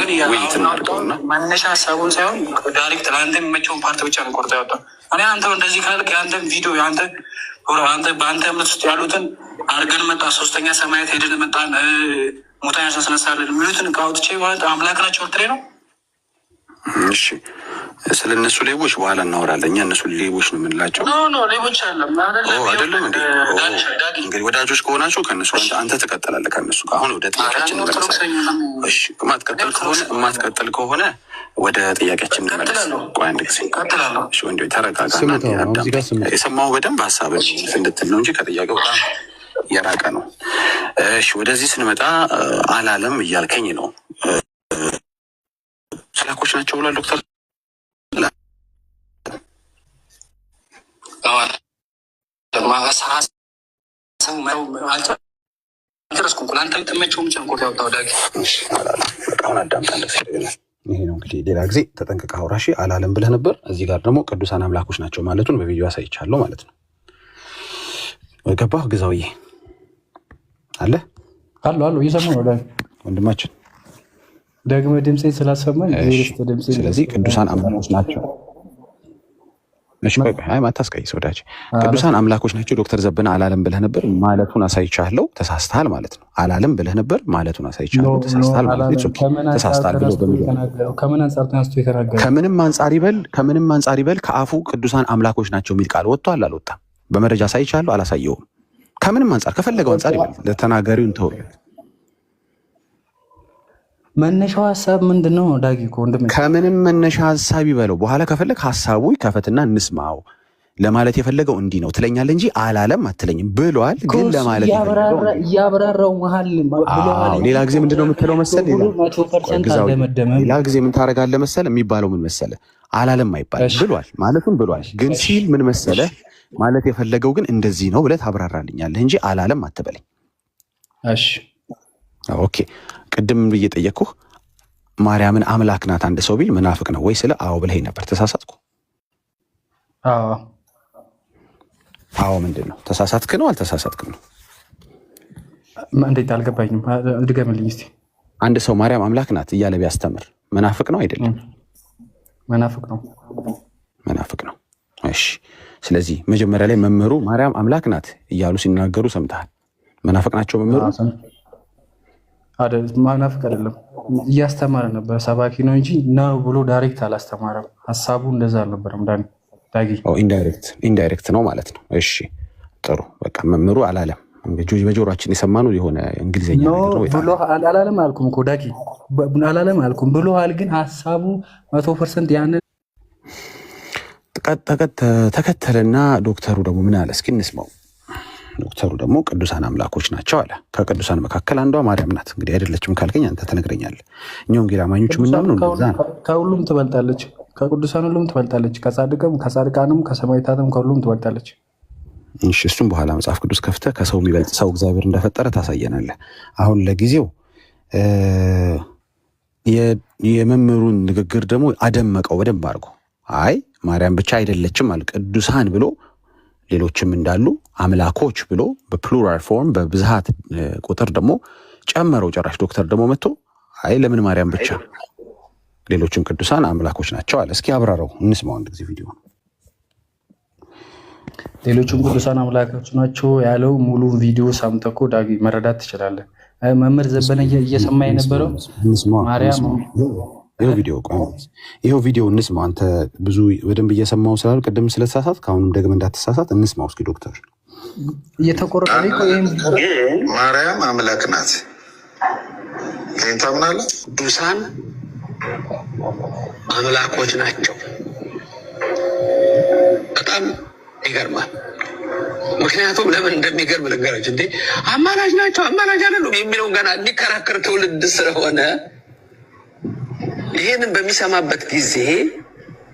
[SPEAKER 4] እናድርገውና
[SPEAKER 9] መነሻ ሀሳቡን ሳይሆን ዳይሬክት ለአንተ የሚመቸውን ፓርት ብቻ ነው ቆርጠው ያወጣው። እኔ አንተ እንደዚህ ካልክ የአንተን ቪዲዮ በአንተ እምነት ውስጥ ያሉትን አርገን መጣ ሶስተኛ ሰማያት ሄደን መጣን ሙታን ያስነሳልን የሚሉትን ከአውጥቼ ማለት አምላክ ናቸው ወጥሬ ነው።
[SPEAKER 4] እሺ ስለ እነሱ ሌቦች በኋላ እናወራለን። እኛ እነሱ ሌቦች ነው የምንላቸው።
[SPEAKER 9] ሌቦች
[SPEAKER 4] አይደለም እንዴ? እንግዲህ ወዳጆች ከሆናችሁ ከእነሱ አንተ ትቀጥላለህ ከእነሱ ጋር። አሁን ወደ ጥያቄያችን እንመለሳለን። እሺ የማትቀጥል ከሆነ ወደ ጥያቄያችን እንመለስ። ቆይ አንድ ጊዜ እሺ ወንድ ተረጋጋና የሰማሁ በደንብ ሀሳብ እንድትል ነው እንጂ ከጥያቄው በጣም የራቀ ነው። እሺ ወደዚህ ስንመጣ አላለም እያልከኝ ነው። ስላኮች ናቸው ብሏል ዶክተር ይሄ ነው እንግዲህ። ሌላ ጊዜ ተጠንቅቀህ አውራ። እሺ አላለም ብለህ ነበር። እዚህ ጋር ደግሞ ቅዱሳን አምላኮች ናቸው ማለቱን በቪዲዮ አሳይቻለሁ ማለት ነው። ገባህ? ግዛውዬ አለ
[SPEAKER 9] እየሰማሁ ነው
[SPEAKER 4] ወንድማችን
[SPEAKER 9] ደግመ ድምፄን ስላሰማኝ።
[SPEAKER 4] ስለዚህ ቅዱሳን አምላኮች ናቸው። እሺ ቆይ ማታስቀይስ ወዳጅ። ቅዱሳን አምላኮች ናቸው ዶክተር ዘበነ አላለም ብለህ ነበር ማለቱን አሳይቻለሁ። ተሳስተሃል ማለት ነው። አላለም ብለህ ነበር ማለቱን አሳይቻለሁ። ተሳስተሃል ማለት ነው። ተሳስተሃል ብሎ
[SPEAKER 9] ከምን አንጻር ተነስቶ የተናገረው?
[SPEAKER 4] ከምንም አንጻር ይበል ከአፉ ቅዱሳን አምላኮች ናቸው የሚል ቃል ወጥቷል አልወጣም? በመረጃ አሳይቻለሁ አላሳየውም? ከምንም አንጻር ከፈለገው አንጻር ይበል። ለተናጋሪውን ተው።
[SPEAKER 9] መነሻው ሀሳብ ምንድን ነው ዳጊ?
[SPEAKER 4] ከምንም መነሻ ሀሳብ ይበለው። በኋላ ከፈለግ ሀሳቡ ይከፈትና እንስማው። ለማለት የፈለገው እንዲህ ነው ትለኛለህ እንጂ አላለም አትለኝም ብሏል። ግን ለማለት
[SPEAKER 9] እያብራራው መሀል ብሏል።
[SPEAKER 4] ሌላ ጊዜ ምንድነው የምትለው መሰለህ? ሌላ ጊዜ ምን ታደርጋለህ መሰለህ? የሚባለው ምን መሰለህ? አላለም አይባልም ብሏል ማለቱን ብሏል። ግን ሲል ምን መሰለህ ማለት የፈለገው ግን እንደዚህ ነው ብለህ ታብራራልኛለህ እንጂ አላለም አትበለኝ።
[SPEAKER 9] እሺ
[SPEAKER 4] ኦኬ። ቅድም ብዬ ጠየቅኩህ ማርያምን አምላክ ናት አንድ ሰው ቢል መናፍቅ ነው ወይ ስለ አዎ ብለኸኝ ነበር። ተሳሳትኩ? አዎ ምንድን ነው ተሳሳትክ ነው አልተሳሳትክም ነው?
[SPEAKER 9] እንዴት አልገባኝም፣ ድገምልኝ እስኪ።
[SPEAKER 4] አንድ ሰው ማርያም አምላክ ናት እያለ ቢያስተምር መናፍቅ ነው አይደለም?
[SPEAKER 9] መናፍቅ ነው።
[SPEAKER 4] መናፍቅ ነው። እሺ ስለዚህ መጀመሪያ ላይ መምህሩ ማርያም አምላክ ናት እያሉ ሲናገሩ ሰምተሃል። መናፍቅ ናቸው መምህሩ?
[SPEAKER 9] መናፍቅ አይደለም፣ እያስተማረ ነበር። ሰባኪ ነው እንጂ ነው ብሎ ዳይሬክት አላስተማረም። ሀሳቡ እንደዛ አልነበረም። ዳጊ
[SPEAKER 4] ኢንዳይሬክት ነው ማለት ነው። እሺ ጥሩ በቃ መምህሩ አላለም። በጆሮአችን የሰማነው የሆነ እንግሊዝኛ
[SPEAKER 9] ብሎ አላለም አልኩም እኮ ዳጊ፣ አላለም አልኩም ብሎሃል። ግን ሀሳቡ 100% ያንን
[SPEAKER 4] ተከተለና ዶክተሩ ደግሞ ምን አለ? እስኪ እንስማው። ዶክተሩ ደግሞ ቅዱሳን አምላኮች ናቸው አለ። ከቅዱሳን መካከል አንዷ ማርያም ናት። እንግዲህ አይደለችም ካልከኝ አንተ ትነግረኛለህ። እኛ ወንጌል አማኞች ምናምን እንደዛ ነው።
[SPEAKER 9] ከሁሉም ትበልጣለች፣ ከቅዱሳን ሁሉም ትበልጣለች፣ ከጻድቃንም ከሰማዕታትም ከሁሉም ትበልጣለች።
[SPEAKER 4] እሺ እሱም በኋላ መጽሐፍ ቅዱስ ከፍተህ ከሰው የሚበልጥ ሰው እግዚአብሔር እንደፈጠረ ታሳየናለህ። አሁን ለጊዜው የመምህሩን ንግግር ደግሞ አደመቀው በደንብ አድርጎ። አይ ማርያም ብቻ አይደለችም አለ ቅዱሳን ብሎ ሌሎችም እንዳሉ አምላኮች ብሎ በፕሉራል ፎርም በብዛት ቁጥር ደግሞ ጨመረው። ጭራሽ ዶክተር ደግሞ መጥቶ አይ ለምን ማርያም ብቻ ሌሎችም ቅዱሳን አምላኮች ናቸው አለ። እስኪ አብራራው እንስማው አንድ ጊዜ ቪዲዮ።
[SPEAKER 9] ሌሎችም ቅዱሳን አምላኮች ናቸው ያለው ሙሉ ቪዲዮ ሰምተህ እኮ ዳጊ መረዳት ትችላለህ። መምህር ዘበነ እየሰማ የነበረው ማርያም
[SPEAKER 4] ይሄው ቪዲዮ እንስማው። አንተ ብዙ በደንብ እየሰማው ስላሉ ቅድም ስለተሳሳት ከአሁንም ደግመህ እንዳትሳሳት እንስማው እስኪ ዶክተር።
[SPEAKER 9] እየተቆረጠ
[SPEAKER 10] ማርያም አምላክ ናት ይህን ታምናለህ?
[SPEAKER 7] ቅዱሳን አምላኮች ናቸው። በጣም ይገርማል። ምክንያቱም ለምን እንደሚገርም ልንገርህ እንዴ። አማላጅ ናቸው አማላጅ አይደሉም የሚለውን ገና የሚከራከር ትውልድ ስለሆነ ይህንን በሚሰማበት ጊዜ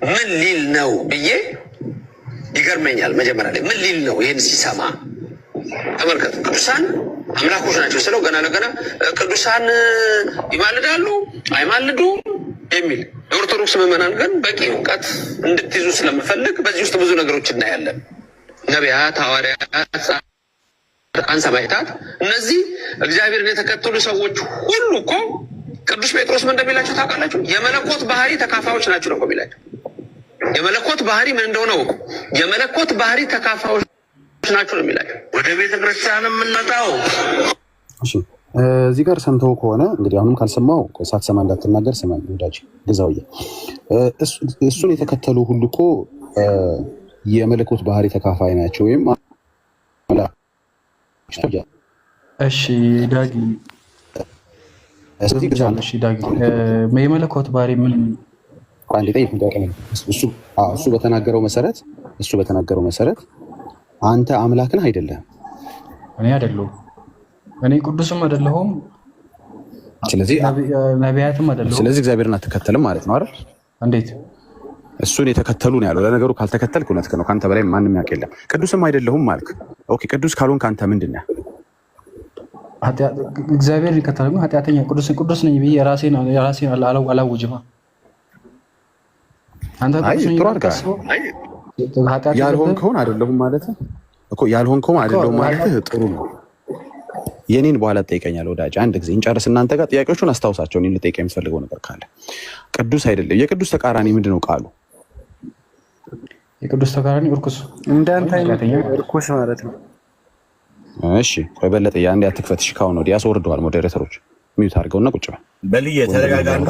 [SPEAKER 7] ምን ሊል ነው ብዬ ይገርመኛል። መጀመሪያ ላይ ምን ሊል ነው ይህን ሲሰማ? ተመልከቱ። ቅዱሳን አምላኮች ናቸው ስለው ገና ለገና ቅዱሳን ይማልዳሉ አይማልዱ የሚል የኦርቶዶክስ ምዕመናን ግን በቂ እውቀት እንድትይዙ ስለምፈልግ በዚህ ውስጥ ብዙ ነገሮች እናያለን። ነቢያት፣ ሐዋርያት፣ ጻድቃን፣ ሰማዕታት እነዚህ እግዚአብሔርን የተከተሉ ሰዎች ሁሉ እኮ ቅዱስ ጴጥሮስ ምን እንደሚላቸው ታውቃላችሁ? የመለኮት ባህሪ ተካፋዮች ናቸው ነው የሚላቸው። የመለኮት ባህሪ ምን እንደሆነ ወቁ። የመለኮት ባህሪ ተካፋዮች ናቸው ነው የሚላቸው።
[SPEAKER 8] ወደ ቤተክርስቲያን የምንመጣው
[SPEAKER 4] እዚህ ጋር ሰምተው ከሆነ እንግዲህ አሁንም ካልሰማው ሳትሰማ እንዳትናገር ስማ ወዳጅ ግዛውዬ። እሱን የተከተሉ ሁሉ እኮ የመለኮት ባህሪ ተካፋይ ናቸው ወይም
[SPEAKER 9] እሺ ዳጊ የመለኮት ባህሪ ምን
[SPEAKER 4] አንዴ ጠይቅ። እሱ በተናገረው መሰረት አንተ አምላክ ነህ አይደለም?
[SPEAKER 9] እኔ አይደለሁም። እኔ ቅዱስም አይደለሁም።
[SPEAKER 4] ስለዚህ
[SPEAKER 9] ነቢያትም አይደለሁም።
[SPEAKER 4] ስለዚህ እግዚአብሔርን አትከተልም ማለት ነው አይደል?
[SPEAKER 9] እንዴት?
[SPEAKER 4] እሱን የተከተሉ ነው ያለው። ለነገሩ ካልተከተልክ እውነት ነው፣ ከአንተ በላይ ማንም ያውቅ የለም። ቅዱስም አይደለሁም ማለት ኦኬ። ቅዱስ ካልሆንክ አንተ ምንድን ነህ?
[SPEAKER 9] እግዚአብሔር ይከተላል። ኃጢአተኛ ቅዱስ ነኝ ብዬ ራሴን አላውጅማ። አንተ
[SPEAKER 4] ጥሩ አድርገሃል። ያልሆንከውን አይደለሁም ማለት እኮ ያልሆንከውን አይደለሁም ማለት ጥሩ ነው። የኔን በኋላ ትጠይቀኛለህ ወዳጅ። አንድ ጊዜ እንጨርስ እናንተ ጋር ጥያቄዎቹን አስታውሳቸው። እኔን ልጠይቀኝ የምትፈልገው ነገር ካለ። ቅዱስ አይደለም። የቅዱስ ተቃራኒ ምንድን ነው ቃሉ?
[SPEAKER 9] የቅዱስ ተቃራኒ እርኩስ፣ እንዳንተ አይነት እርኩስ ማለት ነው።
[SPEAKER 4] እሺ ቆይ በለጠ አንዴ አትክፈት። እሺ ካሁን ወዲያ ያስወርደዋል ሞዴሬተሮች። ሚዩት አድርገውና ቁጭ በል
[SPEAKER 3] በልዬ ተረጋጋና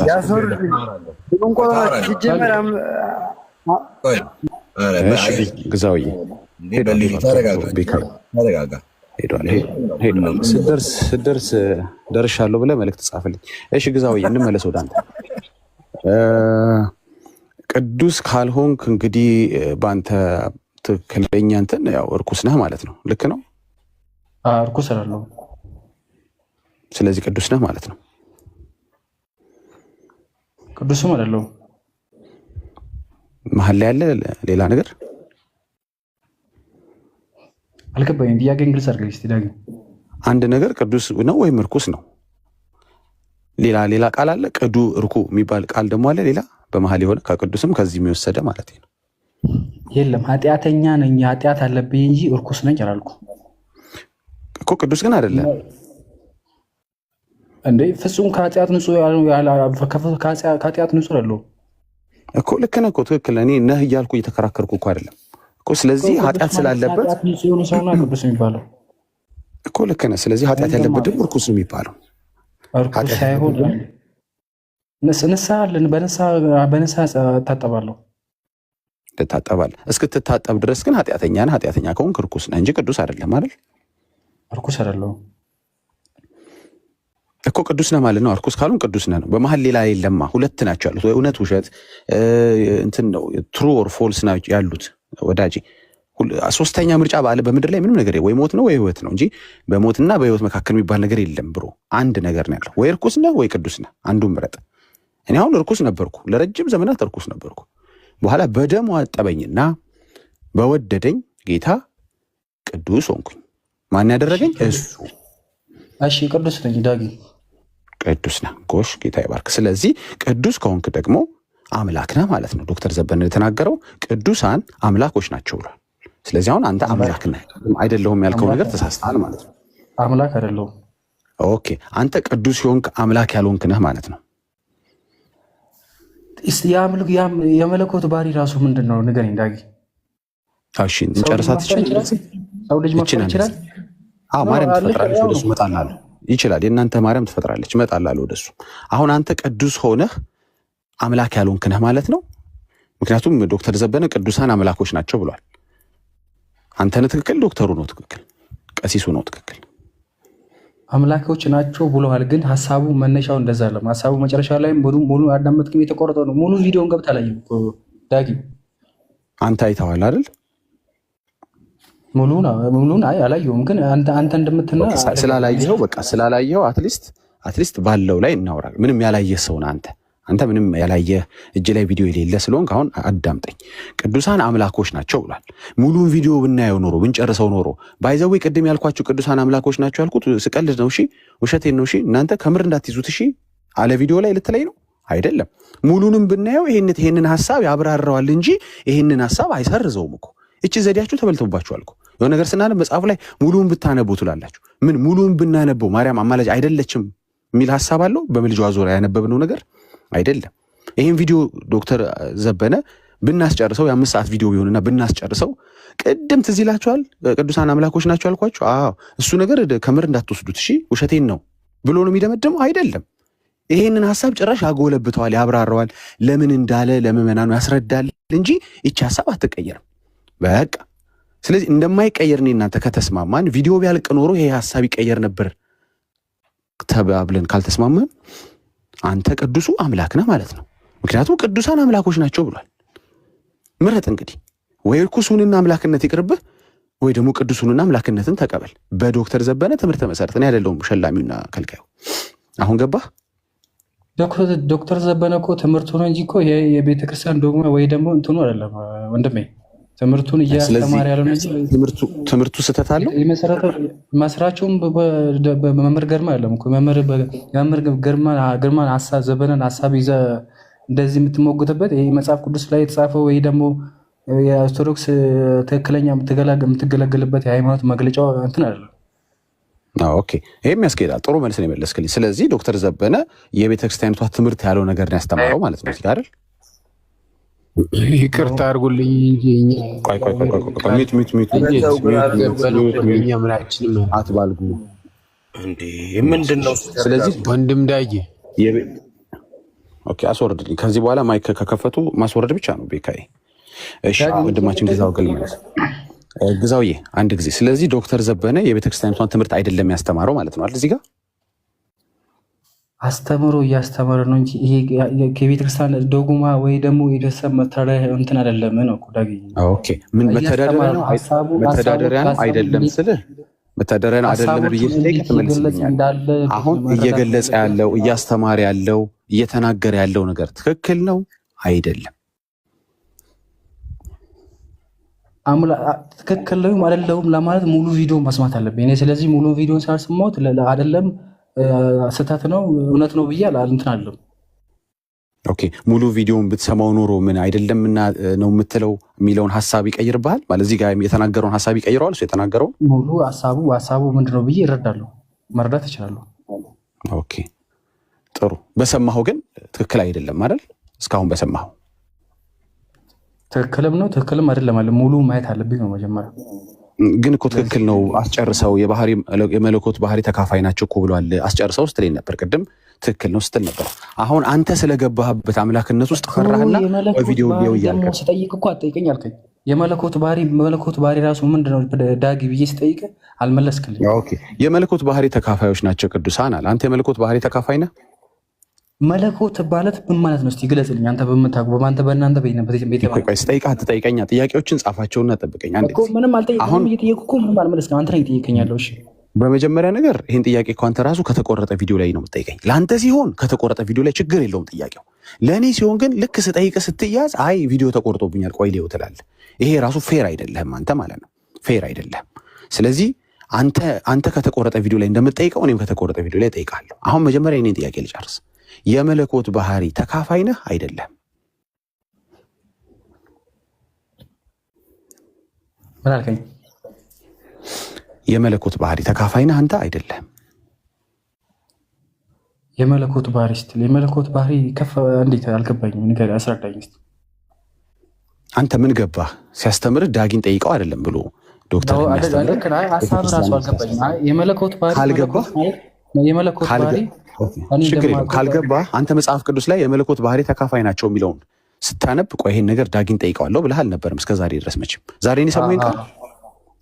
[SPEAKER 4] ግዛውዬ ስደርስ ደርሻለሁ ብለህ መልዕክት ጻፍልኝ። እሺ ግዛውዬ እንመለስ ወደ አንተ። ቅዱስ ካልሆንክ እንግዲህ በአንተ ትክክለኛ እንትን ያው እርኩስ ነህ ማለት ነው። ልክ ነው።
[SPEAKER 9] እርኩስ አይደለሁ።
[SPEAKER 4] ስለዚህ ቅዱስ ነህ ማለት ነው።
[SPEAKER 9] ቅዱስም አይደለሁ።
[SPEAKER 4] መሀል ላይ ያለ ሌላ ነገር
[SPEAKER 9] አልገባኝም። ጥያቄ እንግሊዝ አድርገህ እስቲ ዳግም።
[SPEAKER 4] አንድ ነገር ቅዱስ ነው ወይም እርኩስ ነው። ሌላ ቃል አለ። ቅዱ እርኩ የሚባል ቃል ደግሞ አለ ሌላ በመሀል የሆነ ከቅዱስም ከዚህ የሚወሰደ ማለት ነው።
[SPEAKER 9] የለም ኃጢአተኛ ነኝ ኃጢአት አለብኝ እንጂ እርኩስ ነኝ አላልኩም
[SPEAKER 4] እኮ። ቅዱስ ግን አይደለም
[SPEAKER 9] እንዴ? ፍጹም ከኃጢአት ንጹህ አይደለሁም
[SPEAKER 4] እኮ። ልክ ነህ እኮ ትክክል። እኔ ነህ እያልኩ እየተከራከርኩ እኮ አይደለም እኮ። ስለዚህ ኃጢአት ስላለበት
[SPEAKER 9] ንጹህ የሆነ ሰውና ቅዱስ የሚባለው
[SPEAKER 4] እኮ ልክ ነህ። ስለዚህ ኃጢአት ያለበት ደግሞ እርኩስ ነው የሚባለው።
[SPEAKER 9] እርኩስ ሳይሆን ንስሐ አለን። በንስሐ እታጠባለሁ።
[SPEAKER 4] ትታጠባለህ። እስክትታጠብ ድረስ ግን ኃጢአተኛ ነህ። ኃጢአተኛ ከሆንክ እርኩስ ነህ እንጂ ቅዱስ አይደለም አይደል?
[SPEAKER 9] እርኩስ አይደለሁም
[SPEAKER 4] እኮ ቅዱስ ነህ ማለት ነው። እርኩስ ካሉን ቅዱስ ነህ ነው። በመሀል ሌላ የለማ። ሁለት ናቸው ያሉት፣ ወይ እውነት ውሸት እንትን ነው ትሩ ኦር ፎልስ ናቸው ያሉት ወዳጄ። ሶስተኛ ምርጫ ባለ በምድር ላይ ምንም ነገር ወይ ሞት ነው ወይ ህይወት ነው እንጂ በሞትና በህይወት መካከል የሚባል ነገር የለም ብሮ። አንድ ነገር ነው ያለው፣ ወይ እርኩስ ነህ ወይ ቅዱስ ነህ። አንዱን ምረጥ። እኔ አሁን እርኩስ ነበርኩ፣ ለረጅም ዘመናት እርኩስ ነበርኩ። በኋላ በደሙ አጠበኝና በወደደኝ ጌታ ቅዱስ ሆንኩኝ። ማን ያደረገኝ? እሱ።
[SPEAKER 9] እሺ ቅዱስ ነኝ ዳጊ።
[SPEAKER 4] ቅዱስ ነህ። ጎሽ፣ ጌታ ይባርክ። ስለዚህ ቅዱስ ከሆንክ ደግሞ አምላክ ነህ ማለት ነው። ዶክተር ዘበነ የተናገረው ቅዱሳን አምላኮች ናቸው ብሏል። ስለዚህ አሁን አንተ አምላክ ነህ አይደለሁም ያልከው ነገር ተሳስተሃል ማለት ነው።
[SPEAKER 9] አምላክ አይደለሁም።
[SPEAKER 4] ኦኬ፣ አንተ ቅዱስ የሆንክ አምላክ ያልሆንክ ነህ ማለት ነው።
[SPEAKER 9] የመለኮት ባህሪ ራሱ ምንድን ነው ንገረኝ ዳጊ።
[SPEAKER 4] እሺ እንጨርሳት።
[SPEAKER 9] ሰው ልጅ መፍጠር ይችላል?
[SPEAKER 4] ማርያም ትፈጥራለች፣ ወደሱ እመጣልሃለሁ። ይችላል። የእናንተ ማርያም ትፈጥራለች፣ እመጣልሃለሁ ወደሱ። አሁን አንተ ቅዱስ ሆነህ አምላክ ያልሆንክ ነህ ማለት ነው። ምክንያቱም ዶክተር ዘበነ ቅዱሳን አምላኮች ናቸው ብሏል። አንተ ነህ ትክክል፣ ዶክተሩ ነው ትክክል፣ ቀሲሱ ነው ትክክል።
[SPEAKER 9] አምላኮች ናቸው ብለዋል፣ ግን ሀሳቡ መነሻው እንደዛ አለም። ሀሳቡ መጨረሻ ላይ ሙሉ አዳመጥክም? የተቆረጠ ነው። ሙሉ ቪዲዮን ገብተህ አላየህም ዳጊ?
[SPEAKER 4] አንተ አይተዋል አይደል?
[SPEAKER 9] ሙሉን አላየሁም፣ ግን አንተ እንደምትና
[SPEAKER 4] ስላላየኸው በቃ ስላላየኸው አትሊስት ባለው ላይ እናውራ። ምንም ያላየህ ሰው ነህ አንተ ምንም ያላየህ እጅ ላይ ቪዲዮ የሌለ ስለሆንክ አሁን አዳምጠኝ። ቅዱሳን አምላኮች ናቸው ብሏል። ሙሉን ቪዲዮ ብናየው ኖሮ ብንጨርሰው ኖሮ ባይዘዌ ቅድም ያልኳችሁ ቅዱሳን አምላኮች ናቸው ያልኩት ስቀልድ ነው። እሺ ውሸቴን ነው። እሺ እናንተ ከምር እንዳትይዙት። እሺ አለ ቪዲዮ ላይ ልትለይ ነው አይደለም። ሙሉንም ብናየው ይሄንን ሐሳብ ያብራራዋል እንጂ ይሄንን ሐሳብ አይሰርዘውም እኮ። እቺ ዘዴያችሁ ተበልቶባችኋል እኮ። የሆነ ነገር ስናነብ መጽሐፉ ላይ ሙሉውን ብታነቡ ትላላችሁ። ምን ሙሉውን ብናነበው ማርያም አማላጅ አይደለችም የሚል ሐሳብ አለው በምልጇ ዙሪያ ያነበብነው ነገር አይደለም። ይህን ቪዲዮ ዶክተር ዘበነ ብናስጨርሰው የ5 ሰዓት ቪዲዮ ቢሆንና ብናስጨርሰው ቅድም ትዝ ይላችኋል ቅዱሳን አምላኮች ናቸው ያልኳቸው። እሱ ነገር ከምር እንዳትወስዱት እሺ፣ ውሸቴን ነው ብሎ ነው የሚደመድመው አይደለም። ይሄንን ሐሳብ ጭራሽ ያጎለብተዋል፣ ያብራራዋል፣ ለምን እንዳለ ለምዕመናኑ ያስረዳል እንጂ ይቺ ሐሳብ አትቀየርም በቃ። ስለዚህ እንደማይቀየር እኔ እናንተ ከተስማማን ቪዲዮ ቢያልቅ ኖሮ ይሄ ሐሳብ ይቀየር ነበር ተባብለን ካልተስማማን አንተ ቅዱሱ አምላክ ነህ ማለት ነው። ምክንያቱም ቅዱሳን አምላኮች ናቸው ብሏል። ምረጥ እንግዲህ፣ ወይ ርኩሱንና አምላክነት ይቅርብህ ወይ ደግሞ ቅዱሱንና አምላክነትን ተቀበል። በዶክተር ዘበነ ትምህርት መሰረት እኔ አይደለሁም ሸላሚውና ከልካዩ። አሁን ገባህ?
[SPEAKER 9] ዶክተር ዘበነ እኮ ትምህርቱ ነው እንጂ እኮ የቤተክርስቲያን ዶግማ ወይ ደግሞ እንትኑ አይደለም ወንድሜ። ትምህርቱን እያስተማር ያለው
[SPEAKER 4] ትምህርቱ ስህተት አለው።
[SPEAKER 9] መስራቹም በመምህር ገርማ አይደለም እኮ መምህር ገርማን ሀሳብ ዘበነን ሀሳብ ይዘህ እንደዚህ የምትሞግትበት ይህ መጽሐፍ ቅዱስ ላይ የተጻፈው ወይ ደግሞ የኦርቶዶክስ ትክክለኛ የምትገለገልበት የሃይማኖት መግለጫው እንትን አይደለም።
[SPEAKER 4] ኦኬ፣ ይሄም ያስኬዳል። ጥሩ መልስ ነው የመለስክልኝ። ስለዚህ ዶክተር ዘበነ የቤተክርስቲያኒቷ ትምህርት ያለው ነገር ነው ያስተማረው ማለት ነው አይደል?
[SPEAKER 11] ይቅርታ አድርጉልኝ እንጂ
[SPEAKER 4] አትባልጉ
[SPEAKER 3] እንዴ ምንድን ነው?
[SPEAKER 11] ስለዚህ ወንድም ዳዬ
[SPEAKER 4] አስወርድልኝ። ከዚህ በኋላ ማይክ ከከፈቱ ማስወረድ ብቻ ነው ቤካዬ። እሺ ወንድማችን ግዛው ግዛውዬ አንድ ጊዜ። ስለዚህ ዶክተር ዘበነ የቤተክርስቲያኒቷን ትምህርት አይደለም ያስተማረው ማለት ነው አይደል? እዚህ ጋር
[SPEAKER 9] አስተምሮ እያስተመረ ነው እንጂ ይሄ ከቤተክርስቲያን ዶጉማ ወይ ደግሞ የደሰብ መተዳደሪያ እንትን አይደለም ነው እኮ ዳጊ።
[SPEAKER 4] ኦኬ ምን መተዳደሪያ ነው አይደለም ስልህ መተዳደሪያ ነው አይደለም ብዬ ስጠይቅ ትመልስልኛለህ። አሁን እየገለጸ ያለው እያስተማረ ያለው እየተናገረ ያለው ነገር ትክክል ነው አይደለም?
[SPEAKER 9] ትክክል ነው አይደለም ለማለት ሙሉ ቪዲዮ መስማት አለብኝ። ስለዚህ ሙሉ ቪዲዮን ሳልሰማሁት አይደለም ስህተት ነው እውነት ነው ብዬ እንትን አለው።
[SPEAKER 4] ኦኬ ሙሉ ቪዲዮን ብትሰማው ኖሮ ምን አይደለም እና ነው የምትለው የሚለውን ሀሳብ ይቀይርብሃል ማለት እዚህ ጋር የተናገረውን ሀሳብ ይቀይረዋል። እሱ የተናገረውን
[SPEAKER 9] ሙሉ ሀሳቡ ምንድነው ብዬ እረዳለሁ፣ መረዳት እችላለሁ።
[SPEAKER 4] ኦኬ ጥሩ። በሰማኸው ግን ትክክል አይደለም አይደል? እስካሁን በሰማኸው
[SPEAKER 9] ትክክልም ነው ትክክልም አይደለም አለ። ሙሉ ማየት አለብኝ ነው መጀመሪያ።
[SPEAKER 4] ግን እኮ ትክክል ነው አስጨርሰው የመለኮት ባህሪ ተካፋይ ናቸው እኮ ብሏል። አስጨርሰው ስትለኝ ነበር ቅድም። ትክክል ነው ስትል ነበር። አሁን አንተ ስለገባህበት አምላክነት ውስጥ ፈራህና በቪዲዮ ሊው እያልከ
[SPEAKER 9] ስጠይቅ እኮ አትጠይቀኝ አልከኝ። የመለኮት ባህሪ ራሱ ምንድነው ዳጊ ብዬ ስጠይቅ አልመለስክልኝ።
[SPEAKER 4] ኦኬ የመለኮት ባህሪ ተካፋዮች ናቸው ቅዱሳን አለ። አንተ የመለኮት ባህሪ ተካፋይ ነህ?
[SPEAKER 9] መለኮት ማለት ምን ማለት ነው? እስቲ ግለጽልኝ። አንተ በምታውቀው በእናንተ
[SPEAKER 4] ቆይ ስጠይቅህ አትጠይቀኛ። ጥያቄዎችን ጻፋቸውና ጠብቀኝ።
[SPEAKER 9] ምንም አልጠየቅኩም። እየጠየቅኩ እኮ ምንም አልመለስክም። አንተ ነህ እየጠየቀኛለሁ። እሺ
[SPEAKER 4] በመጀመሪያ ነገር ይህን ጥያቄ እኮ አንተ ራሱ ከተቆረጠ ቪዲዮ ላይ ነው የምትጠይቀኝ። ለአንተ ሲሆን ከተቆረጠ ቪዲዮ ላይ ችግር የለውም ጥያቄው። ለእኔ ሲሆን ግን ልክ ስጠይቅህ ስትያዝ አይ ቪዲዮ ተቆርጦብኛል ቆይ ሊው ትላለህ። ይሄ ራሱ ፌር አይደለህም አንተ ማለት ነው። ፌር አይደለህም። ስለዚህ አንተ ከተቆረጠ ቪዲዮ ላይ እንደምትጠይቀው እኔም ከተቆረጠ ቪዲዮ ላይ እጠይቃለሁ። አሁን መጀመሪያ የእኔን ጥያቄ ልጨርስ። የመለኮት ባህሪ ተካፋይ ነህ አይደለም?
[SPEAKER 9] ምን አልከኝ?
[SPEAKER 4] የመለኮት ባህሪ ተካፋይ ነህ አንተ አይደለም?
[SPEAKER 9] የመለኮት ባህሪ ስትል የመለኮት ባህሪ ከፍ እንዴት አልገባኝም። ንገር አስረዳኝ እስቲ።
[SPEAKER 4] አንተ ምን ገባህ? ሲያስተምር ዳጊን ጠይቀው አይደለም ብሎ ዶክተር የሚያስተምር
[SPEAKER 9] ሀሳብ ራሱ አልገባኝም። የመለኮት ባህሪ
[SPEAKER 4] ካልገባህ
[SPEAKER 9] የመለኮት ባህሪ
[SPEAKER 4] ችግር የለም። ካልገባህ አንተ መጽሐፍ ቅዱስ ላይ የመለኮት ባህሪ ተካፋይ ናቸው የሚለውን ስታነብ ቆይ ይሄን ነገር ዳጊን ጠይቀዋለሁ ብለህ አልነበረም እስከዛሬ ድረስ? መቼም ዛሬ ነው የሰማኸኝ ቃል?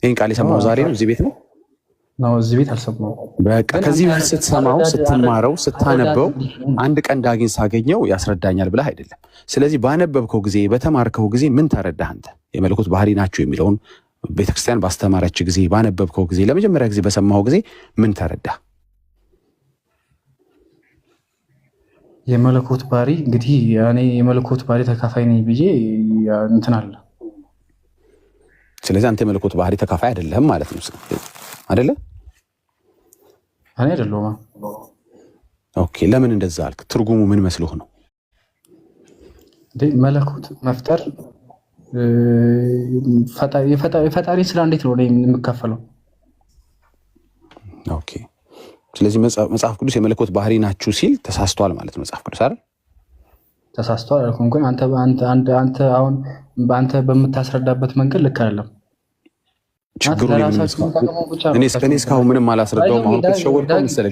[SPEAKER 4] ይሄን ቃል የሰማኸው ዛሬ ነው? እዚህ ቤት ነው?
[SPEAKER 9] እዚህ ቤት አልሰማሁም።
[SPEAKER 4] በቃ ከዚህ በፊት ስትሰማው ስትማረው ስታነበው አንድ ቀን ዳጊን ሳገኘው ያስረዳኛል ብለህ አይደለም። ስለዚህ ባነበብከው ጊዜ በተማርከው ጊዜ ምን ተረዳህ አንተ? የመለኮት ባህሪ ናቸው የሚለውን ቤተክርስቲያን ባስተማረች ጊዜ ባነበብከው ጊዜ ለመጀመሪያ ጊዜ በሰማኸው ጊዜ ምን ተረዳህ?
[SPEAKER 9] የመለኮት ባህሪ እንግዲህ እኔ የመለኮት ባህሪ ተካፋይ ነኝ ብዬ እንትን አለ።
[SPEAKER 4] ስለዚህ አንተ የመለኮት ባህሪ ተካፋይ አይደለህም ማለት ነው አይደለ?
[SPEAKER 9] እኔ አይደለሁም።
[SPEAKER 4] ኦኬ ለምን እንደዛ አልክ? ትርጉሙ ምን መስሎህ ነው?
[SPEAKER 9] መለኮት መፍጠር የፈጣሪ ስራ እንዴት ነው የምካፈለው?
[SPEAKER 4] ኦኬ ስለዚህ መጽሐፍ ቅዱስ የመለኮት ባህሪ ናችሁ ሲል ተሳስቷል ማለት ነው መጽሐፍ ቅዱስ አይደል?
[SPEAKER 9] ተሳስቷል አልኩም። ግን አንተ አሁን በአንተ በምታስረዳበት መንገድ ልክ አይደለም።
[SPEAKER 4] ችግሩ እኔ እስካሁን ምንም አላስረዳውም። አሁን ከተሸወድከው መሰለህ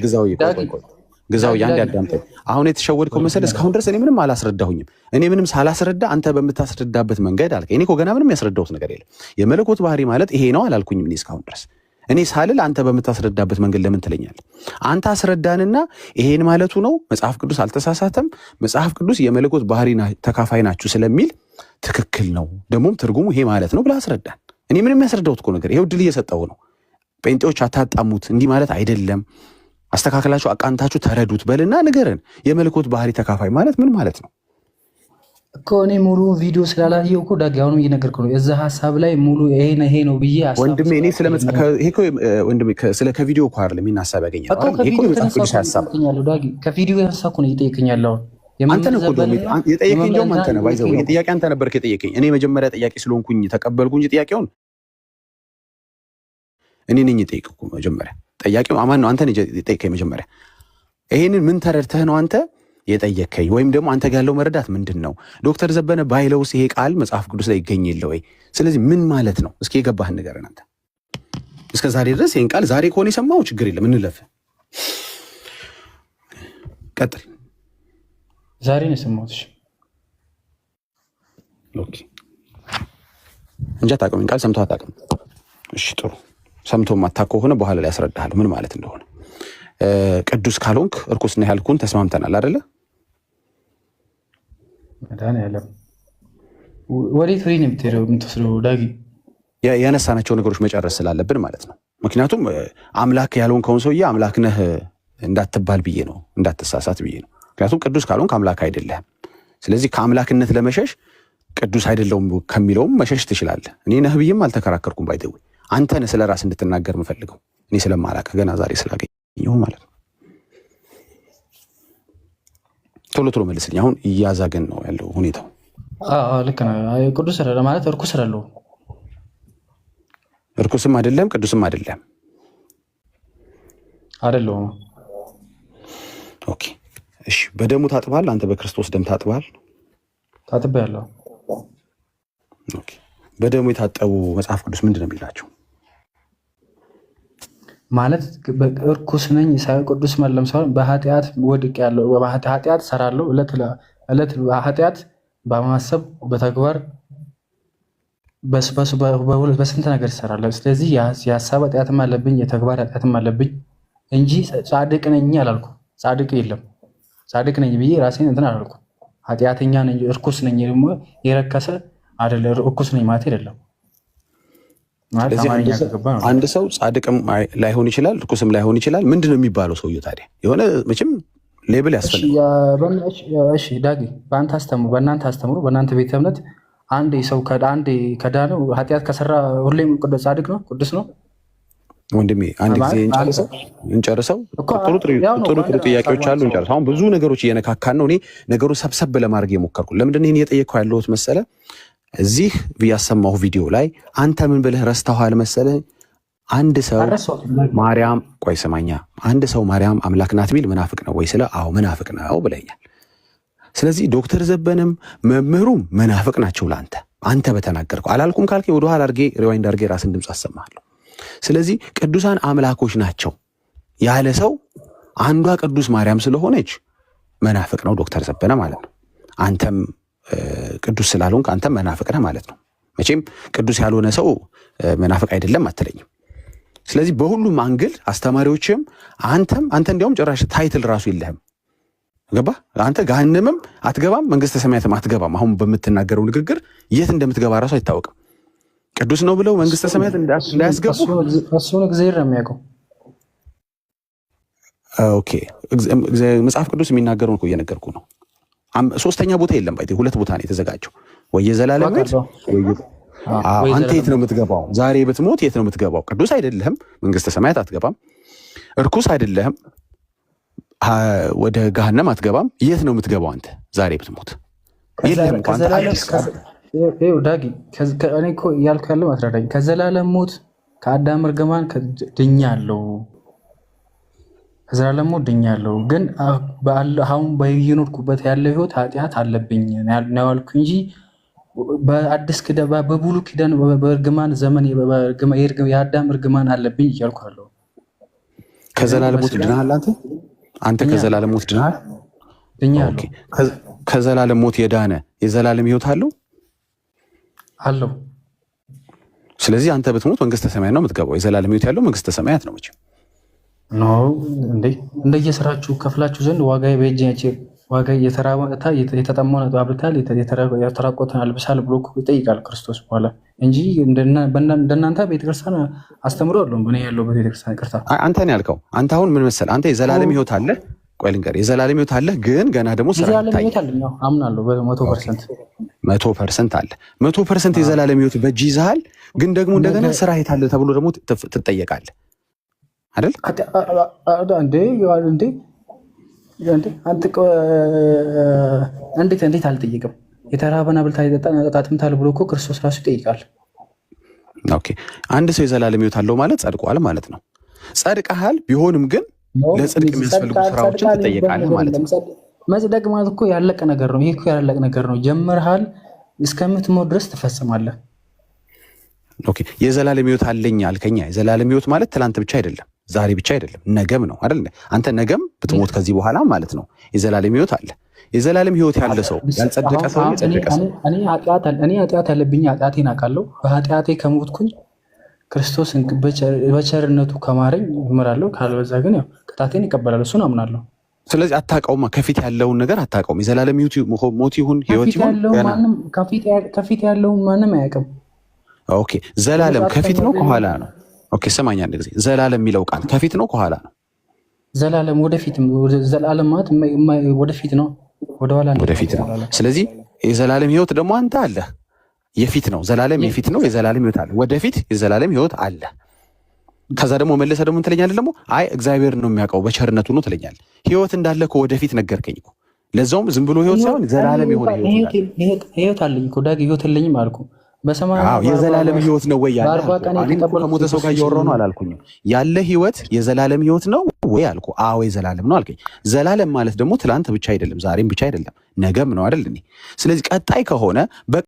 [SPEAKER 4] ግዛው አንድ ያዳምጠኝ። አሁን የተሸወድከው መሰለህ እስካሁን ድረስ እኔ ምንም አላስረዳሁኝም። እኔ ምንም ሳላስረዳ አንተ በምታስረዳበት መንገድ አልከኝ። እኔ እኮ ገና ምንም ያስረዳሁት ነገር የለም። የመለኮት ባህሪ ማለት ይሄ ነው አላልኩኝም እኔ እስካሁን ድረስ። እኔ ሳልል አንተ በምታስረዳበት መንገድ ለምን ትለኛለህ? አንተ አስረዳንና ይሄን ማለቱ ነው መጽሐፍ ቅዱስ አልተሳሳተም፣ መጽሐፍ ቅዱስ የመለኮት ባህሪ ተካፋይ ናችሁ ስለሚል ትክክል ነው፣ ደግሞም ትርጉሙ ይሄ ማለት ነው ብለህ አስረዳን። እኔ ምንም ያስረዳሁት እኮ ነገር ይሄው ድል እየሰጠው ነው። ጴንጤዎች አታጣሙት፣ እንዲህ ማለት አይደለም፣ አስተካክላችሁ አቃንታችሁ ተረዱት በልና ንገረን። የመለኮት ባህሪ ተካፋይ ማለት ምን ማለት ነው
[SPEAKER 9] እኮ? እኔ ሙሉ ቪዲዮ ስላላየው እኮ ዳጊ አሁንም እየነገርኩ ነው። እዛ ሀሳብ ላይ ሙሉ ይሄ ነው ብዬ
[SPEAKER 4] ወንድሜ፣ እኔ ስለ ከቪዲዮ እኮ አይደለም ይሄን ሀሳብ ያገኛል።
[SPEAKER 9] ከቪዲዮ የተነሳ እኮ ነው እየጠየቀኝ ያለው።
[SPEAKER 4] አንተ ነህ እኮ የጠየቀኝ፣ እንደውም አንተ ነህ ባይዘው። ይሄ ጥያቄ አንተ ነበርክ የጠየቀኝ። እኔ መጀመሪያ ጥያቄ ስለሆንኩኝ ተቀበልኩ እንጂ ጥያቄውን እኔ ነኝ የጠየቅኩ መጀመሪያ። ጠያቄው አማን ነው፣ አንተ ነህ የጠየቀኝ መጀመሪያ። ይሄንን ምን ተረድተህ ነው አንተ የጠየከኝ? ወይም ደግሞ አንተ ጋር ያለው መረዳት ምንድን ነው? ዶክተር ዘበነ ባይለውስ ይሄ ቃል መጽሐፍ ቅዱስ ላይ ይገኝ የለ ወይ? ስለዚህ ምን ማለት ነው? እስኪ የገባህን ንገረን አንተ። እስከ ዛሬ ድረስ ይህን ቃል ዛሬ ከሆነ የሰማው ችግር የለም እንለፍ። ቀጥል።
[SPEAKER 9] ዛሬ ነው የሰማሁት
[SPEAKER 4] እንጂ አታውቅም። ቃል ሰምተህ አታውቅም? እሺ ጥሩ። ሰምቶ ማታውቅ ከሆነ በኋላ ላይ ያስረዳሃል ምን ማለት እንደሆነ። ቅዱስ ካልሆንክ እርኩስ ነህ ያልኩን ተስማምተናል አይደለ?
[SPEAKER 9] መድኃኒዓለም ወዴት ነው የምትወስደው ዳጊ?
[SPEAKER 4] ያነሳናቸው ነገሮች መጨረስ ስላለብን ማለት ነው። ምክንያቱም አምላክ ያልሆንከውን ሰውዬ አምላክ ነህ እንዳትባል ብዬ ነው፣ እንዳትሳሳት ብዬ ነው። ምክንያቱም ቅዱስ ካልሆንክ አምላክ አይደለህም። ስለዚህ ከአምላክነት ለመሸሽ ቅዱስ አይደለውም ከሚለውም መሸሽ ትችላለህ። እኔ ነህ ብዬም አልተከራከርኩም። ባይደው አንተ ነህ ስለ ራስ እንድትናገር የምፈልገው እኔ ስለማላውቅ ገና ዛሬ ስላገኘሁ ማለት ነው። ቶሎ ቶሎ መልስልኝ። አሁን እያዛገን ነው ያለው ሁኔታው።
[SPEAKER 9] ልክ ነው። ቅዱስ ማለት እርኩስ አይደለም፣
[SPEAKER 4] እርኩስም አይደለም ቅዱስም አይደለም
[SPEAKER 9] አይደለም።
[SPEAKER 4] ኦኬ እሺ። በደሙ ታጥባል። አንተ በክርስቶስ ደም ታጥባል።
[SPEAKER 9] ታጥቤያለሁ።
[SPEAKER 4] ኦኬ። በደሙ የታጠቡ መጽሐፍ ቅዱስ ምንድን ነው የሚላቸው?
[SPEAKER 9] ማለት እርኩስ ነኝ ሳይሆን ቅዱስ መለም ሳይሆን በኃጢአት ወድቄያለሁ፣ በኃጢአት እሰራለሁ። ዕለት ኃጢአት በማሰብ በተግባር በስንት ነገር ይሰራል። ስለዚህ የሀሳብ ኃጢአትም አለብኝ የተግባር ኃጢአትም አለብኝ እንጂ ጻድቅ ነኝ አላልኩም። ጻድቅ የለም። ጻድቅ ነኝ ብዬ ራሴን እንትን አላልኩም። ኃጢአተኛ ነኝ እርኩስ ነኝ ደግሞ የረከሰ አይደለ እርኩስ ነኝ ማለት አይደለም።
[SPEAKER 4] አንድ ሰው ጻድቅም ላይሆን ይችላል እርኩስም ላይሆን ይችላል። ምንድነው የሚባለው ሰውዬው ታዲያ? የሆነ መቼም ሌብል ያስፈልጋል።
[SPEAKER 9] እሺ ዳጊ በእናንተ አስተምሩ በእናንተ ቤተ እምነት አንድ ሰው ከዳነው ኃጢአት ከሰራ ሁሌም ጻድቅ ነው ቅዱስ ነው?
[SPEAKER 4] ወንድሜ አንድ ጊዜ እንጨርሰው። ጥሩ ጥያቄዎች አሉ፣ እንጨርሰው። አሁን ብዙ ነገሮች እየነካካን ነው። እኔ ነገሩ ሰብሰብ ለማድረግ የሞከርኩ ለምንድን ነው ይሄን እየጠየቅኩ ያለሁት መሰለ? እዚህ ያሰማሁ ቪዲዮ ላይ አንተ ምን ብለህ ረስተዋል መሰለ? አንድ ሰው ማርያም ቆይ ስማኛ፣ አንድ ሰው ማርያም አምላክ ናት ቢል መናፍቅ ነው ወይ ስለ አዎ መናፍቅ ነው ብለኛል። ስለዚህ ዶክተር ዘበንም መምህሩም መናፍቅ ናቸው ለአንተ። አንተ በተናገርከው አላልኩም ካልከ ወደ ኋላ አድርጌ ሪዋይንድ አድርጌ ራስን ድምፅ አሰማለሁ። ስለዚህ ቅዱሳን አምላኮች ናቸው ያለ ሰው አንዷ ቅዱስ ማርያም ስለሆነች መናፍቅ ነው ዶክተር ዘበነ ማለት ነው። አንተም ቅዱስ ስላልሆንክ አንተም መናፍቅ ነህ ማለት ነው። መቼም ቅዱስ ያልሆነ ሰው መናፍቅ አይደለም አትለኝም። ስለዚህ በሁሉም አንግል አስተማሪዎችም አንተ እንዲያውም ጭራሽ ታይትል ራሱ የለህም። ገባ? አንተ ገሃነምም አትገባም መንግስተ ሰማያትም አትገባም። አሁን በምትናገረው ንግግር የት እንደምትገባ ራሱ አይታወቅም። ቅዱስ ነው ብለው መንግስተ ሰማያት እንዳያስገቡ
[SPEAKER 9] እሱን እግዚአብሔር ነው የሚያውቀው።
[SPEAKER 4] ኦኬ መጽሐፍ ቅዱስ የሚናገረውን እኮ እየነገርኩ ነው። ሶስተኛ ቦታ የለም። ባይቴ ሁለት ቦታ ነው የተዘጋጀው። ወይ የዘላለም ቤት ወይ አንተ የት ነው የምትገባው? ዛሬ ብትሞት የት ነው የምትገባው? ቅዱስ አይደለህም፣ መንግስተ ሰማያት አትገባም። እርኩስ አይደለህም፣ ወደ ገሃነም አትገባም። የት ነው የምትገባው አንተ ዛሬ ብትሞት? የለም እንኳን
[SPEAKER 9] ዳጊ እኔ እኮ እያልኩ ያለው አትረዳኝ። ከዘላለም ሞት ከአዳም እርግማን ድኛለሁ፣ ከዘላለም ሞት ድኛለሁ። ግን አሁን በየኖርኩበት ያለው ህይወት ኃጢአት አለብኝ ነው ያልኩ እንጂ በአዲስ ኪዳን በብሉይ ኪዳን በእርግማን ዘመን የአዳም እርግማን አለብኝ እያልኩ አለው።
[SPEAKER 4] ከዘላለም ሞት ድናሃል አንተ ከዘላለም ሞት ድናሃል?
[SPEAKER 9] ድኛለሁ።
[SPEAKER 4] ከዘላለም ሞት የዳነ የዘላለም ህይወት አለው። ስለዚህ አንተ ብትሞት መንግስተ ሰማያት ነው የምትገባው። የዘላለም ህይወት ያለው መንግስተ ሰማያት ነው። መቼም
[SPEAKER 9] ኖ እንደየስራችሁ ከፍላችሁ ዘንድ ዋጋ በእጃችሁ ዋጋ የተጠማውን አብልታል የተራቆተን አልብሳል ብሎ ይጠይቃል ክርስቶስ በኋላ እንጂ እንደናንተ ቤተክርስቲያን አስተምሮ አለው ምን ያለው ቤተክርስቲያን ቅርታ
[SPEAKER 4] አንተ ነው ያልከው። አንተ አሁን ምን መሰለህ አንተ የዘላለም ህይወት አለ። ቆይ ልንገርህ፣ የዘላለም ህይወት አለ፣ ግን ገና ደግሞ ስራ ይታያል።
[SPEAKER 9] አምናለሁ 100%
[SPEAKER 4] 100% አለ። 100% የዘላለም ህይወት በእጅ ይዘሃል፣ ግን ደግሞ እንደገና ስራ የታለ ተብሎ ደግሞ ትጠየቃለህ አይደል?
[SPEAKER 9] እንዴት አልጠየቅም? የተራበን አብልታ ጠጣትምታል ብሎ እኮ ክርስቶስ ራሱ ይጠይቃል።
[SPEAKER 4] ኦኬ አንድ ሰው የዘላለም ህይወት አለው ማለት ጸድቋል ማለት ነው። ጸድቀሃል፣ ቢሆንም ግን ለጽድቅ የሚያስፈልጉ ስራዎችን ትጠየቃለህ ማለት ነው።
[SPEAKER 9] መጽደቅ ማለት እኮ ያለቀ ነገር ነው። ይሄ እኮ ያለቀ ነገር ነው። ጀምረሃል፣ እስከምትሞት ድረስ ትፈጽማለህ።
[SPEAKER 4] ኦኬ የዘላለም ህይወት አለኝ አልከኛ። የዘላለም ህይወት ማለት ትላንት ብቻ አይደለም፣ ዛሬ ብቻ አይደለም፣ ነገም ነው አይደል? አንተ ነገም ብትሞት ከዚህ በኋላ ማለት ነው የዘላለም ህይወት አለ። የዘላለም ህይወት ያለ ሰው ያልጸደቀ ሰው
[SPEAKER 9] እኔ ኃጢአት አለብኝ፣ ኃጢአቴን አውቃለሁ። በኃጢአቴ ከሞትኩኝ ክርስቶስ በቸርነቱ ከማረኝ እምራለሁ፣ ካልበዛ ግን ያው ቅጣቴን ይቀበላል። እሱን አምናለሁ።
[SPEAKER 4] ስለዚህ አታውቀውማ፣ ከፊት ያለውን ነገር አታውቀውም። የዘላለም ሞት ይሁን ህይወት ይሁን
[SPEAKER 9] ከፊት ያለውን ማንም አያውቅም።
[SPEAKER 4] ኦኬ ዘላለም ከፊት ነው ከኋላ ነው? ኦኬ ሰማኝ አንድ ጊዜ። ዘላለም የሚለው ቃል ከፊት ነው ከኋላ ነው?
[SPEAKER 9] ዘላለም ወደፊት። ዘላለም ማለት ወደፊት ነው፣ ወደኋላ
[SPEAKER 4] ወደፊት ነው። ስለዚህ የዘላለም ህይወት ደግሞ አንተ አለ። የፊት ነው ዘላለም፣ የፊት ነው የዘላለም ህይወት አለ። ወደፊት የዘላለም ህይወት አለ። ከዛ ደግሞ መለሰ ደግሞ ትለኛለህ ደግሞ አይ እግዚአብሔር ነው የሚያውቀው በቸርነቱ ነው ትለኛለህ። ህይወት እንዳለ እኮ ወደፊት ነገርከኝ እኮ። ለዛውም ዝም ብሎ ህይወት ሳይሆን ዘላለም የሆነ
[SPEAKER 9] ህይወት አለኝ እኮ ዳግ። ህይወት የለኝም አልኩ።
[SPEAKER 4] የዘላለም ህይወት ነው ወይ ያለ? ከሞተ ሰው ጋር እያወራሁ ነው አላልኩኝም። ያለ ህይወት የዘላለም ህይወት ነው ወይ አልኩ። አዎ የዘላለም ነው አልከኝ። ዘላለም ማለት ደግሞ ትላንት ብቻ አይደለም፣ ዛሬም ብቻ አይደለም፣ ነገም ነው አይደል? ስለዚህ ቀጣይ ከሆነ